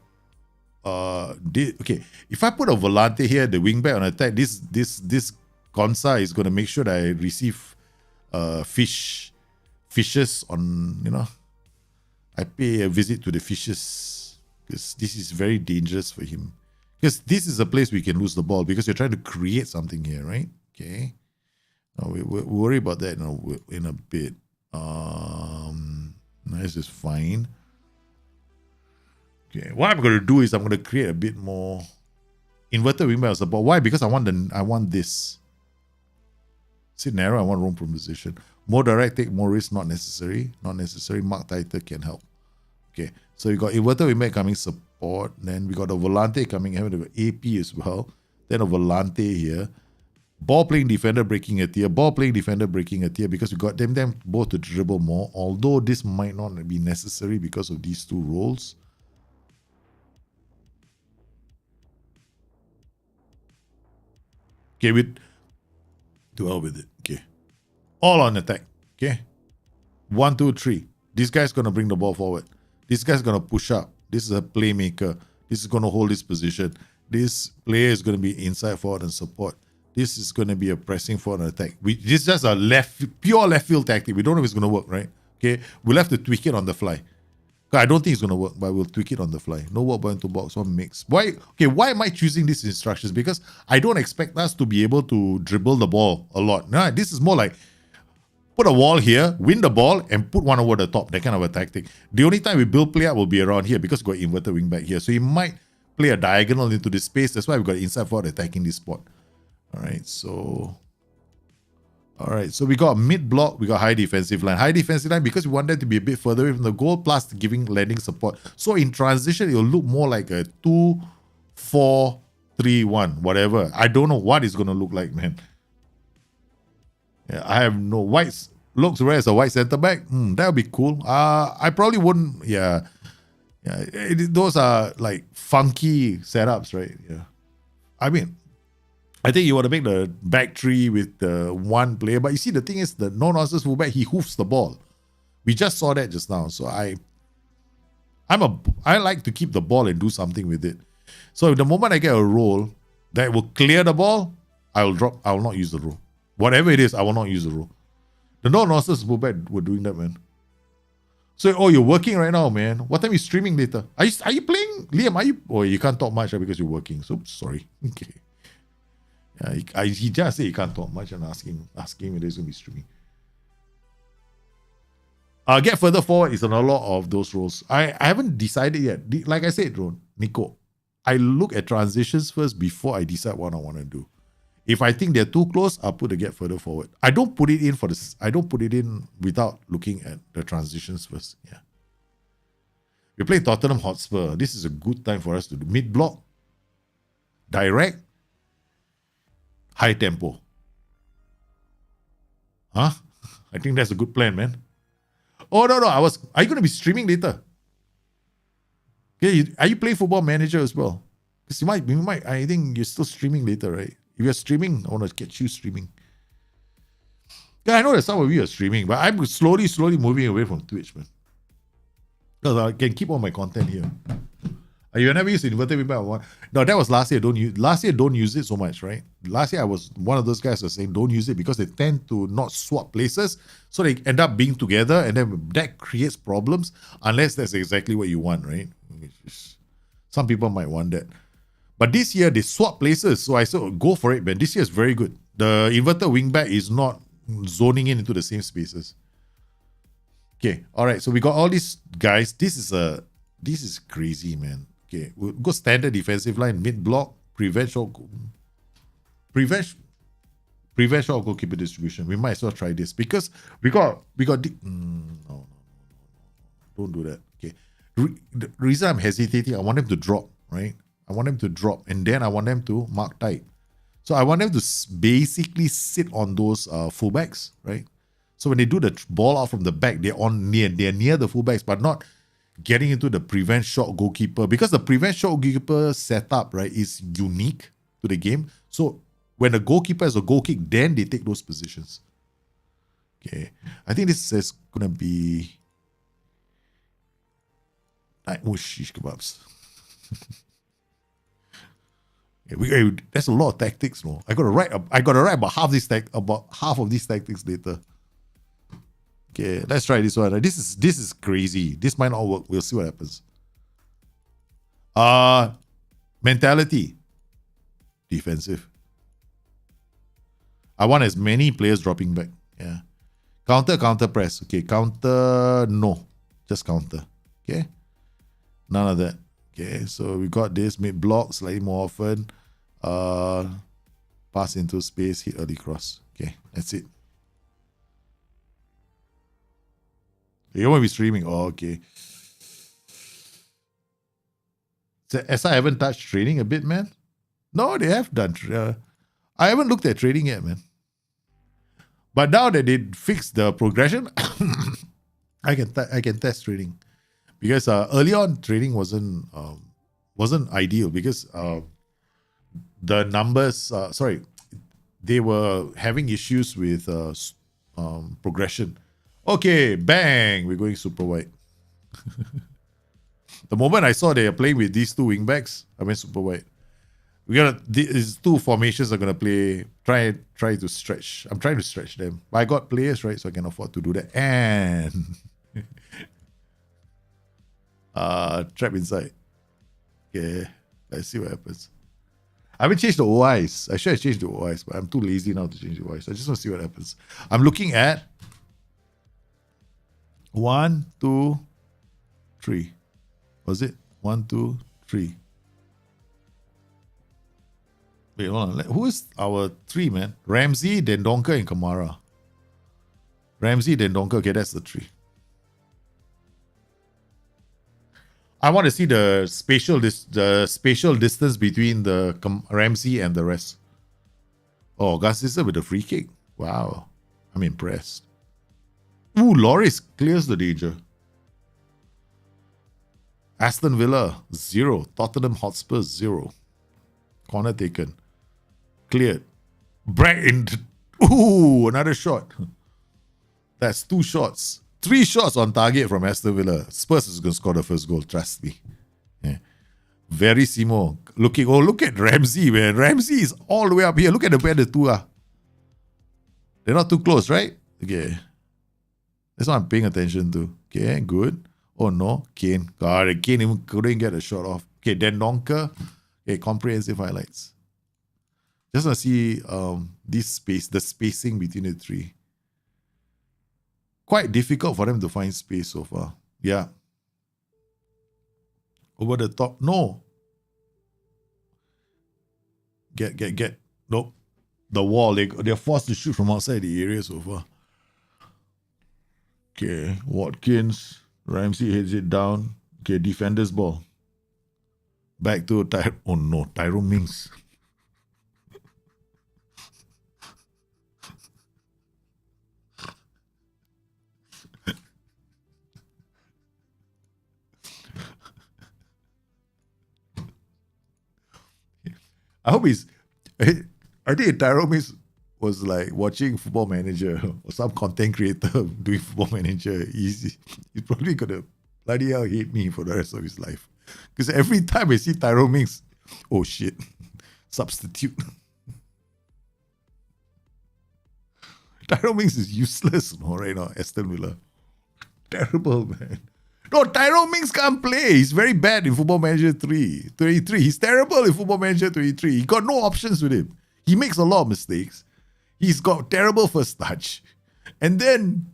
Okay. If I put a Volante here, the wingback on attack, this Consa is going to make sure that I receive fishes on, I pay a visit to the fishes. Because this is very dangerous for him. Because this is a place we can lose the ball because you're trying to create something here, right? Okay. Now we'll worry about that in a bit. This is fine. Okay. What I'm going to do is I'm going to create a bit more inverted wingback support. Why? Because I want this. Sit narrow. I want roam from position. More direct, take more risk. Not necessary. Not necessary. Mark tighter can help. Okay, so we got inverter wingback coming support. Then we got a volante coming. Having got AP as well. Then a volante here. Ball playing defender breaking a tier. Ball playing defender breaking a tier because we got them both to dribble more. Although this might not be necessary because of these two roles. Okay, we do well with it. Okay, all on attack. Okay, 1, 2, 3. This guy's gonna bring the ball forward. This guy's gonna push up. This is a playmaker. This is gonna hold this position. This player is gonna be inside forward and support. This is gonna be a pressing forward and attack. This is just a pure left field tactic. We don't know if it's gonna work, right? Okay, we'll have to tweak it on the fly. I don't think it's gonna work, but we'll tweak it on the fly. No work ball into box, one mix. Why? Okay, why am I choosing these instructions? Because I don't expect us to be able to dribble the ball a lot. No, this is more like put a wall here, win the ball, and put one over the top. That kind of a tactic. The only time we build play up will be around here because we got inverted wing back here. So he might play a diagonal into this space. That's why we got inside forward attacking this spot. All right, so we got mid block, we got high defensive line. High defensive line because we want them to be a bit further away from the goal, plus giving landing support. So in transition, it'll look more like a 2-4-3-1, whatever. I don't know what it's gonna look like, man. Yeah, I have no whites. Looks rare as a white center back. That would be cool. I probably wouldn't. Yeah. Those are like funky setups, right? Yeah. I mean, I think you want to make the back three with the one player, but you see the thing is the no-nonsense fullback, he hoofs the ball. We just saw that just now. So I like to keep the ball and do something with it. So the moment I get a roll that will clear the ball, I will not use the roll. Whatever it is, I will not use the roll. The no-nonsense fullback were doing that, man. So, you're working right now, man. What time are you streaming later? Are you playing? Liam, are you? Oh, you can't talk much because you're working. So, sorry. Okay. He just said he can't talk much and asking whether he's going to be streaming. Get further forward is on a lot of those roles. I haven't decided yet. Like I said, Nico, I look at transitions first before I decide what I want to do. If I think they're too close, I'll put the get further forward. I don't put it in without looking at the transitions first. Yeah. We play Tottenham Hotspur. This is a good time for us to do mid block, direct, high tempo. Huh? I think that's a good plan, man. Oh, no. Are you going to be streaming later? Okay, are you playing Football Manager as well? Because you might, I think you're still streaming later, right? If you're streaming, I want to catch you streaming. Yeah, I know that some of you are streaming, but I'm slowly moving away from Twitch, man. Because I can keep all my content here. You never used inverted wingback one? No, that was last year. Don't use it so much, right? Last year I was one of those guys who was saying don't use it because they tend to not swap places, so they end up being together, and then that creates problems unless that's exactly what you want, right? Some people might want that. But this year they swap places, so I said go for it, man. This year is very good. The inverted wingback is not zoning in into the same spaces. Okay, all right. So we got all these guys. This is crazy, man. Okay, we'll go standard defensive line, mid block, prevent short goalkeeper distribution. We might as well try this because we got no, don't do that. Okay, the reason I'm hesitating, I want them to drop, right? I want them to drop, and then I want them to mark tight. So I want them to basically sit on those fullbacks, right? So when they do the ball out from the back, they're near the fullbacks, but not getting into the prevent shot goalkeeper, because the prevent shot goalkeeper setup, right, is unique to the game. So when the goalkeeper has a goal kick, then they take those positions. Okay, I think this is gonna be shish kebabs. That's a lot of tactics, no. I gotta write about half of these tactics later. Okay, let's try this one. This is crazy. This might not work. We'll see what happens. Mentality. Defensive. I want as many players dropping back. Yeah. Counter press. Okay, counter, no. Just counter. Okay. None of that. Okay, so we got this mid block slightly more often. Pass into space, hit early cross. Okay, that's it. You won't be streaming. Oh, okay. SI haven't touched training a bit, man. No, they have done. I haven't looked at training yet, man. But now that they fixed the progression, I can test training, because early on training wasn't ideal, because the numbers. They were having issues with progression. Okay, bang, we're going super wide. The moment I saw they are playing with these two wing backs, I went super wide. These two formations are gonna play. Try to stretch. I'm trying to stretch them. But I got players, right, so I can afford to do that. And trap inside. Okay, let's see what happens. I haven't changed the OIs. I should have changed the OIs, but I'm too lazy now to change the OIs. I just want to see what happens. I'm looking at 1, 2, 3. Was it 1, 2, 3? Wait, hold on. Who is our 3, man? Ramsey, Dendoncker, and Kamara. Ramsey, Dendoncker. Okay, that's the 3. I want to see the spatial distance between the Ramsey and the rest. Oh, Garcia with a free kick. Wow. I'm impressed. Ooh, Loris clears the danger. Aston Villa, 0. Tottenham Hotspur, 0. Corner taken. Cleared. Ooh, another shot. That's 2 shots. 3 shots on target from Aston Villa. Spurs is going to score the first goal, trust me. Yeah. Verissimo. Look at Ramsey, man. Ramsey is all the way up here. Look at where the two are. They're not too close, right? Okay. That's what I'm paying attention to. Okay, good. Oh no, Kane. God, Kane even couldn't get a shot off. Okay, Dendoncker. Okay, comprehensive highlights. Just want to see the spacing between the 3. Quite difficult for them to find space so far. Yeah. Over the top. No. Get. Nope. The wall. They're forced to shoot from outside the area so far. Okay. Watkins. Ramsey heads it down. Okay. Defender's ball. Back to Oh no. Tyrone Mings. I hope I think Tyrone Mings was like watching Football Manager or some content creator doing Football Manager. He's probably gonna bloody hell hate me for the rest of his life. Because every time I see Tyrone Mings, oh shit, substitute. Tyrone Mings is useless right now, Aston Villa. Terrible, man. No, Tyrone Mings can't play. He's very bad in Football Manager 23. He's terrible in Football Manager 23. He got no options with him. He makes a lot of mistakes. He's got terrible first touch. And then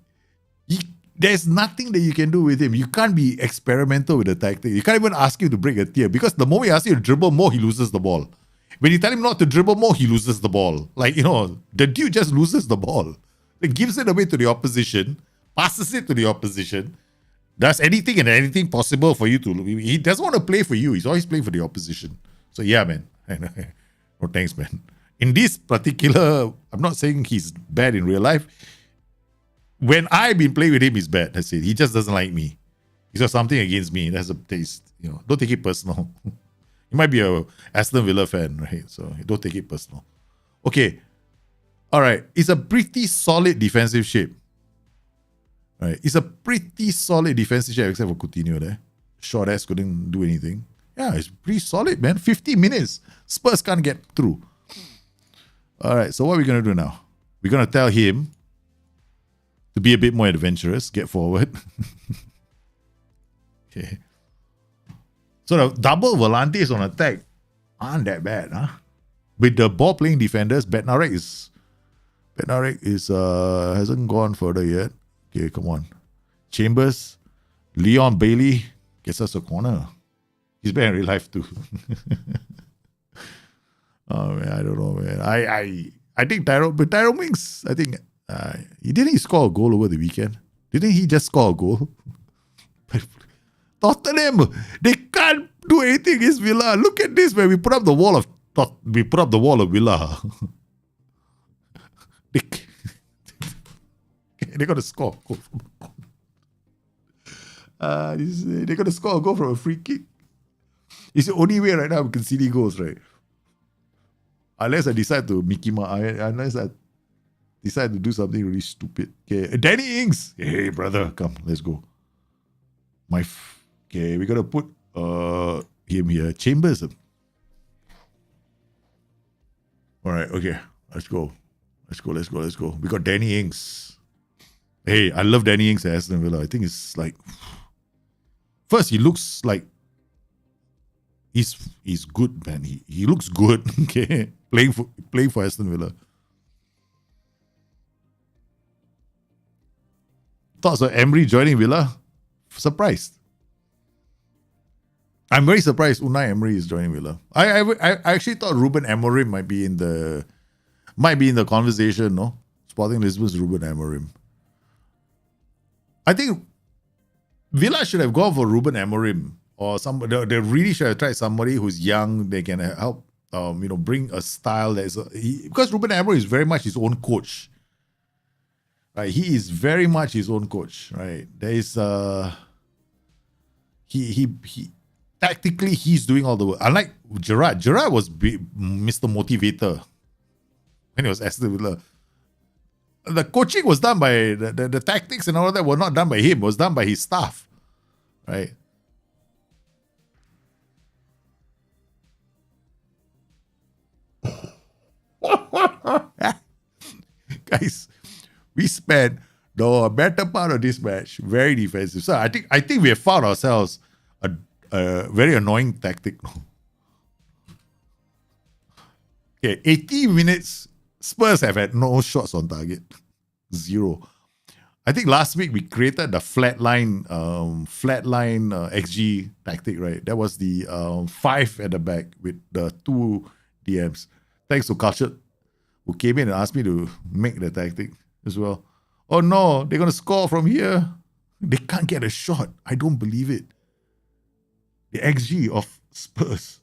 there's nothing that you can do with him. You can't be experimental with the tactic. You can't even ask him to break a tier, because the moment you ask him to dribble more, he loses the ball. When you tell him not to dribble more, he loses the ball. Like, the dude just loses the ball. He gives it away to the opposition, passes it to the opposition, does anything and anything possible for you to... He doesn't want to play for you. He's always playing for the opposition. So yeah, man. No thanks, man. In this particular... I'm not saying he's bad in real life. When I've been playing with him, he's bad. That's it. He just doesn't like me. He's got something against me. That's a taste. Don't take it personal. You might be a Aston Villa fan, right? So don't take it personal. Okay. All right. It's a pretty solid defensive shape. Right, it's a pretty solid defensive shape except for Coutinho there. Short ass couldn't do anything. Yeah, it's pretty solid, man. 50 minutes. Spurs can't get through. All right, so what are we going to do now? We're going to tell him to be a bit more adventurous, get forward. Okay. So the double volantes on attack aren't that bad, huh? With the ball playing defenders, Bednarek is hasn't gone further yet. Okay, come on. Chambers, Leon Bailey gets us a corner. He's bad in real life too. Oh man, I don't know, man. I think Tyrone Mings, I think he score a goal over the weekend. Didn't he just score a goal? Tottenham, they can't do anything against Villa. Look at this, man. We put up the wall of Villa. They're gonna score. They're gonna score a goal from a free kick. It's the only way right now we can see the goals, right? Unless I decide to unless I decide to do something really stupid. Okay, Danny Ings. Hey, brother, come, let's go. Okay, we gotta put him here. Chambers. All right, okay, let's go. We got Danny Ings. Hey, I love Danny Ings at Aston Villa. I think it's like, first he looks like he's good, man. He looks good. Okay, playing for Aston Villa. Thoughts of Emery joining Villa? Surprised. I'm very surprised Unai Emery is joining Villa. I actually thought Ruben Amorim might be in the conversation. No, Sporting Lisbon's Ruben Amorim. I think Villa should have gone for Ruben Amorim or somebody. They really should have tried somebody who's young. They can help, bring a style that is because Ruben Amorim is very much his own coach. Right, he is very much his own coach. Right, there is he tactically he's doing all the work. Unlike Gerrard was Mr. Motivator when he was Aston Villa. The coaching was done by the tactics and all that were not done by him. It was done by his staff, right? Guys, we spent the better part of this match very defensive. So I think we have found ourselves a very annoying tactic. Okay, 80 minutes. Spurs have had no shots on target. 0. I think last week we created the flatline XG tactic, right? That was the 5 at the back with the 2 DMs. Thanks to Culture, who came in and asked me to make the tactic as well. Oh no, they're going to score from here. They can't get a shot. I don't believe it. The XG of Spurs.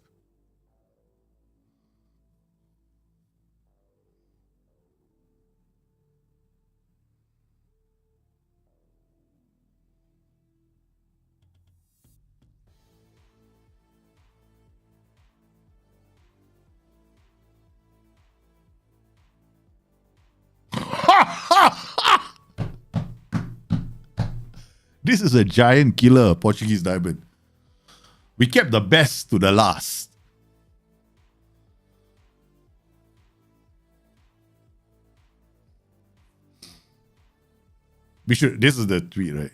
This is a giant killer, Portuguese diamond. We kept the best to the last. This is the tweet, right?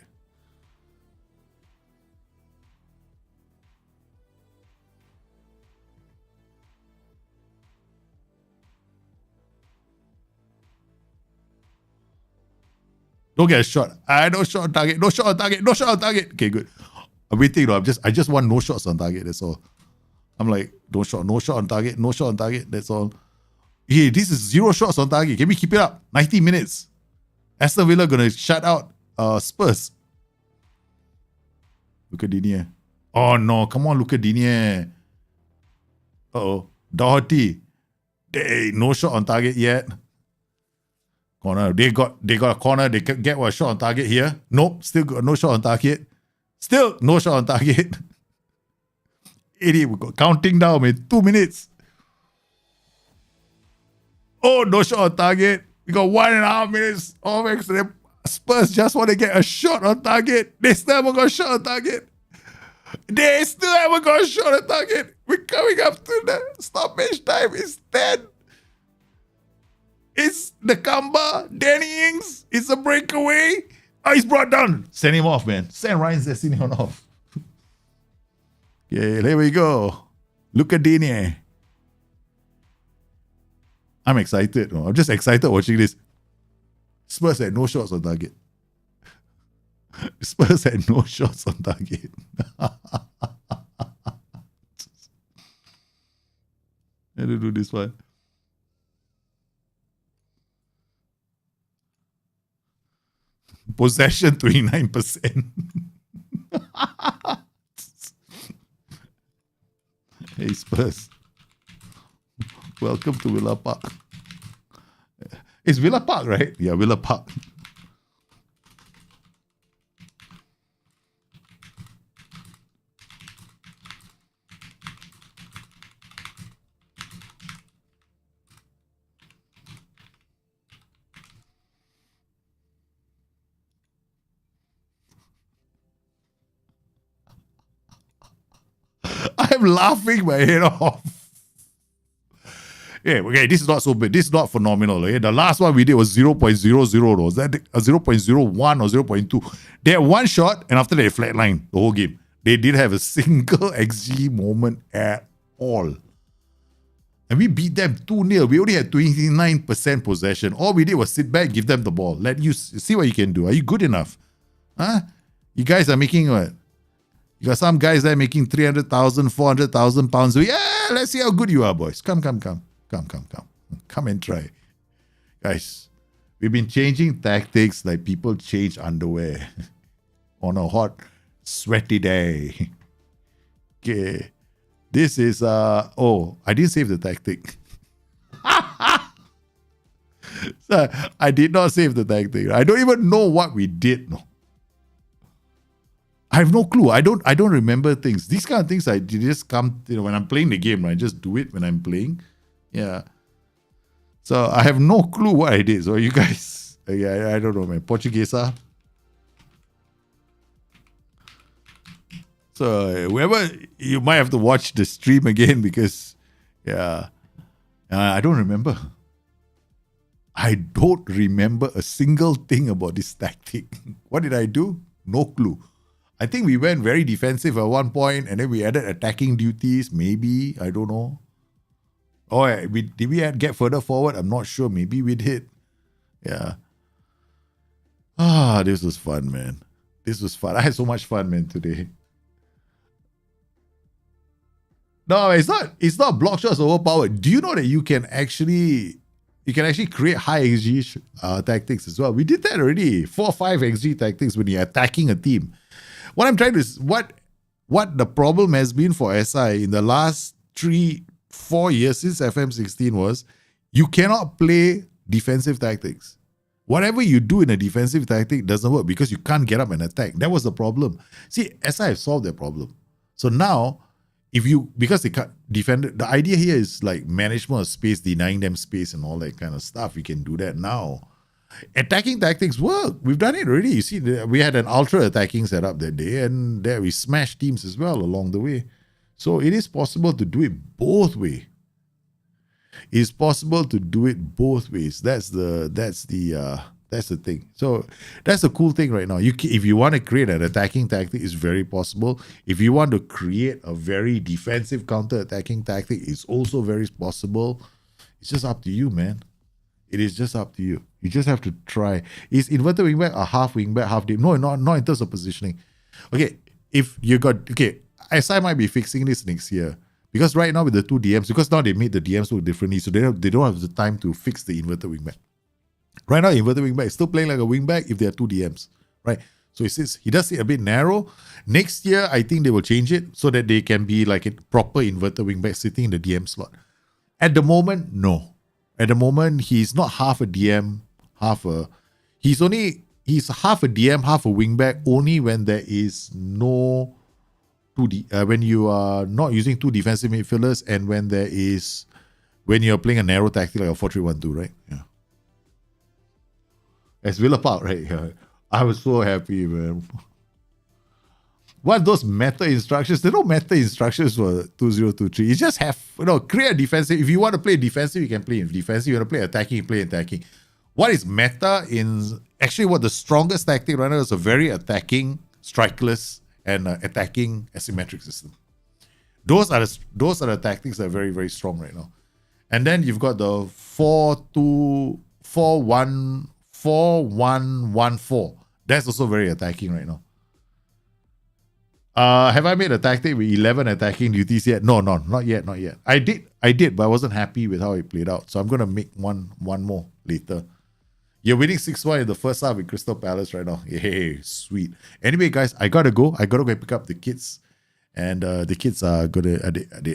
Don't get a shot. No shot on target. No shot on target. No shot on target. Okay, good. I'm waiting. No, I just want no shots on target. That's all. I'm like, no shot on target. No shot on target. That's all. Hey, this is 0 shots on target. Can we keep it up? 90 minutes. Aston Villa gonna shut out Spurs. Look at Digne. Oh no, come on, look at Digne. Uh-oh. Doherty. No shot on target yet. Corner. They got a corner. They can get a shot on target here. Nope. Still got no shot on target. Still no shot on target. Idiot. We got counting down in 2 minutes. Oh, no shot on target. We got 1.5 minutes of extra. Spurs just want to get a shot on target. They still haven't got a shot on target. We're coming up to the stoppage time. It's 10. It's the Kamba, Danny Ings. It's a breakaway. Oh, he's brought down. Send him off, man. Send Ryan Sessegnon off. Yeah, there we go. Look at Digne. I'm excited. I'm just excited watching this. Spurs had no shots on target. Spurs had no shots on target. How to do this one? Possession 29%. Hey, Spurs. Welcome to Villa Park. It's Villa Park, right? Yeah, Villa Park. I'm laughing my head off. Yeah, okay, this is not so bad. This is not phenomenal. Okay? The last one we did was 0.00. Was that 0.01 or 0.2? They had one shot, and after that, they flatlined the whole game. They didn't have a single XG moment at all. And we beat them 2-0. We only had 29% possession. All we did was sit back, give them the ball. Let you see what you can do. Are you good enough? Huh? You guys are making what? You got some guys there making 300,000, 400,000 pounds. So yeah, let's see how good you are, boys. Come. Come and try. Guys, we've been changing tactics like people change underwear on a hot, sweaty day. Okay. This is, I didn't save the tactic. So, I did not save the tactic. I don't even know what we did. No. I have no clue. I don't remember things. These kind of things, I just come, when I'm playing the game, I just do it when I'm playing. Yeah. So I have no clue what I did. So you guys, I don't know, man. Portuguese. So whoever, you might have to watch the stream again because, I don't remember. I don't remember a single thing about this tactic. What did I do? No clue. I think we went very defensive at one point and then we added attacking duties. Maybe. I don't know. Oh, did we get further forward? I'm not sure. Maybe we did. Yeah. This was fun, man. This was fun. I had so much fun, man, today. No, it's not block shots overpowered. Do you know that you can actually create high XG tactics as well? We did that already. 4 or 5 XG tactics when you're attacking a team. What I'm trying to what the problem has been for SI in the last 3-4 years since FM16 was you cannot play defensive tactics. Whatever you do in a defensive tactic doesn't work because you can't get up and attack. That was the problem. See, SI have solved their problem. So now, because they can't defend, the idea here is like management of space, denying them space and all that kind of stuff. You can do that now. Attacking tactics work. We've done it already. You see, we had an ultra attacking setup that day, and there we smashed teams as well along the way. So it is possible to do it both ways. It's possible to do it both ways. That's the thing. So that's the cool thing right now. If you want to create an attacking tactic, it's very possible. If you want to create a very defensive counter-attacking tactic, it's also very possible. It's just up to you, man. It is just up to you. You just have to try. Is inverted wingback a half wingback, half deep? No, not in terms of positioning. Okay, SI might be fixing this next year. Because right now with the 2 DMs, because now they made the DMs look differently, so they don't have the time to fix the inverted wingback. Right now, inverted wingback is still playing like a wingback if there are 2 DMs, right? So he does it a bit narrow. Next year, I think they will change it so that they can be like a proper inverted wingback sitting in the DM slot. At the moment, no. At the moment, he's not half a DM, he's half a DM, half a wingback only when there is no 2D, when you are not using 2 defensive midfielders and when you're playing a narrow tactic like a 4-3-1-2, right? Yeah. As Villa Park, right? Yeah. I was so happy, man. What those meta instructions? There are no meta instructions for 2023. You just have, create a defensive. If you want to play defensive, you can play defensive. You want to play attacking, you play attacking. What is meta actually what the strongest tactic right now is a very attacking, strikeless, and attacking asymmetric system. Those are the tactics that are very, very strong right now. And then you've got the 4-1-1-4. That's also very attacking right now. Have I made a tactic with 11 attacking duties yet? No, not yet. I did, but I wasn't happy with how it played out. So I'm gonna make one more later. You're winning 6-1 in the first half with Crystal Palace right now. Hey, sweet. Anyway, guys, I gotta go. I gotta go pick up the kids. And the kids are gonna they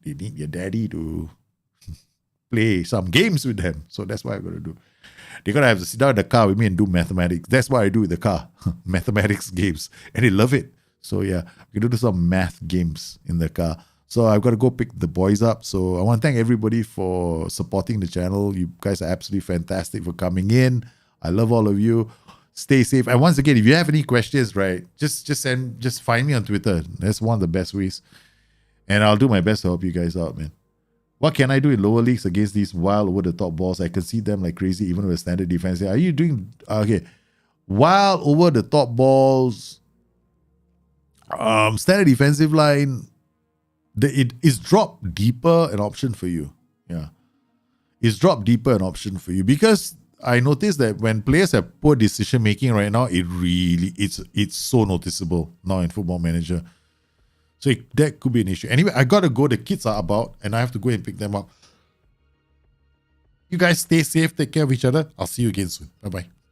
need your daddy to play some games with them. So that's what I'm gonna do. They're gonna have to sit down in the car with me and do mathematics. That's what I do with the car, mathematics games, and they love it. So yeah, we're gonna do some math games in the car. So I've got to go pick the boys up. So I want to thank everybody for supporting the channel. You guys are absolutely fantastic for coming in. I love all of you. Stay safe. And once again, if you have any questions, right, just find me on Twitter. That's one of the best ways. And I'll do my best to help you guys out, man. What can I do in lower leagues against these wild over-the-top balls? I can see them like crazy even with standard defense. Are you doing... Okay. Wild over-the-top balls... standard defensive line... It is drop deeper an option for you. Yeah. It's drop deeper an option for you because I noticed that when players have poor decision making right now, it's so noticeable now in Football Manager. So that could be an issue. Anyway, I gotta go. The kids are about and I have to go and pick them up. You guys stay safe, take care of each other. I'll see you again soon. Bye-bye.